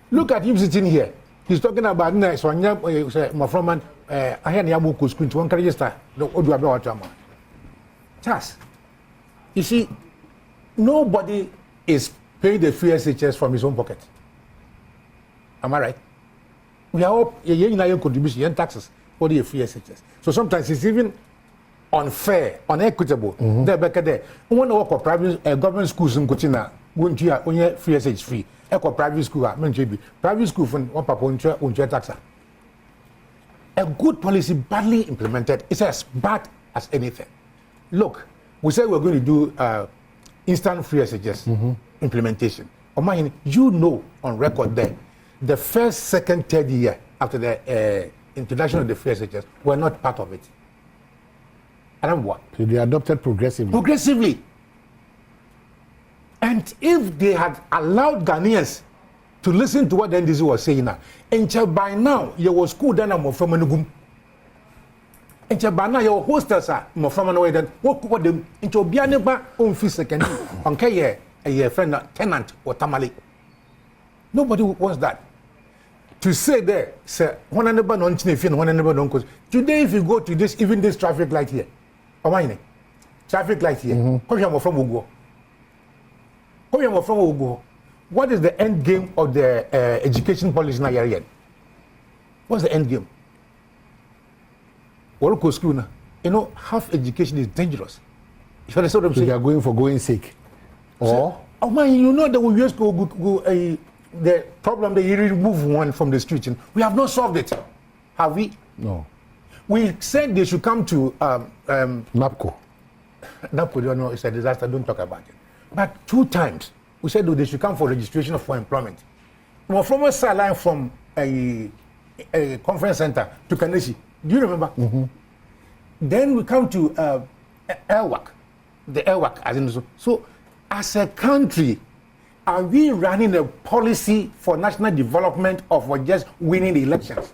Look at him sitting here. He's talking about nice one. My friend, I had Yabuku school to one register. No, Charles, you see, nobody is paying the free SHS from his own pocket. Am I right? We are all contribution and taxes for the free SHS. So sometimes it's even unfair, unequitable. There, back there, when work for private government schools in Kuchina, won't you have free SHS free? Echo private school, private school from one papa taxa. A good policy badly implemented is as bad as anything. Look, we said we're going to do instant free SHS implementation. Omahin, you know on record there, the first, second, third year after the introduction of the free SHS were not part of it. And then what? So they adopted progressively. Progressively. And if they had allowed Ghanaians to listen to what the NDC was saying now, and by now, you was school done more from Manugum. And by now, your hostels are more from another than what them into Bianeba on fee second on Kaye, a friend, tenant or Tamale. Nobody wants that. To say there, sir, one another non chinefin, one another non cause. Today, if you go to this, even this traffic light here, traffic light here, come here from Ugo. Come here from Ugo. What is the end game of the education policy in Nigeria? What's the end game? What school now? You know, half education is dangerous. If you understand what I'm saying, they are going for going sake. Or oh man, you know that we just go the problem that you remove one from the street. We have not solved it, have we? No. We said they should come to NAPCO. NAPCO, you know, it's a disaster. Don't talk about it. But 2 times we said they should come for registration for employment. Well, from a sideline from a conference center to Kaneshi. Do you remember? Then we come to Airwork, the Airwork as in so as a country, are we running a policy for national development or for just winning the elections?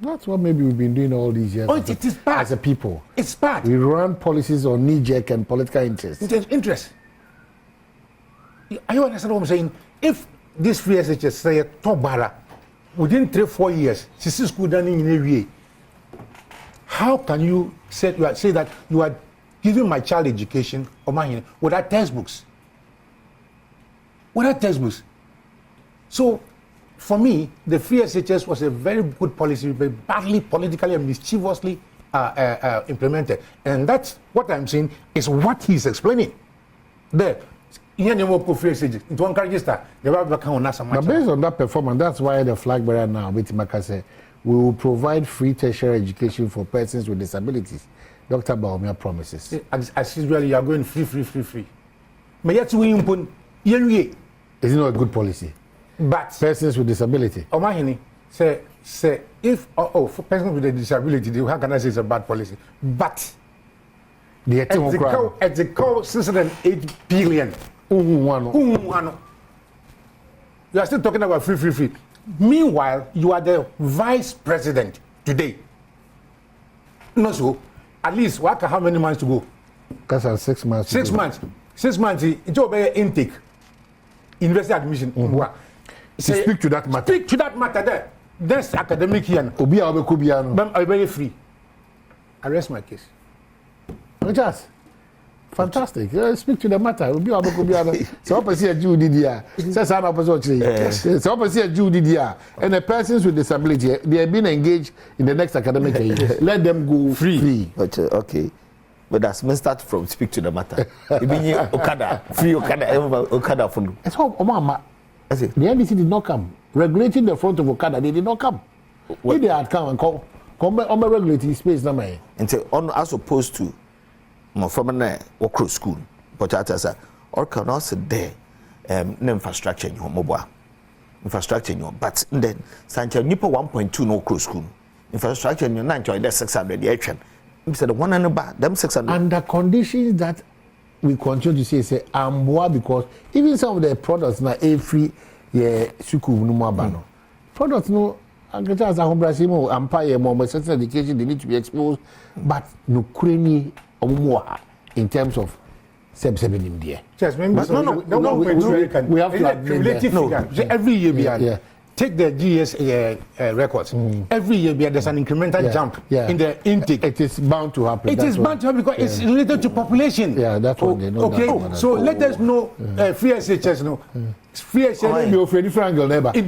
That's what maybe we've been doing all these years. Oh, it is bad. As a people. It's bad. We run policies on knee-jerk and political interest. Interest. Are you understand what I'm saying? If this free SHS say Tobara within 3-4 years, since school done in area, how can you say that you are giving my child education or mine without textbooks? Without textbooks. So for me, the free SHS was a very good policy, but badly politically and mischievously implemented. And that's what I'm saying is what he's explaining. There. But based on that performance, that's why the flag bearer now, Bitimaka said, we will provide free tertiary education for persons with disabilities. Dr. Baumia promises. As usual, you are going free. Is it not a good policy? But persons with disability. Say if for persons with a disability, how can I say it's a bad policy? But the ethical 608 billion. You are still talking about free. Meanwhile, you are the vice president today. No, so at least how many months to go? That's 6 months. 6 months. 6 months. It's over intake, university admission. Speak to that matter. Speak to that matter there. That's academic year. I'm very free. Arrest my case. Just fantastic. Speak to the matter. So I see a Jew DDR. So I see a Jew DDR. And the persons with disability, they have been engaged in the next academic year. Let them go free. Okay. But that's me start from speak to the matter. Okada, free Okada for you. It's all Omama. The NDC did not come. Regulating the front of Okada, they did not come. If they had come and come on the regulating space, and say, as opposed to from an work school, but or can also there infrastructure in your mobile infrastructure in your but then Sancho Nipa 1.2 no cross school infrastructure in your 9 600 the action. Said one and about them 600 under conditions that we continue to say amboa because even some of the products na free suku no mabano products no agriculture hombrasimo empire more certain education they need to be exposed but no kreni omuwa in terms of sub-7 there. Yes, we have cumulative figure. Every year we are take the GS records. Every year there's an incremental jump in the intake. It is bound to happen. It is bound to happen because it's related to population. Yeah, that's what they know. Okay, so let us know free SHS no. Free SHS maybe of a different angle, neighbor. Let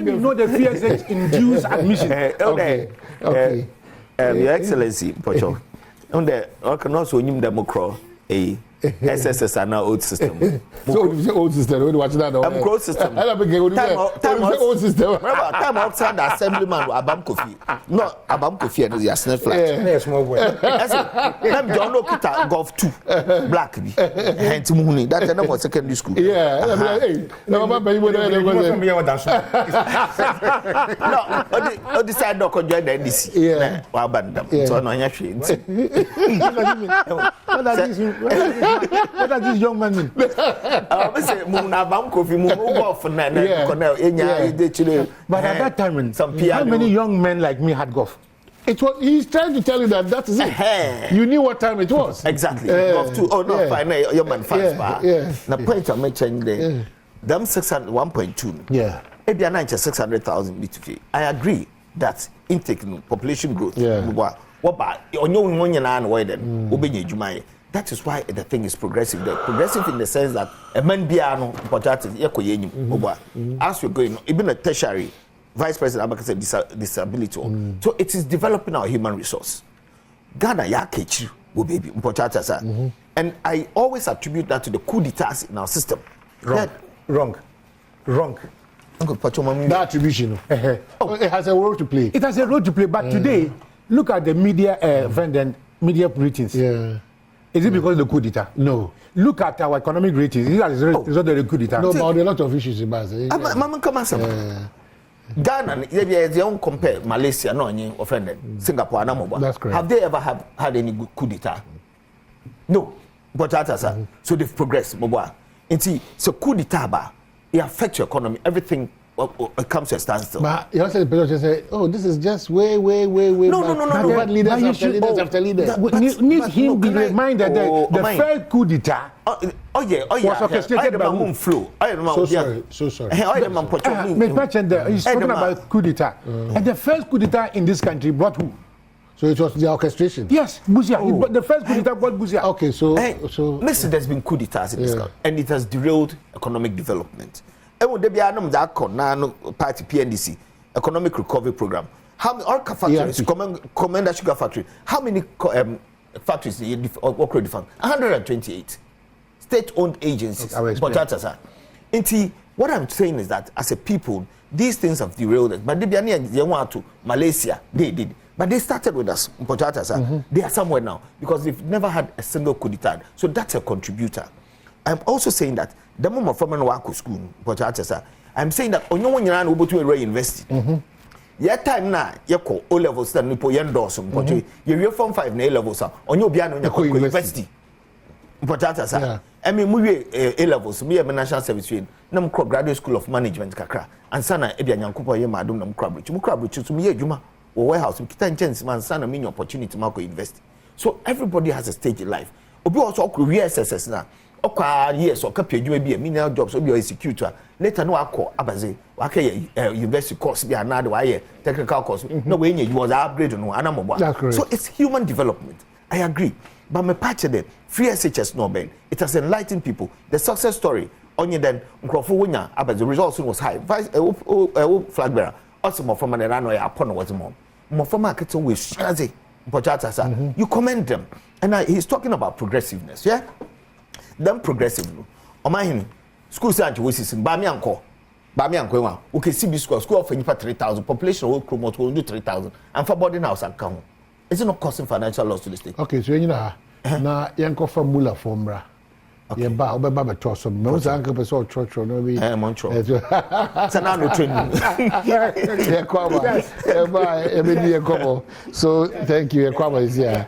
me know the free SHS induced admission. Okay. Your Excellency, Pocho. On the also new democrat SSS are now old system. So the old system, we watch that. I'm growth system. Time old system. Remember, time outside the assemblyman Abam Kofi. No, Abam Kofi and the Arsenal flag. Yeah, small boy. Let John Okita Golf 2 Black. Hence Mooney. That's enough for secondary school. Yeah. Hey, no, no, decide not to join the NDC. Yeah. So no, you're What does this young man mean? But at that time, how many young men like me had golf? It was. He's trying to tell you that is it. You knew what time it was. Exactly. Golf too. Oh no, fine. Young man fast. The point I'm making there. Them 600 1.2. Yeah. Maybe 600,000 B2K. I agree that intake population growth. Yeah. That is why the thing is progressive. Progressive in the sense that a man biano as we're going, even a tertiary vice president Abaka said disability. So it is developing our human resource. Ghana ya kechi baby and I always attribute that to the coup d'etat in our system. Wrong. That attribution. It has a role to play. It has a role to play, but today, look at the media media ratings. Yeah. Is it because of the coup d'etat? No. Look at our economic ratings. Is that the coup d'etat? No, but there are a lot of issues in Brazil. Ghana, they don't compare Malaysia, no, offended. Singapore, and that's correct. Have they ever had any coup d'etat? No. But so they've progressed. And see, so coup d'etat, it affects your economy. Everything comes to a standstill. But you also say, oh, this is just way. No. Leaders after leaders. Need him be reminded that the first coup d'etat was orchestrated by whom? So sorry. He's talking about coup d'etat. And the first coup d'etat in this country brought who? So it was the orchestration? Yes, Buzia. But the first coup d'etat brought Buzia. Okay, so listen, there's been coup d'etats in this country, and it has derailed economic development. Party PNDC economic recovery program. How many factories? Commander Sugar Factory. How many factories work already found? 128 state-owned agencies. What I'm saying is that as a people, these things have derailed us. But they want to Malaysia. They did. But they started with us. They are somewhere now because they've never had a single coup d'etat. So that's a contributor. I'm also saying that the moment from Wako school, I'm saying that on your own able to a university. Your time now, you call O levels that you put endorse you form 5 A levels on your piano university. I mean, we A levels, me a national service train, Nam graduate school of management, Kakra, and Sana Ebian Kupa Madam Nam Crabridge, to me, Juma, or warehouse, Kitan Chance, man, Sana, mean opportunity to Marco invest. So everybody has a stage in life. Obi also reassess now. Yes, or copy you may be a menial job, so be a executor. Later, no, I call Abaze, university course, be another way, technical course. No way, you was upgraded no animal. So it's human development. I agree. But my patch of them, free SHS no ben. It has enlightened people. The success story, only then, Nkrofu Abaze, the results was high. Vice flag bearer, also more from an Irano upon was more. More from market with Shazi, you commend them. And he's talking about progressiveness, yeah? Them progressive no omahini school science we system ba mi anko wa okay CB school of 3,000 population will promote will do 3,000 and for boarding house and come is it not costing financial loss to the state? Okay, so you know na yanko formula formra ye ba obeba be to so me say anko be so church no be moncho so now no training ye kwaba e ba e be di yanko so thank you ye kwaba is here.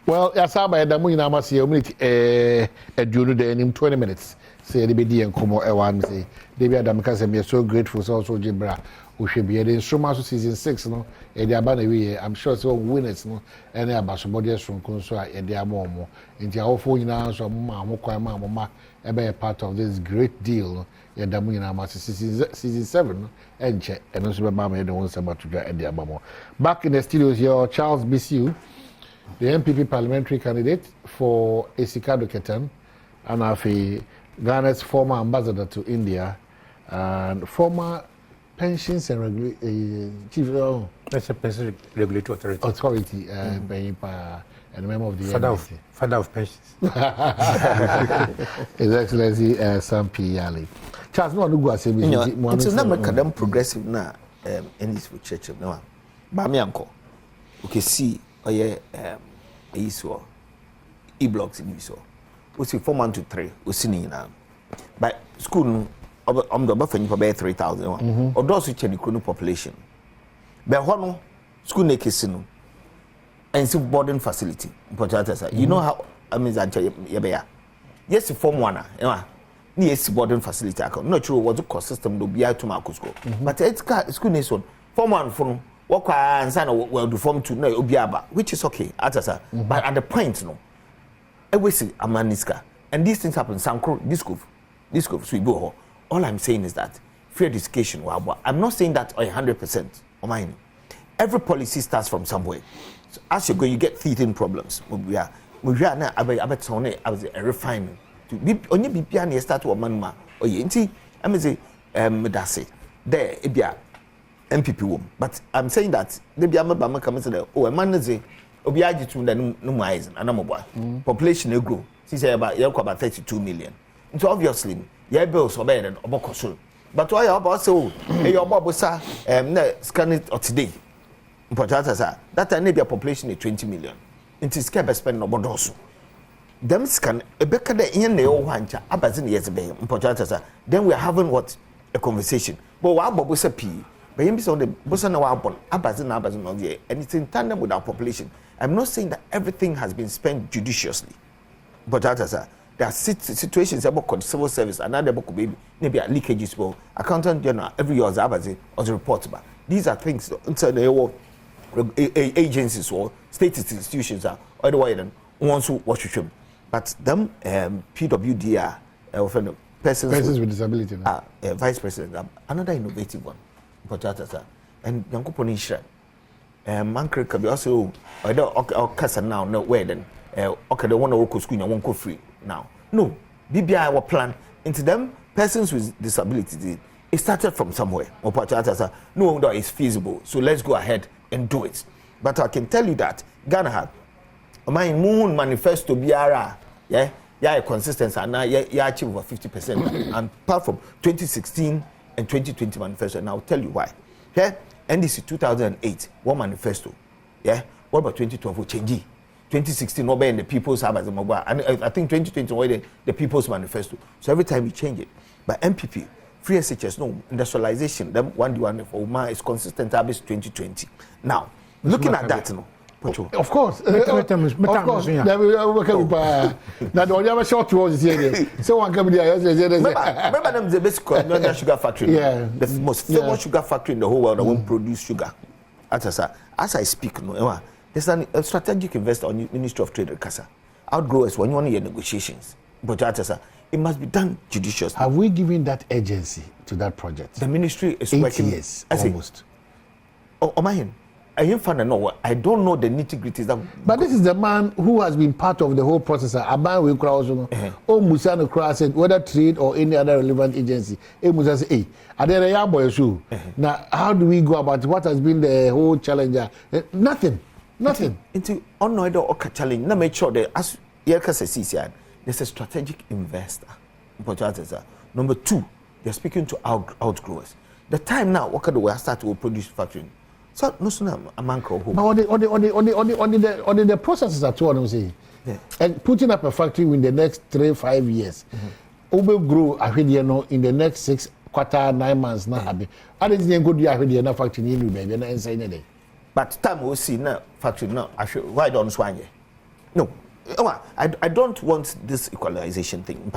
Well, Yasaba and Damuna must see a minute during the end 20 minutes. Say the BD and Como Ewan say, David Adamkas and we are so grateful so Jibra. We should be in Sumasu season 6, no, and the Abana, I'm sure so winners, no, and the Abasabodias from Consola and the Amomo. In the awful now, so Mamma, a part of this great deal, and Damuna season 7, and check, and also Mamma, and the ones about to get the Abamo. Back in the studios here, Charles BCU, the MPP parliamentary candidate for Esikado Ketan, and of Ghana's former ambassador to India, and former pensions and chief that's a pension regulatory authority and a member of the father of pensions. His Excellency Sam P. Yali. Charles, no go say me. It's a number kadam progressive na in this church no. Ba me anko. Okay, see oye iso e-blocks in so. We see 4 months to 3 we see ni na. But school I'm the buffering for 3,000. Or those which are the population. But one school make no and see boarding facility. You know how I mean that yes, form one. Yes, boarding facility. I'm not sure what the cost system will be to Marcus go. But it's school nation. Form one from work and sign well do form 2 no obiaba, which is okay. But at the point no, I will see a maniska. And these things happen. This school so we go. All I'm saying is that free education. I'm not saying that 100%. Every policy starts from somewhere. So as you go, you get teething problems. We are now. I bet was a refinement. Only be piano start with manma. Oh yeah, I mean say that's it. There it be a MPP wom. But I'm saying that they be a man come say oh a man say obi agi to no more eyes and I'm population will grow. See say about 32 million. So obviously. Yeah, bills or better than Obokosul. But why about so? Your Bobosa, scan it or today. That I need a population of 20 million. It is kept spending on Bodosu. Them scan a becker in the old hancha, Abazin years ago. Then we are having what? A conversation. But what Bobosa P? But him is on the Bosana Wabon, Abazin of the year, and it's in tandem with our population. I'm not saying that everything has been spent judiciously. But there are situations about civil service and other book baby maybe leakages well accountant general every year as report about these are things inside the agencies or state institutions are otherwise than ones who watch them but them PWD are persons with disability vice president another innovative one and Yankupon Ishra man can be also or cast now no way then okay the one who go school and won't go free now. No, BBI our plan into them persons with disability. It started from somewhere. No, that is feasible. So let's go ahead and do it. But I can tell you that Ghana had my moon manifesto BRA, yeah, consistency and now yeah achieve over 50%. And apart from 2016 and 2020 manifesto, and I'll tell you why. Yeah, NDC 2008, one manifesto. Yeah, what about 2012? Change. 2016 no in the People's Harvest Mobile and I think 2020 the People's Manifesto. So every time we change it. But MPP, free SHS, no industrialization, them 1D1 for Uma is consistent abis 2020. Now, looking at that, no. Of course. Now the only short was here. So one come there. Remember them the best sugar factory. Yeah. The most famous sugar factory in the whole world that won't produce sugar. As I speak, no. There's a strategic investor on the Ministry of Trade and Casa. Outgrowers, when you want to hear negotiations, but it must be done judiciously. Have we given that agency to that project? The ministry is 8 working. Years, almost. I don't know the nitty-gritties. But this is the man who has been part of the whole process. Aban Wikra also. Oh, Musano Kra said, whether trade or any other relevant agency. Musa said, hey, are there a boy shoe? Now, how do we go about it? What has been the whole challenge? Nothing. Into unknown or challenge. Now make sure that as there's a strategic investor. Number 2, they're speaking to outgrowers. The time now, what can we start to produce factory? So no sooner a man called home. But on the processes at all, I'm saying, and putting up a factory in the next 3-5 years, will grow in the next 6 quarter 9 months. Now, I didn't go to a factory in baby and inside the day. But time we see now factory now. Why don't Swanye? No, I don't want this equalization thing.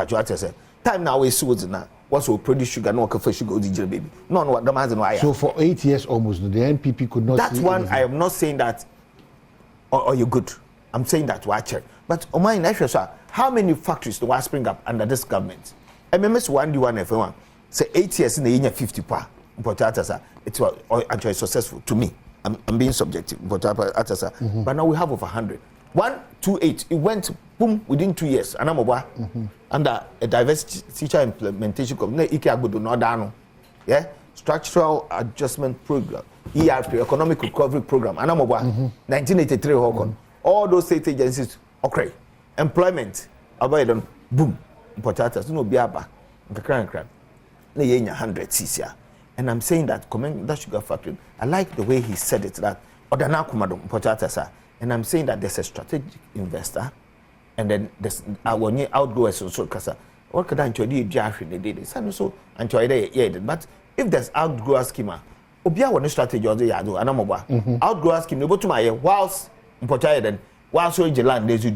Time now is so now. What's we produce sugar, no for sugar, baby. No, what the man's no. So for 8 years almost, the NPP could not. That's one. I am not saying that. Or you're good. I'm saying that watch it. But on my national, how many factories do I spring up under this government? MMS 1D1 F1 say 8 years in the year 50 pa. It's actually successful to me. I'm being subjective, but now we have over 100. 128, it went boom within 2 years. And I'm under a diverse teacher implementation committee. Yeah, structural adjustment program, ERP, economic recovery program. And I'm 1983 all those state agencies. Okay, employment. Boom. Potatoes. No biaba. The 100 cc. And I'm saying that that sugar factory, I like the way he said it, that and I'm saying that there's a strategic investor and then there's our outgoers also because what could I enjoy the day so enjoy it. But if there's outgrower schema, Obia one strategy or the yado and outgrower scheme, you go to my whilst then whilst you land there's you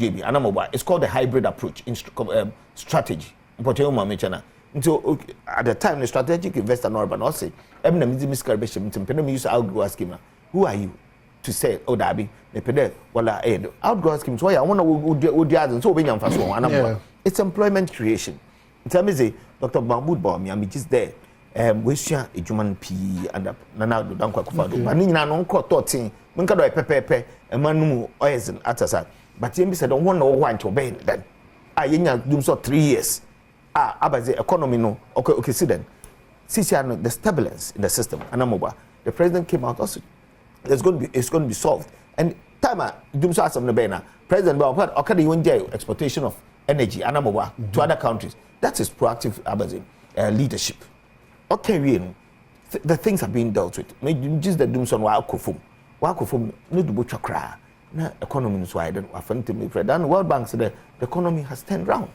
it's called the hybrid approach in strategy. So at the time the strategic investor Norban also use outgrower schema. Who are you to say Dabi outgrower schemes why I want to so it's employment creation. Tell me Dr. Mahmoud Bawumia I'm just there we share a human P and Nana do don't quite manina non caught 13 Munkado pepe and manu oils and atasa but you said don't want to obey then I doom so 3 years about the economy no okay see then the stability in the system and the president came out also it's going to be solved and time doom so some the president but okay you enjoy exportation of energy and to other countries. That is proactive leadership. Okay, the things are being dealt with. Just the doom son wa akofum no do chakra na economy so I don't want to make and World Bank said the economy has turned round.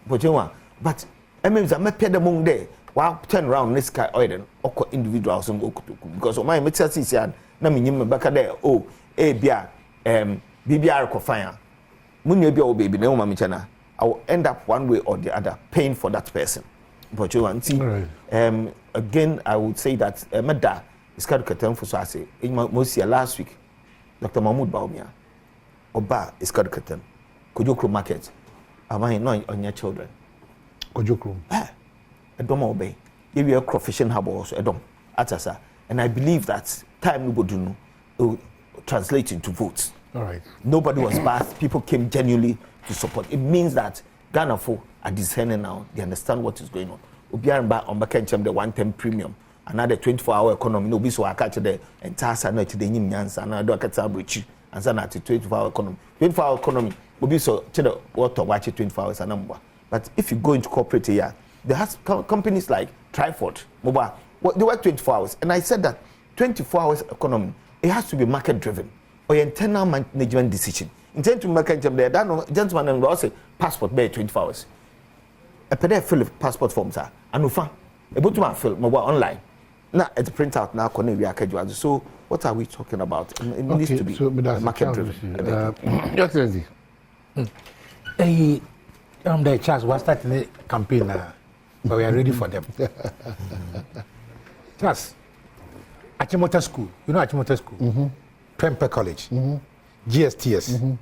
But I mean I met the mong there wa turn round this guy oil or individuals because my metiasi say na me nyim back there bia BBR ko fire munye bia o baby na mama chana I will end up one way or the other paying for that person. But you want to again, I would say that Meda is kind of curtain for so I say in most last week, Dr. Mahmoud Bawumia Oba is kind of curtain. Kujokro market. Am I not on your children? Kujokro. I don't obey. If you're a profession hub also, I don't. Atasa. And I believe that time nobody will translate into votes. All right. Nobody was biased. People came genuinely to support. It means that Ghana for are discerning now. They understand what is going on. Obiara on back and the 110 premium. Another 24-hour economy. No, so I catch the entire sana to the Nyans and I do a catch and sana to 24-hour economy. 24-hour economy will be so to the water watch it 24 hours a number. But if you go into corporate here, there has companies like Triford, Mobile. They work 24 hours, and I said that 24 hours economy it has to be market driven or internal management decision. Intend to make there. That gentleman and also passport by 24 hours. A PDF fill passport forms are anufa. A button fill mobile online. Now it's print out now. So what are we talking about? It needs to be so market driven. Your Excellency, the Charles was starting a campaign now, but we are ready for them. Charles, Achimota School, you know Achimota School, Prempeh College, GSTS.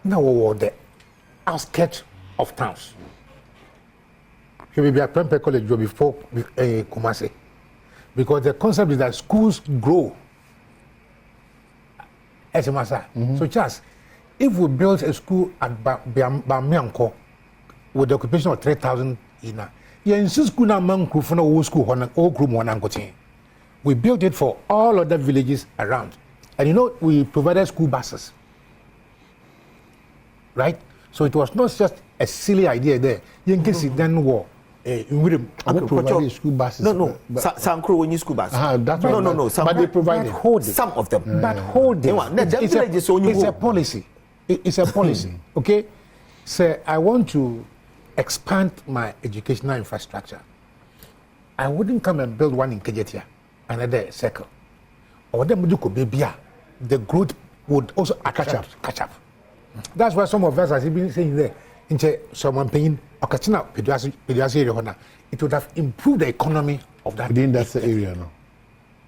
Now we were the outskirts of towns. Here we be at Prempeh College before Kumasi, because the concept is that schools grow. So Charles, if we build a school at Bamianko with the occupation of 3,000 ina, we built it for all other villages around. And you know, we provided school buses. Right? So it was not just a silly idea there. You can see then war. Provided school buses. No. Some crew need school buses. No. But they provided some of them. But hold them. It's a policy. It's a policy. Okay? So I want to expand my educational infrastructure. I wouldn't come and build one in Kejetia, another circle. Or the growth would also catch up. That's why some of us have been saying there, into someone paying Okachina Pediasi area, it would have improved the economy of that within that area. No?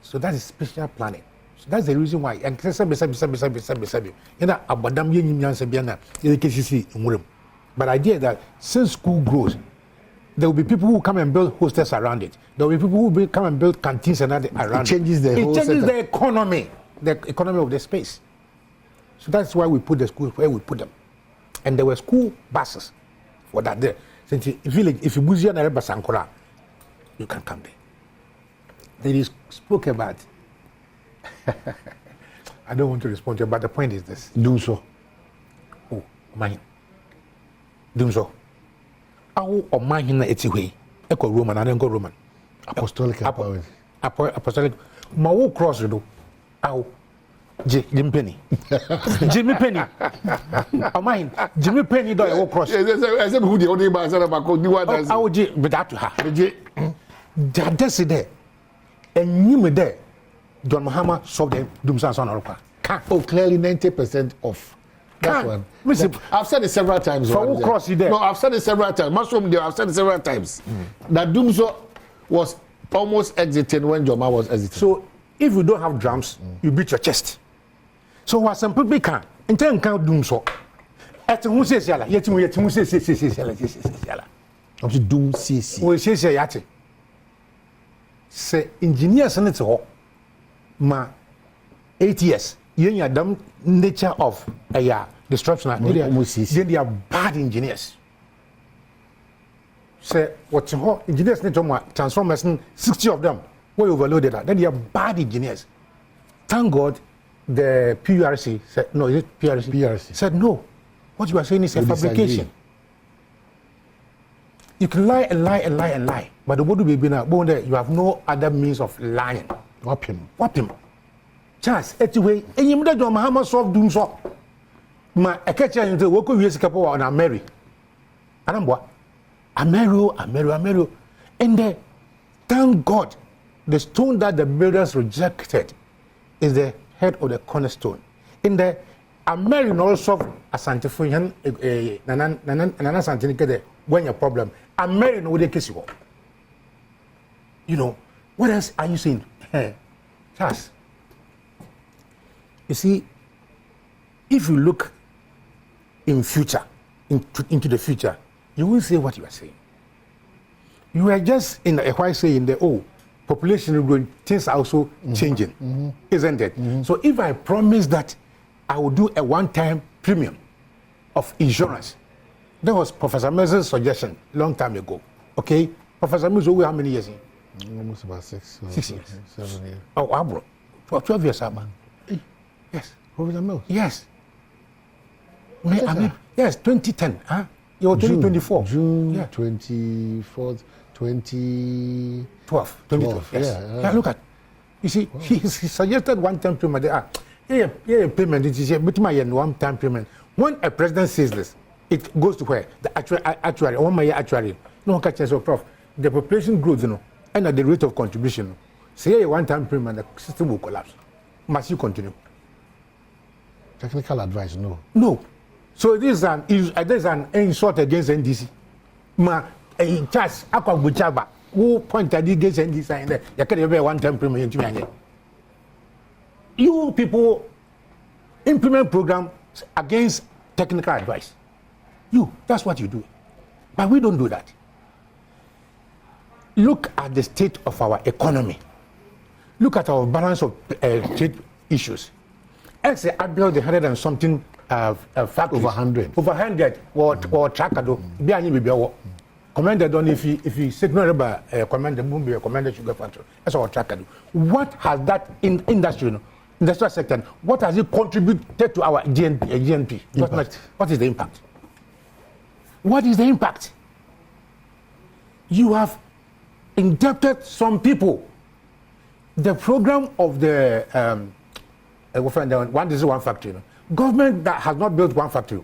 So that is special planning. So that's the reason why. And you know, Badwam but idea that since school grows, there will be people who come and build hostels around it. There will be people who come and build canteens and other around it. Changes the economy of the space. So that's why we put the schools where we put them. And there were school buses for that there. Since if you busy on Sankora, you can come there. Then he spoke about I don't want to respond to you, but the point is this. Do so. Oh, mine. Do so. Our mine in the way. Echo Roman and then go Roman. Apostolic. Apostolic. My whole cross you do. Ow. Jimmy Penny. Jimmy Penny. Mine. Jimmy Penny do a cross. I said who the only man said about do what does. I would without to her. That's it. And you there. John Mahama solved the Dumsan Son Orca. Oh, clearly 90% of that one. I've said it several times. For cross you there. No, I've said it several times. Mushroom there, I've said it several times. That Dumso was almost exiting when Joma was exiting. So if you don't have drums, you beat your chest. So what some people can in turn count Dumso. At who says yala, yet who says yala. Up to Doom CC. We say yati. Say engineers and it's all. Ma 8 years you them nature of destruction they are bad engineers. Say what's engineers need to transformers 60 of them we overloaded that. Then they are bad engineers. Thank God the PRC said no. Is it PRC said no, what you are saying is a fabrication. You can lie and lie and lie and lie, but the body will be now you have no other means of lying. Whap him. Charles, anyway, and you don't know Mahama solve doom so. Ma, I catch you into work with years couple on Mary. And I'm what? Amero. And then, thank God, the stone that the builders rejected is the head of the cornerstone. In the American also a scientific Nana Santinica when your problem. American would kiss you. You know, what else are you saying? Charles, you see, if you look into the future, you will say what you are saying. You are just in a while saying that, population is growing, things are also changing, isn't it? So if I promise that I will do a one-time premium of insurance, that was Professor Mez's suggestion long time ago. Okay, Professor Mez, how many years in? Almost about 6 years. 7 years. Oh, Abro. For 12 years, Abba. Yes. Professor Mills? Yes. Yes, 2010. Huh? You're 2024. June 24th, 2012. 2012. Yes. Yeah, look at. You see, he suggested one-time payment. Payment. It is a one-time payment. When a president says this, it goes to where? The actuary, 1 year actuary. No one catches so, Prof. The population grows, and at the rate of contribution, say a one-time payment, the system will collapse. Must you continue? Technical advice, no. No. So this is an insult against NDC. A chance, who pointed against NDC and there, you can't have a one-time payment. You people implement programs against technical advice. That's what you do. But we don't do that. Look at the state of our economy. Look at our balance of trade issues. I say I built 100 and something factories. Over 100. Over 100 or tracker. Commended on if you signal about commended sugar factory. That's our tracker. What has that industrial sector, what has it contributed to our GNP? What is the impact? What is the impact? You have indebted some people. The program of the one factory. Government that has not built one factory.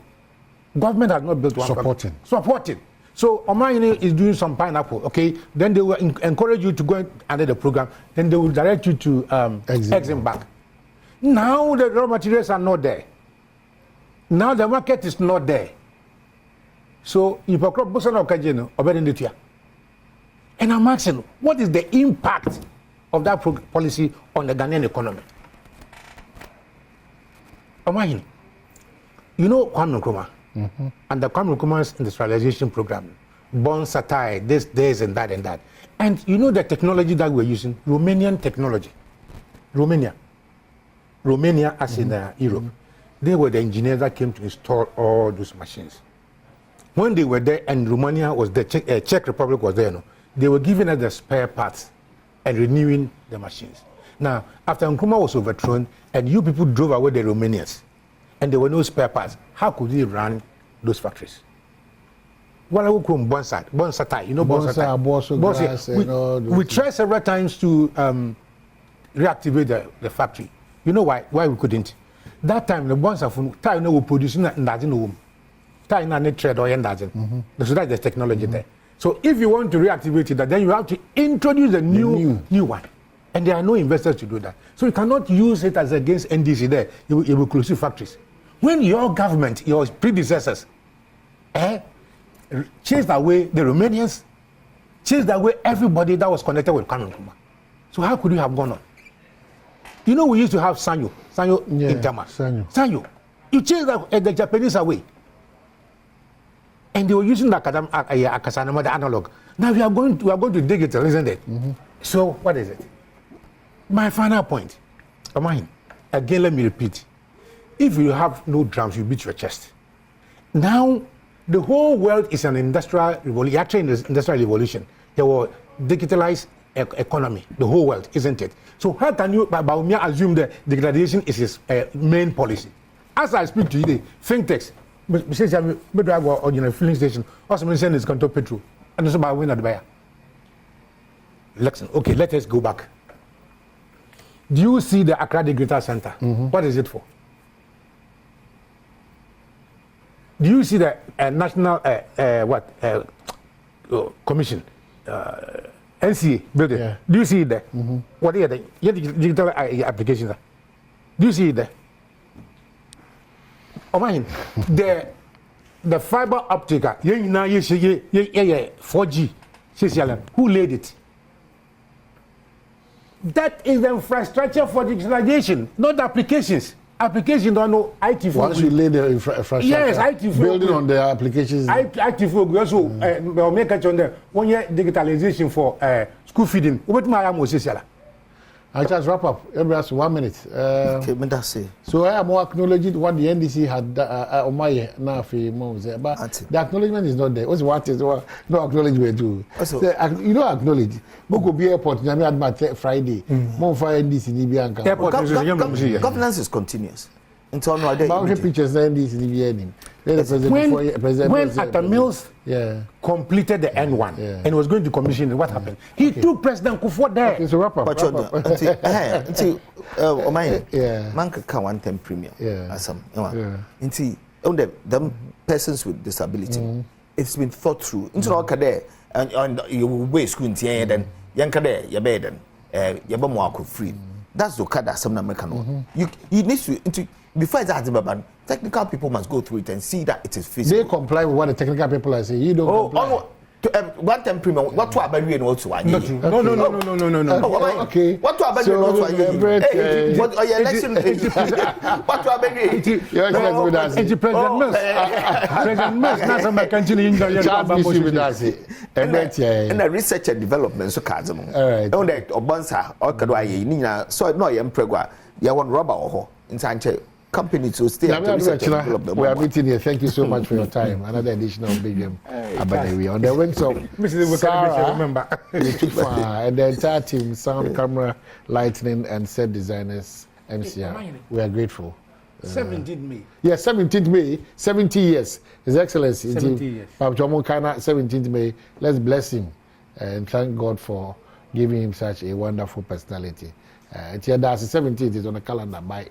Government has not built one factory. Supporting. So Omani is doing some pineapple. Okay, then they will encourage you to go under the program. Then they will direct you to exim back. Now the raw materials are not there. Now the market is not there. So if a crop person or kajeno or and I'm asking, what is the impact of that policy on the Ghanaian economy? Imagine, you know Kwame Nkrumah and the Kwame Nkrumah's industrialization program, born satire, this and that. And you know the technology that we're using, Romanian technology. Romania as in Europe. They were the engineers that came to install all those machines. When they were there and Romania was there, Czech Republic was there, they were giving us the spare parts and renewing the machines. Now, after Nkrumah was overthrown and you people drove away the Romanians and there were no spare parts, how could we run those factories? What I would call Bonsai, you know Bonsai. We tried several times to reactivate the factory. You know why we couldn't? That time the Bonsai were producing that trade or so that's the technology there. So if you want to reactivate it, then you have to introduce a new one. And there are no investors to do that. So you cannot use it as against NDC there. You will close factories. When your government, your predecessors, chased away the Romanians, chased away everybody that was connected with Kwame Nkrumah. So how could you have gone on? You know, we used to have Sanyo in Tama. Sanyo. You chased the Japanese away. And they were using the Akasanama, the analog. Now we are going to digital, isn't it? So what is it? My final point. Again, let me repeat. If you have no drums, you beat your chest. Now, the whole world is an industrial revolution. Actually, in the industrial revolution, there was digitalized economy. The whole world, isn't it? So how can you, Baumia, assume that digitalization is his main policy? As I speak to you today, think tanks. Because I'm on a filling station. Also, I'm saying it's going to petrol. And also, by winner the buyer. Okay, let us go back. Do you see the Accra Greater Center? What is it for? Do you see the National Commission, NCA building? Yeah. Do you see it there? What are the digital applications? Do you see it there? The fiber optic, 4G, who laid it? That is the infrastructure for digitalization, not applications. Applications don't know IT. Once you lay the infrastructure, yes, IT building on the applications. IT for also make it on the 1 year digitalization for school feeding. What my I just wrap up. Everybody has 1 minute. So I am more acknowledging what the NDC had on my now for but the acknowledgement is not there. What is no acknowledgement too? You don't acknowledge. Boko be airport. Nyami admit Friday. More for NDC ni bianca. Governance is continuous. Until no other pictures NDC ni bianim. When Atta Mills completed the N1 and was going to commission it, what happened? He took President Kufuor there. It's a wrap up. Man can count 110 premium. Them persons with disability, it's been thought through. Into all there and you waste school then yankade yabeden yabamwako free. That's the card that some American. You need to before it's at technical people must go through it and see that it is feasible. They comply with what the technical people are saying. You don't comply. One time premium. What to Abari and what to I? No. Okay. What to Abari and what to I? What are your election? What to Abari? Your excellency with us. It's President Mills. President Mills. Now some continue in the and the research and development so cards. All right. On that Obansa or Kadwai Nina. So no, I'm pregua. You want rubber or in Sanchez. Company to stay at the we are meeting here. Thank you so much for your time. Another edition of Big Game Abanawi on the wings of Sarah, and the entire team, sound, camera, lighting, and set designers, MCR. We are grateful. 17th May. Yes, 17th May, 70 years. His Excellency. 70 years. 17th May. Let's bless him and thank God for giving him such a wonderful personality. That's the 17th is on the calendar. Bye.